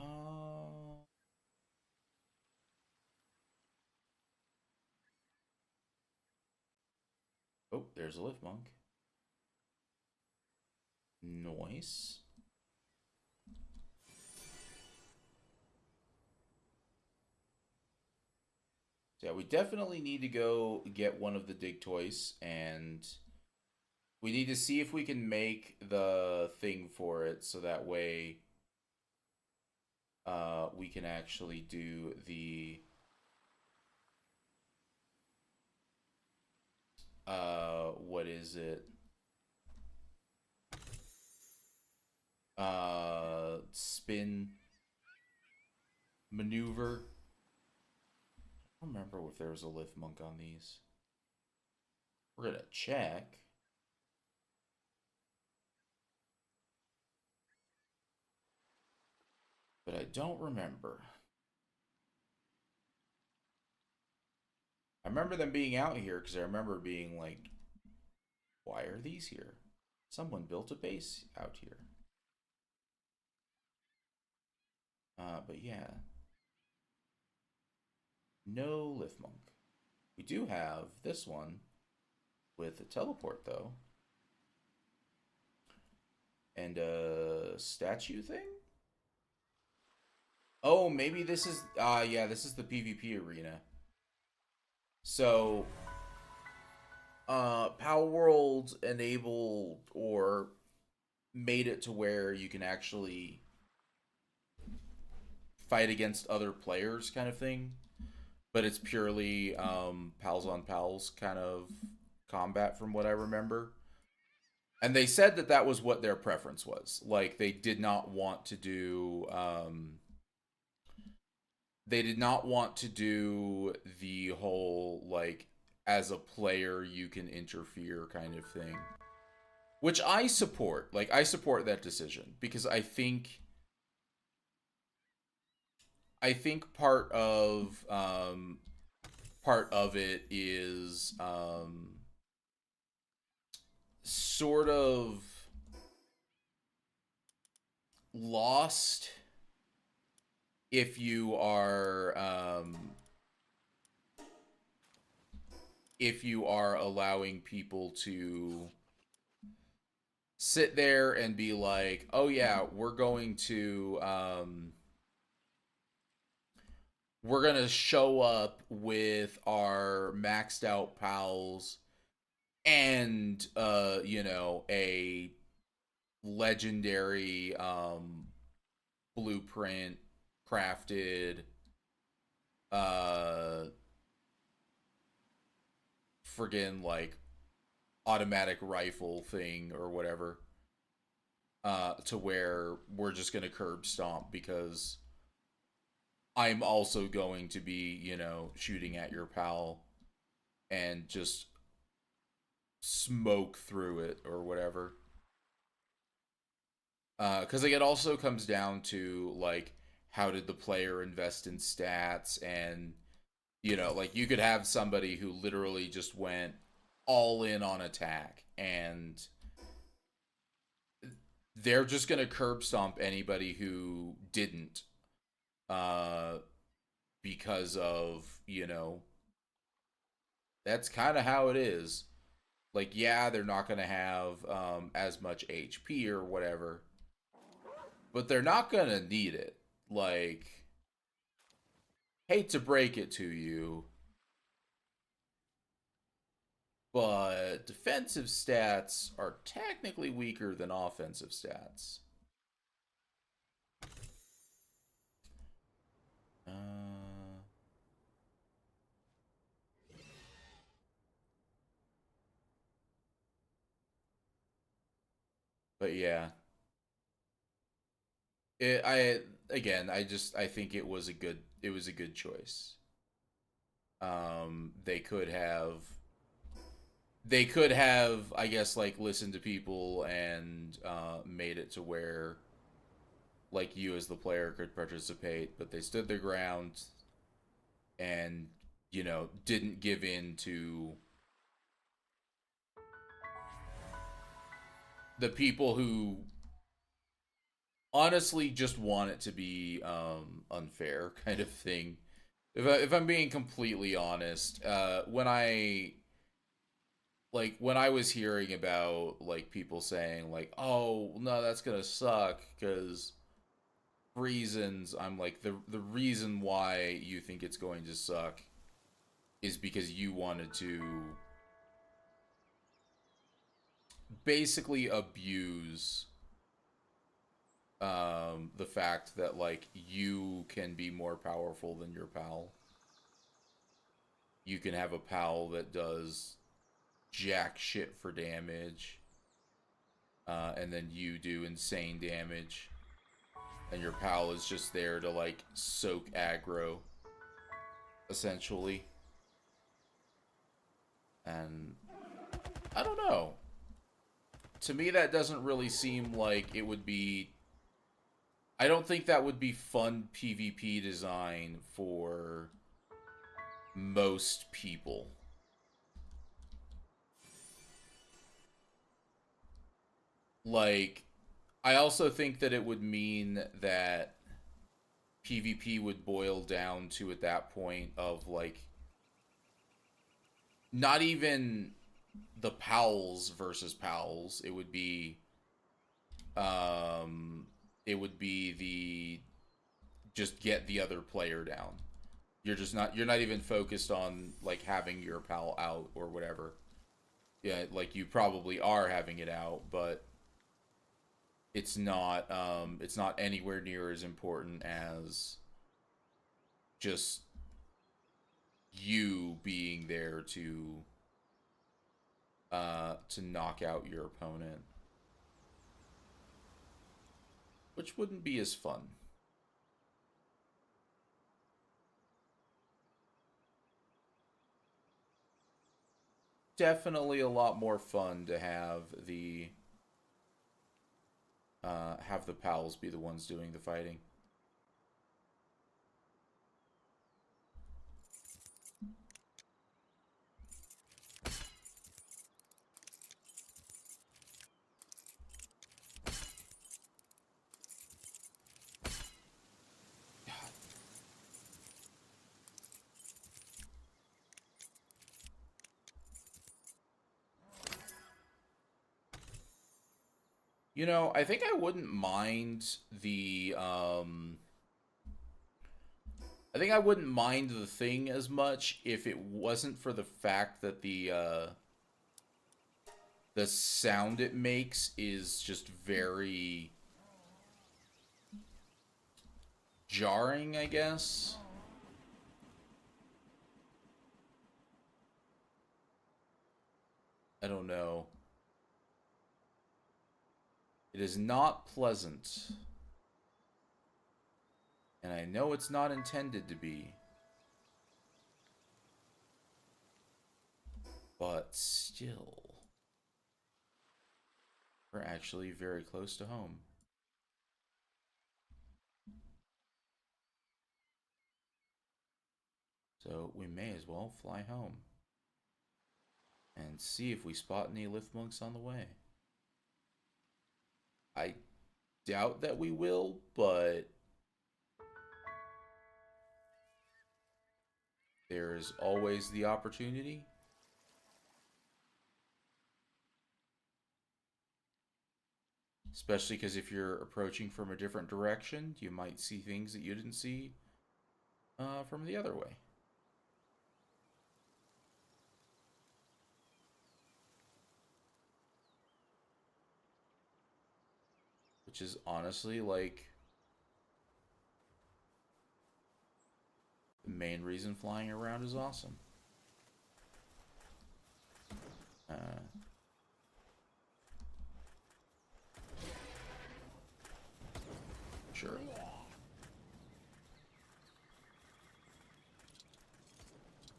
oh, there's a lift monk. Noise. So yeah, we definitely need to go get one of the dig toys, and we need to see if we can make the thing for it, so that way we can actually do the what is it? Spin maneuver. I don't remember if there was a lift monk on these. We're gonna check. But I don't remember. I remember them being out here because I remember being like, why are these here? Someone built a base out here. But yeah. No lift monk. We do have this one with a teleport, though. And a statue thing? Oh, maybe this is... yeah, this is the PvP arena. So, Palworld enabled or made it to where you can actually fight against other players, kind of thing. But it's purely pals on pals kind of combat, from what I remember. And they said that that was what their preference was. Like, they did not want to do they did not want to do the whole, like, as a player you can interfere kind of thing. which I support. Like I support that decision because I think part of it is sort of lost if you are allowing people to sit there and be like, "Oh yeah, we're going to show up with our maxed out pals and a legendary blueprint crafted uh friggin' like automatic rifle thing or whatever, to where we're just gonna curb stomp because I'm also going to be, shooting at your pal and just smoke through it or whatever. Because like, it also comes down to like how did the player invest in stats, and like you could have somebody who literally just went all in on attack and they're just gonna curb stomp anybody who didn't, uh because of that's kind of how it is. Like, yeah, they're not gonna have as much HP or whatever, but they're not gonna need it. Like, hate to break it to you, but defensive stats are technically weaker than offensive stats. Uh, but yeah, I again, I think it was a good choice. They could have I guess like listened to people and made it to where like you as the player could participate, but they stood their ground and didn't give in to the people who honestly just want it to be unfair kind of thing. If I'm being completely honest, when I was hearing about like people saying like, "Oh no, that's gonna suck," because reasons, I'm like, the reason why you think it's going to suck is because you wanted to basically abuse the fact that like you can be more powerful than your pal. You can have a pal that does jack shit for damage, and then you do insane damage, and your pal is just there to like soak aggro, essentially. And I don't know. To me, that doesn't really seem like it would be. I don't think that would be fun PvP design for most people. Like, I also think that it would mean that PvP would boil down to at that point of like not even the pals versus pals. Um it would be the just get the other player down. You're not even focused on like having your pal out or whatever. Yeah, like you probably are having it out, but it's not anywhere near as important as just you being there to knock out your opponent, which wouldn't be as fun. Definitely a lot more fun to have the have the pals be the ones doing the fighting. You know, I think I wouldn't mind the I think I wouldn't mind the thing as much if it wasn't for the fact that the sound it makes is just very jarring, I guess. I don't know. It is not pleasant. And I know it's not intended to be. But still, we're actually very close to home. So we may as well fly home and see if we spot any Lithmonks on the way. I doubt that we will, but there's always the opportunity. Especially because if you're approaching from a different direction, you might see things that you didn't see from the other way. Which is honestly like the main reason flying around is awesome. Uh, sure.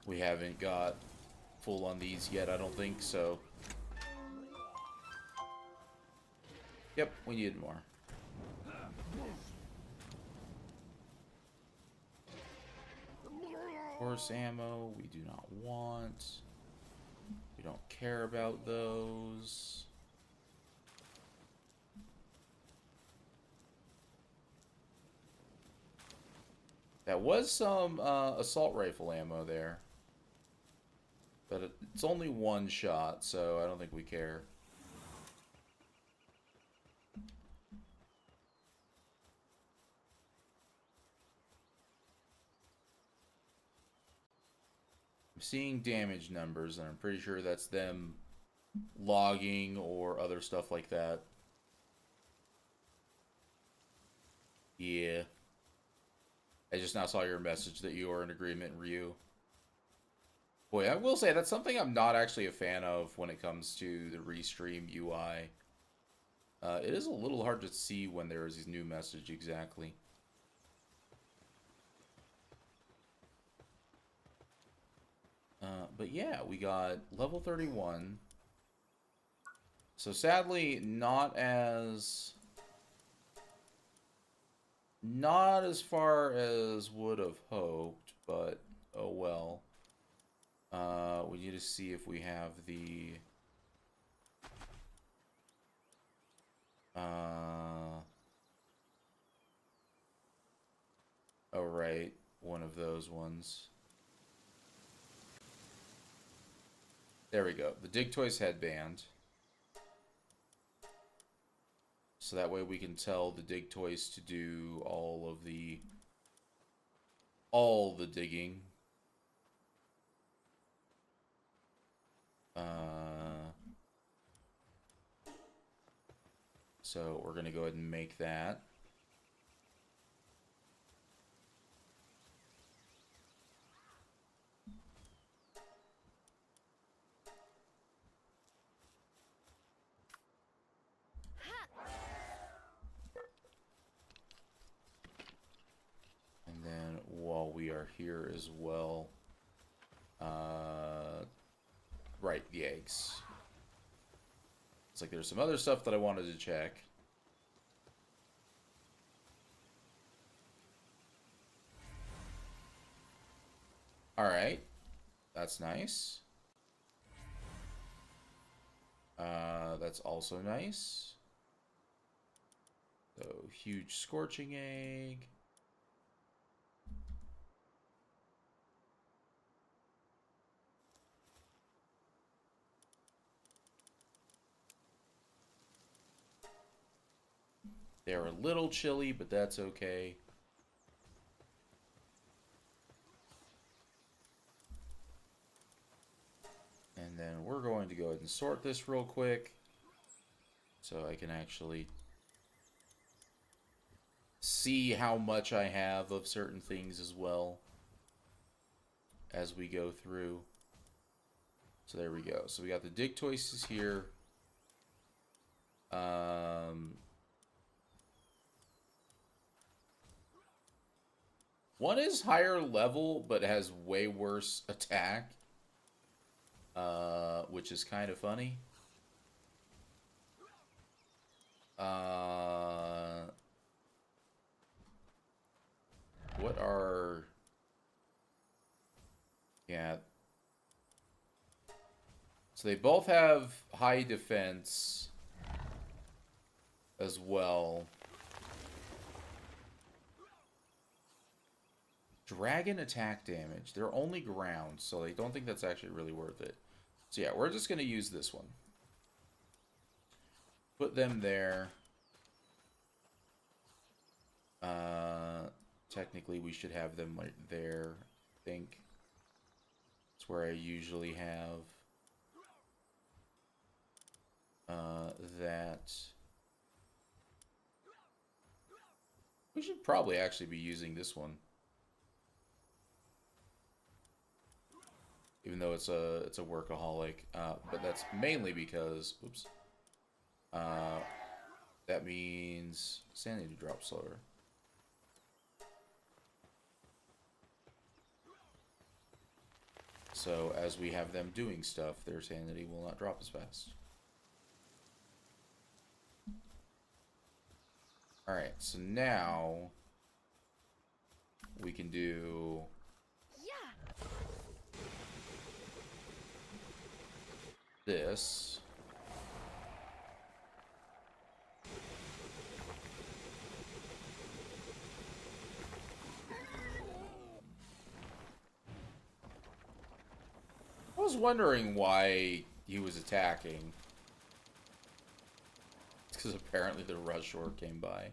We haven't got full on these yet, I don't think, so. Yep, we need more. Horse ammo, we do not want. We don't care about those. That was some assault rifle ammo there. But it's only one shot, so I don't think we care. I'm seeing damage numbers, and I'm pretty sure that's them logging or other stuff like that. Yeah. I just now saw your message that you are in agreement, Ryu. Boy, I will say that's something I'm not actually a fan of when it comes to the Restream UI. It is a little hard to see when there is a new message exactly. But yeah, we got level 31. So sadly, not as far as would have hoped, but oh well. We need to see if we have the oh right, one of those ones. There we go. The Dig Toys headband. So that way we can tell the Dig Toys to do all the digging. So we're gonna go ahead and make that. And then while we are here as well, right, the eggs. It's like there's some other stuff that I wanted to check. Alright. That's nice. That's also nice. So, huge scorching egg. They're a little chilly, but that's okay. And then we're going to go ahead and sort this real quick so I can actually see how much I have of certain things as well as we go through. So there we go. So we got the dig choices here. One is higher level but has way worse attack, which is kind of funny. What are... Yeah. So they both have high defense as well. Dragon attack damage. They're only ground, so I don't think that's actually really worth it. So yeah, we're just going to use this one. Put them there. Technically, we should have them right there, I think. That's where I usually have that. We should probably actually be using this one. Even though it's a workaholic, but that's mainly because, oops, that means sanity drops slower. So as we have them doing stuff, their sanity will not drop as fast. Alright, so now we can do... Yeah. This. I was wondering why he was attacking. It's because apparently the rush orc came by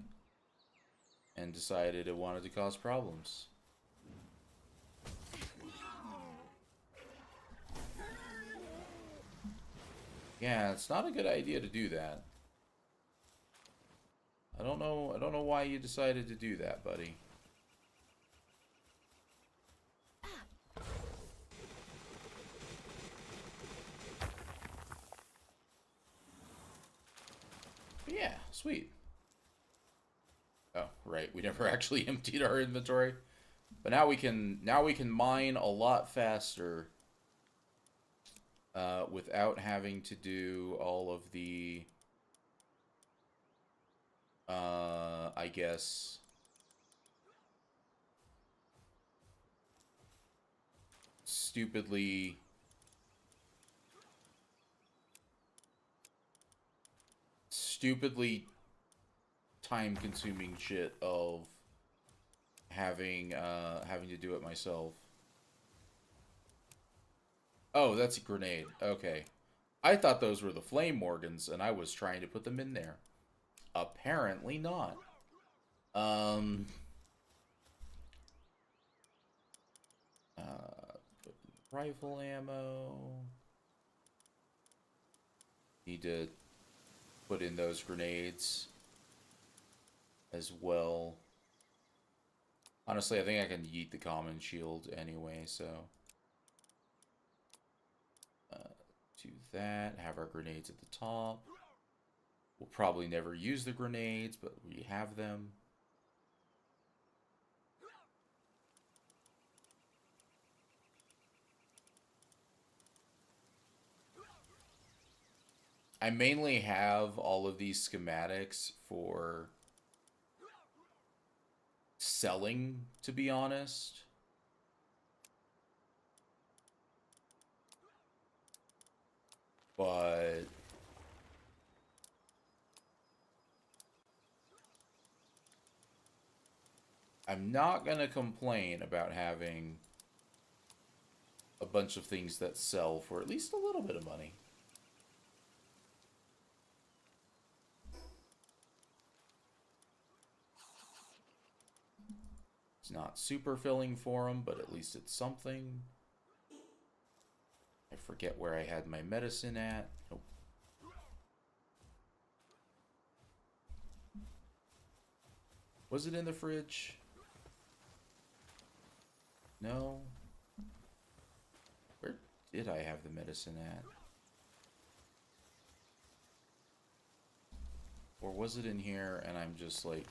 and decided it wanted to cause problems. Yeah, it's not a good idea to do that. I don't know why you decided to do that, buddy. But yeah, sweet. Oh, right. We never actually emptied our inventory. But now we can mine a lot faster without having to do all of the I guess stupidly time-consuming shit of having to do it myself. Oh, that's a grenade. Okay. I thought those were the flame morgans, and I was trying to put them in there. Apparently not. Rifle ammo. Need to put in those grenades as well. Honestly, I think I can yeet the common shield anyway, so... do that. Have our grenades at the top. We'll probably never use the grenades, but we have them. I mainly have all of these schematics for selling, to be honest. But I'm not going to complain about having a bunch of things that sell for at least a little bit of money. It's not super filling for them, but at least it's something. I forget where I had my medicine at. Nope. Was it in the fridge? No. Where did I have the medicine at? Or was it in here and I'm just like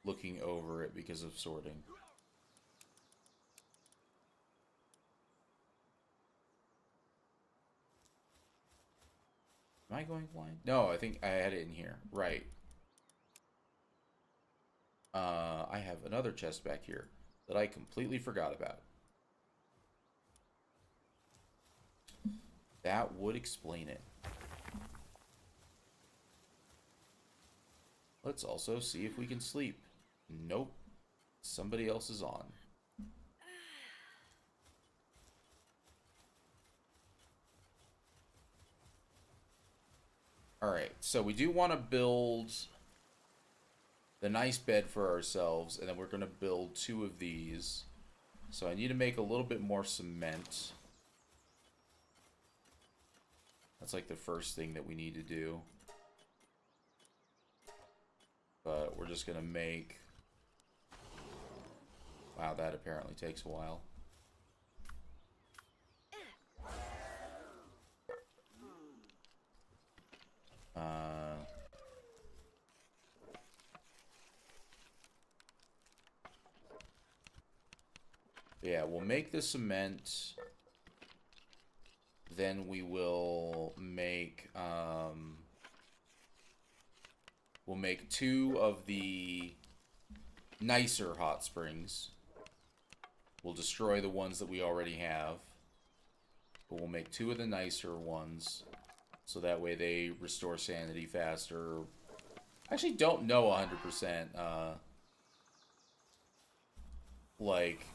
looking over it because of sorting? Am I going blind? No, I think I had it in here. Right. I have another chest back here that I completely forgot about. That would explain it. Let's also see if we can sleep. Nope. Somebody else is on. Alright, so we do want to build the nice bed for ourselves, and then we're going to build 2 of these. So I need to make a little bit more cement. That's like the first thing that we need to do. But we're just going to make... Wow, that apparently takes a while. Yeah, we'll make the cement. Then we will make, we'll make 2 of the nicer hot springs. We'll destroy the ones that we already have. But we'll make 2 of the nicer ones. So that way they restore sanity faster. I actually don't know 100%, like,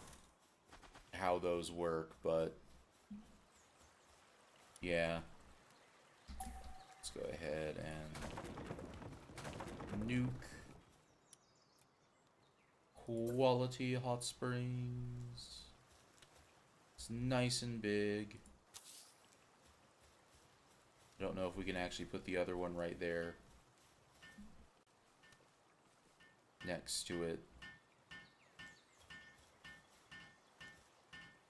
how those work, but yeah. Let's go ahead and nuke quality hot springs. It's nice and big. I don't know if we can actually put the other one right there next to it.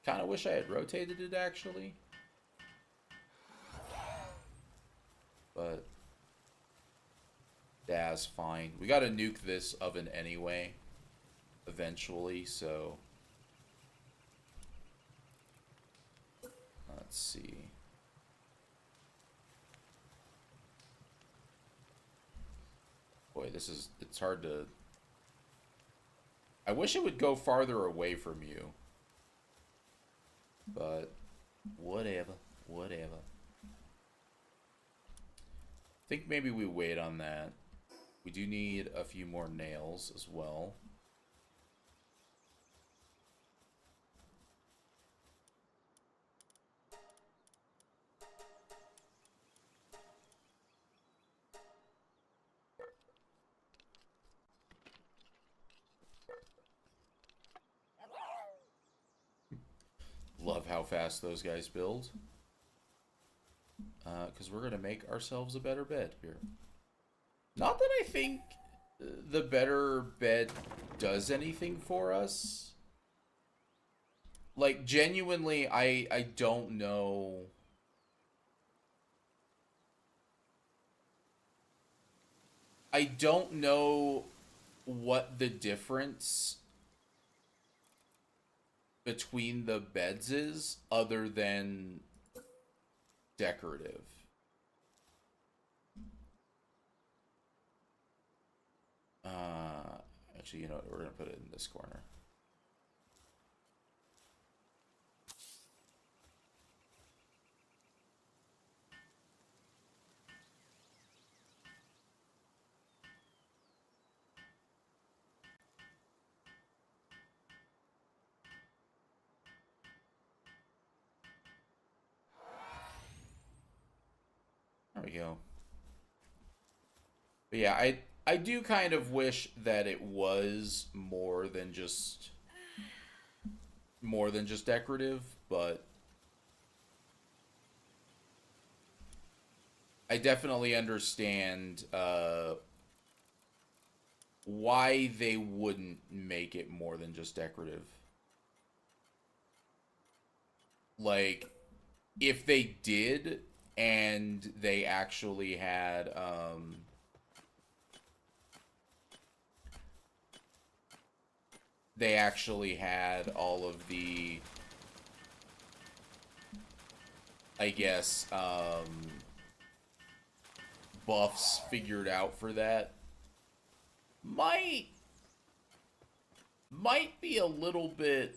Kind of wish I had rotated it, actually. But that's fine. We gotta nuke this oven anyway, eventually, so... Let's see. Boy, this is... It's hard to... I wish it would go farther away from you. But, whatever. Whatever. I think maybe we wait on that. We do need a few more nails as well. Love how fast those guys build. Because we're going to make ourselves a better bed here. Not that I think the better bed does anything for us. Like, genuinely, I don't know. I don't know what the difference between the beds is, other than decorative. Actually, you know what? We're going to put it in this corner. we go. But yeah, I do kind of wish that it was more than just decorative, but I definitely understand why they wouldn't make it more than just decorative. Like, if they did and they actually had all of the, I guess, buffs figured out for that, might be a little bit,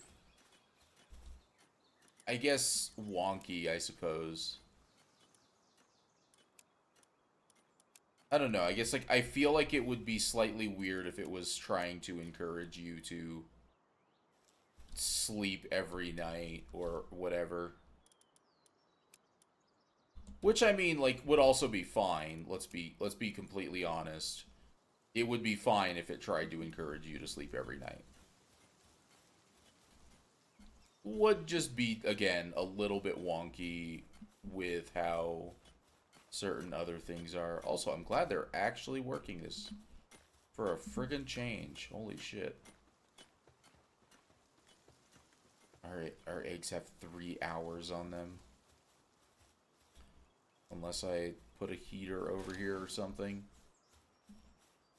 I guess, wonky, I suppose. I don't know. I guess, like, I feel like it would be slightly weird if it was trying to encourage you to sleep every night or whatever. Which, I mean, like, would also be fine. Let's be completely honest. It would be fine if it tried to encourage you to sleep every night. Would just be, again, a little bit wonky with how certain other things are. Also, I'm glad they're actually working this for a friggin' change. Holy shit. Alright, our eggs have 3 hours on them. Unless I put a heater over here or something.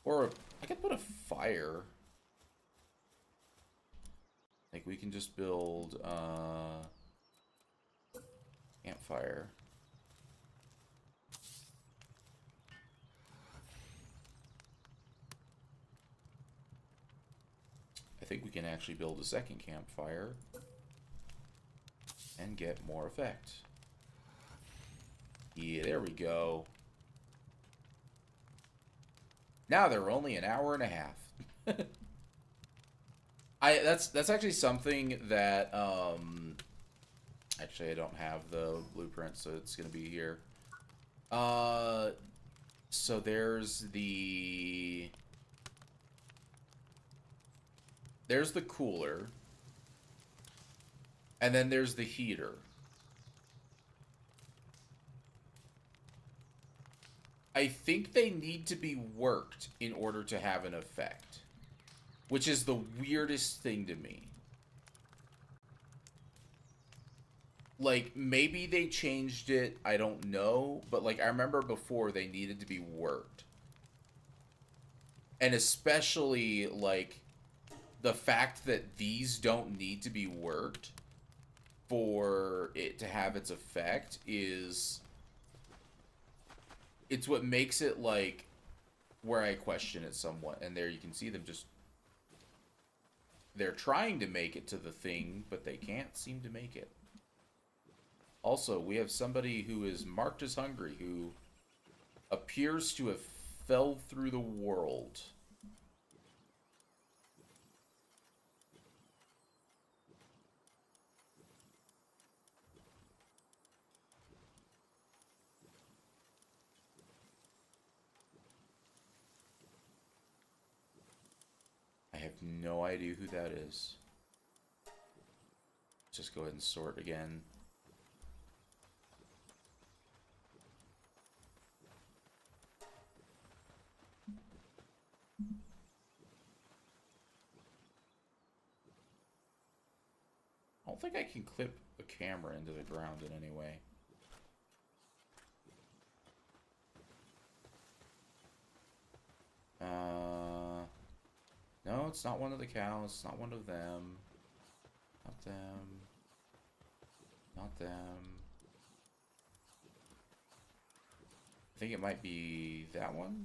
Or I could put a fire. Like, we can just build campfire. I think we can actually build a second campfire and get more effect. Yeah, there we go. Now they're only an hour and a half. That's actually something that actually I don't have the blueprint, so it's gonna be here. So there's the cooler, and then there's the heater. I think they need to be worked in order to have an effect, which is the weirdest thing to me. Like, maybe they changed it, I don't know, but, like, I remember before they needed to be worked. And especially, like, the fact that these don't need to be worked for it to have its effect is... It's what makes it, like, where I question it somewhat. And there you can see them just... They're trying to make it to the thing, but they can't seem to make it. Also, we have somebody who is marked as hungry, who appears to have fell through the world. I have no idea who that is. Just go ahead and sort again. I don't think I can clip a camera into the ground in any way. No, it's not one of the cows. It's not one of them. Not them. Not them. I think it might be that one.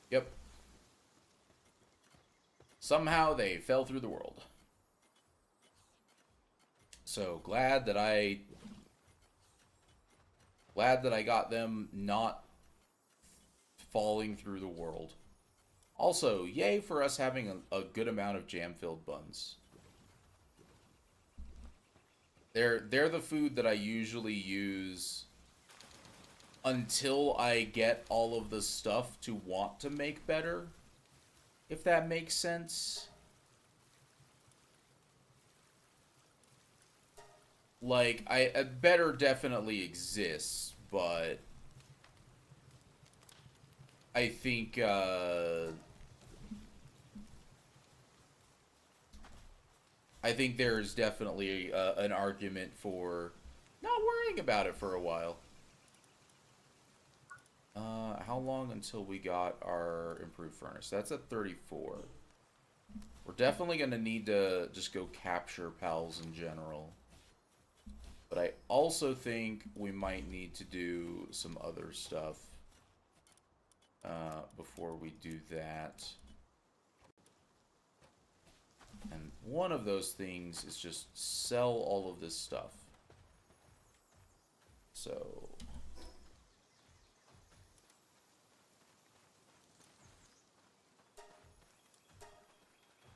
Yep. Somehow they fell through the world. So glad that I got them not falling through the world. Also, yay for us having a good amount of jam-filled buns. They're the food that I usually use until I get all of the stuff to want to make better, if that makes sense. Like, a better definitely exists, but I think, I think there's definitely an argument for not worrying about it for a while. How long until we got our improved furnace? That's at 34. We're definitely going to need to just go capture pals in general. But I also think we might need to do some other stuff before we do that. And one of those things is just sell all of this stuff. So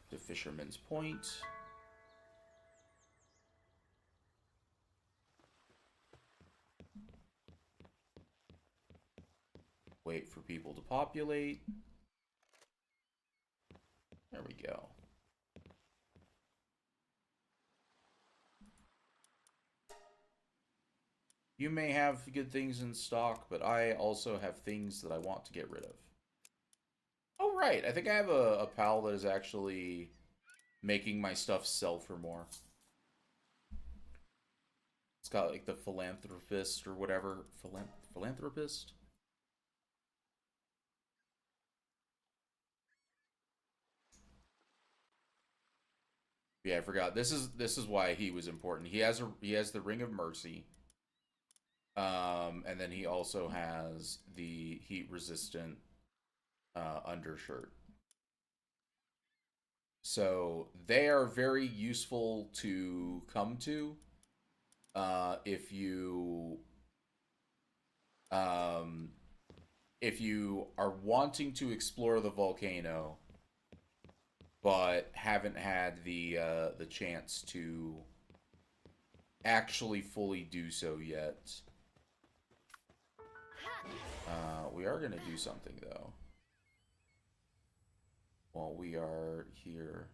to Fisherman's Point. Wait for people to populate. There we go. You may have good things in stock, but I also have things that I want to get rid of. Oh, right. I think I have a pal that is actually making my stuff sell for more. It's got like the philanthropist or whatever. Philanthropist? Yeah, I forgot. This is why he was important. He has the Ring of Mercy. And then he also has the heat resistant undershirt. So they are very useful to come to if you um, if you are wanting to explore the volcano but haven't had the chance to actually fully do so yet. We are gonna do something though while we are here.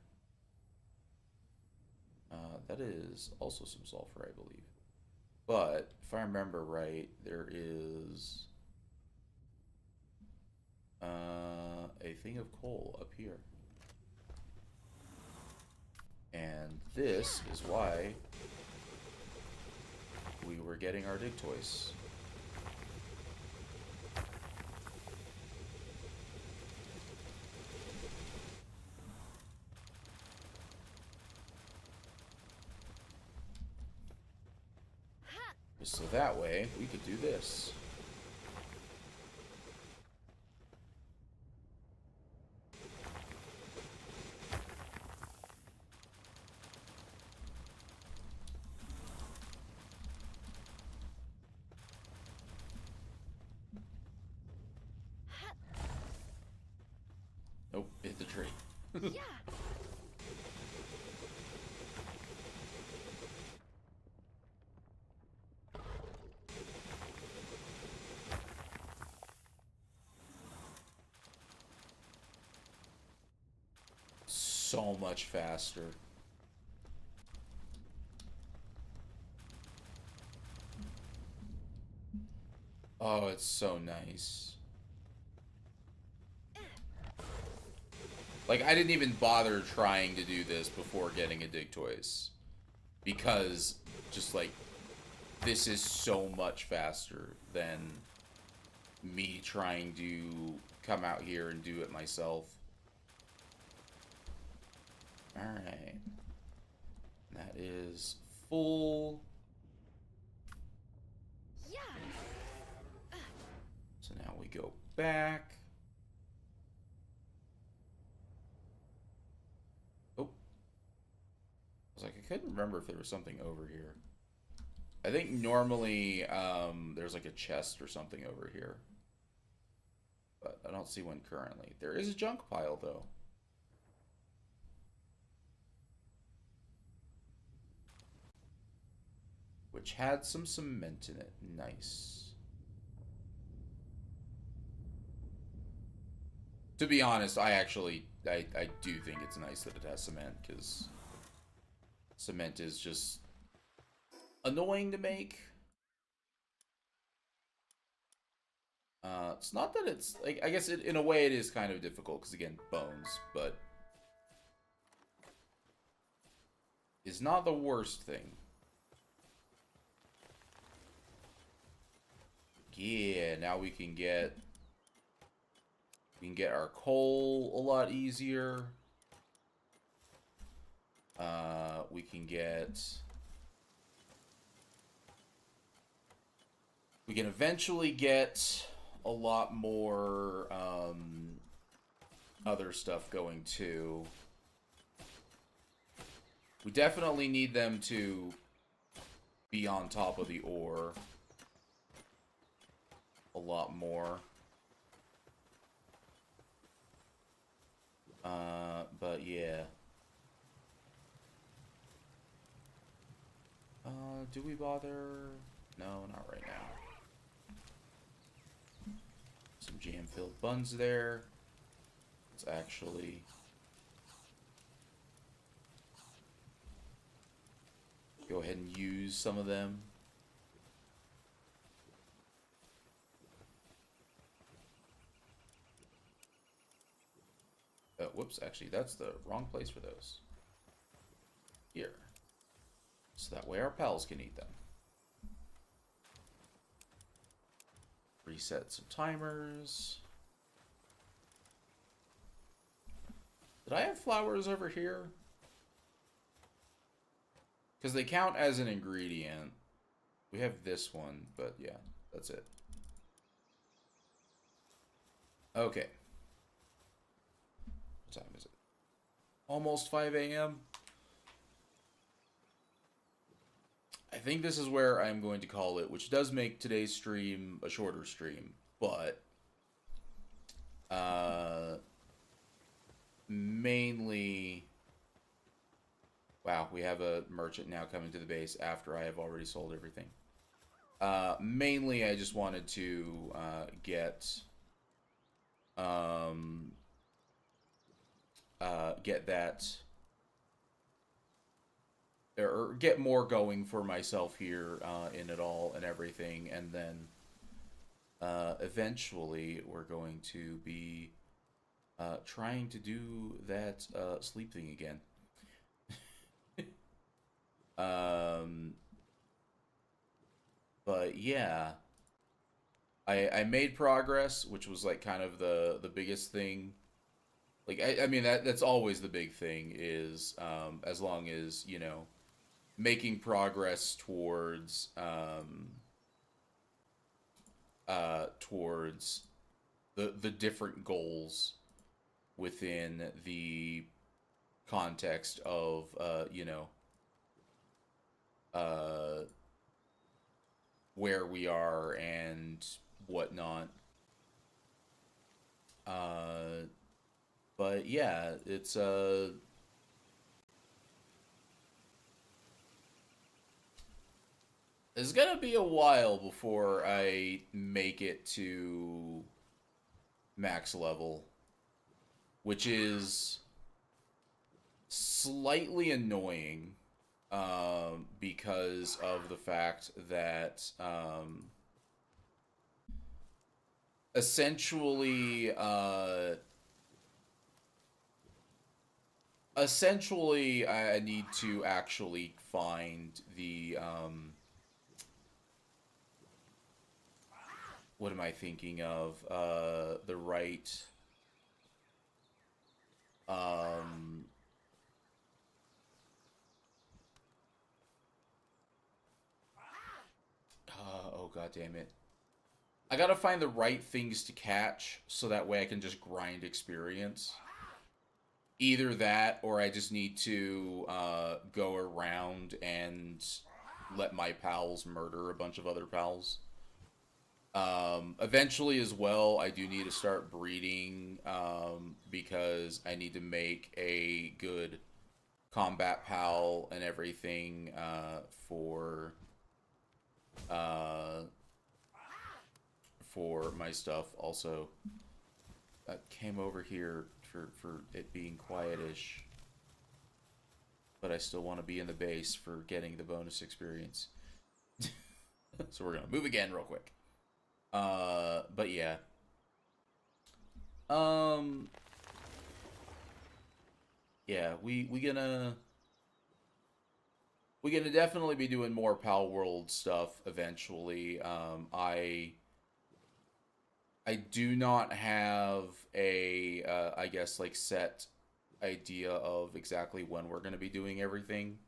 That is also some sulfur, I believe. But if I remember right, there is a thing of coal up here. And this is why we were getting our dig toys. Just so that way we could do this. Nope, hit the tree. Yeah. So much faster. Oh, it's so nice. Like, I didn't even bother trying to do this before getting a dig toys. Because, just like, this is so much faster than me trying to come out here and do it myself. Alright. That is full. Yeah. So now we go back. Oh. I was like, I couldn't remember if there was something over here. I think normally there's like a chest or something over here. But I don't see one currently. There is a junk pile, though. which had some cement in it. Nice. To be honest, I do think it's nice that it has cement, because cement is just annoying to make. It's not that it's like, I guess in a way it is kind of difficult because again, bones, but is not the worst thing. Yeah, now we can get our coal a lot easier. We can get we can eventually get a lot more other stuff going too. We definitely need them to be on top of the ore a lot more. But yeah. Do we bother? No, not right now. Some jam-filled buns there. Let's actually go ahead and use some of them. Whoops, actually, that's the wrong place for those. Here. So that way our pals can eat them. Reset some timers. Did I have flowers over here? Because they count as an ingredient. We have this one, but yeah, that's it. Okay. What time is it? Almost 5 a.m. I think this is where I'm going to call it, which does make today's stream a shorter stream, but mainly, wow, we have a merchant now coming to the base after I have already sold everything. Mainly, I just wanted to get that, or get more going for myself here in it all and everything, and then eventually we're going to be trying to do that sleep thing again. But yeah, I made progress, which was like kind of the biggest thing. Like I mean that's always the big thing is as long as making progress towards the different goals within the context of uh where we are and whatnot. But yeah, it's gonna be a while before I make it to max level, which is slightly annoying because of the fact that essentially I need to actually find the what am I thinking of? The right oh god damn it. I gotta find the right things to catch so that way I can just grind experience. Either that or I just need to go around and let my pals murder a bunch of other pals. Eventually as well, I do need to start breeding because I need to make a good combat pal and everything for uh, for my stuff. Also, came over here for it being quietish, but I still want to be in the base for getting the bonus experience. So we're gonna move again real quick. But yeah. Um, yeah, we gonna definitely be doing more Palworld stuff eventually. I do not have a I guess like set idea of exactly when we're gonna be doing everything.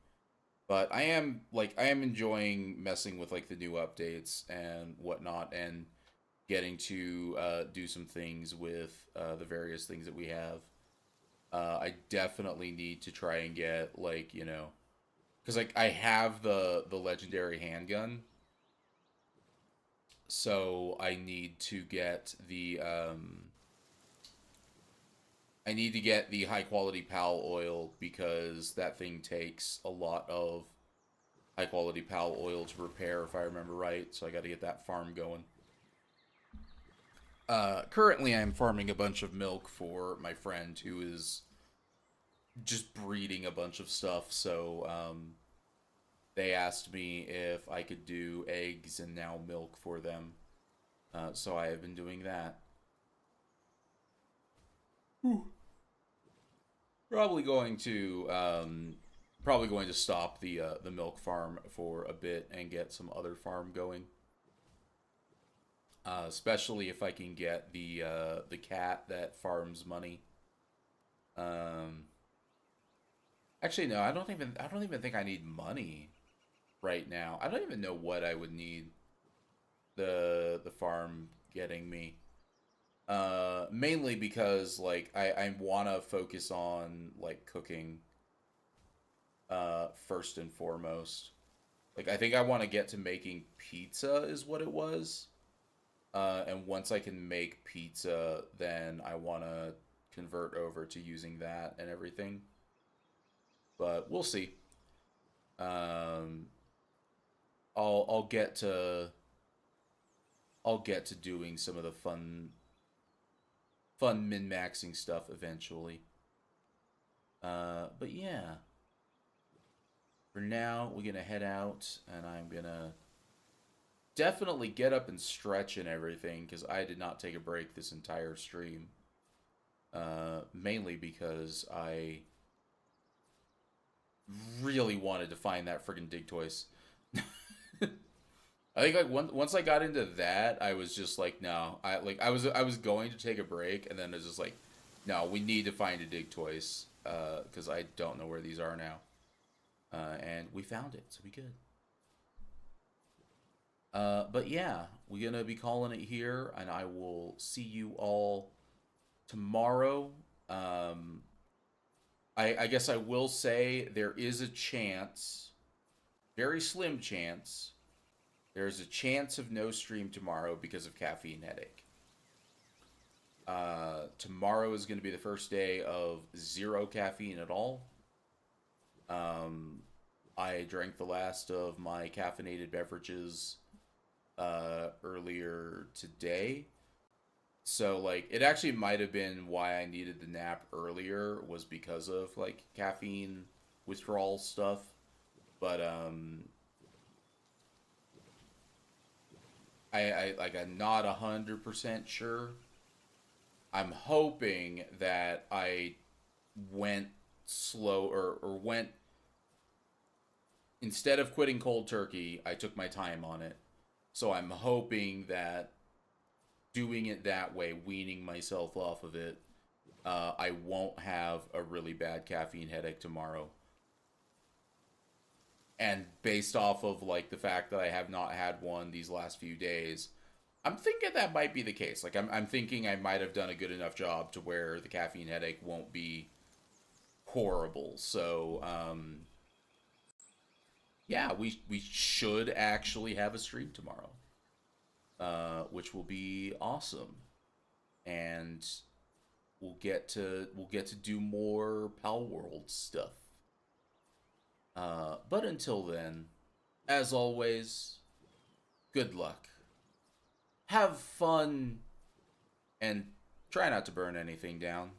But I am enjoying messing with like the new updates and whatnot, and getting to do some things with the various things that we have. I definitely need to try and get like because like I have the legendary handgun, so I need to get the high quality pal oil because that thing takes a lot of high quality pal oil to repair if I remember right. So I got to get that farm going. Currently, I'm farming a bunch of milk for my friend who is just breeding a bunch of stuff. So they asked me if I could do eggs and now milk for them. So I have been doing that. Whew. Probably going to stop the milk farm for a bit and get some other farm going. Especially if I can get the cat that farms money. Um, Actually, no, I don't even think I need money right now. I don't even know what I would need the farm getting me. Mainly because like I want to focus on like cooking first and foremost. Like I think I want to get to making pizza is what it was. And once I can make pizza, then I want to convert over to using that and everything. But we'll see. Um, I'll get to doing some of the fun min maxing stuff eventually. But yeah, for now we're gonna head out, and I'm gonna definitely get up and stretch and everything because I did not take a break this entire stream. Mainly because I really wanted to find that friggin' dig toys. I think like once I got into that, I was just like, no, I was going to take a break, and then it was just like, no, we need to find a dig toys because I don't know where these are now, and we found it, so we good. But yeah, we're gonna be calling it here, and I will see you all tomorrow. Um, I guess I will say there is a chance, very slim chance, there's a chance of no stream tomorrow because of caffeine headache. Tomorrow is going to be the first day of zero caffeine at all. Um, I drank the last of my caffeinated beverages earlier today. So like it actually might have been why I needed the nap earlier was because of like caffeine withdrawal stuff. But I'm not 100% sure. I'm hoping that I went slow or went instead of quitting cold turkey, I took my time on it. So I'm hoping that doing it that way, weaning myself off of it, I won't have a really bad caffeine headache tomorrow. And based off of like the fact that I have not had one these last few days, I'm thinking that might be the case. Like I'm thinking I might have done a good enough job to where the caffeine headache won't be horrible. So yeah, we should actually have a stream tomorrow, which will be awesome, and we'll get to do more Palworld stuff. But until then, as always, good luck. Have fun and try not to burn anything down.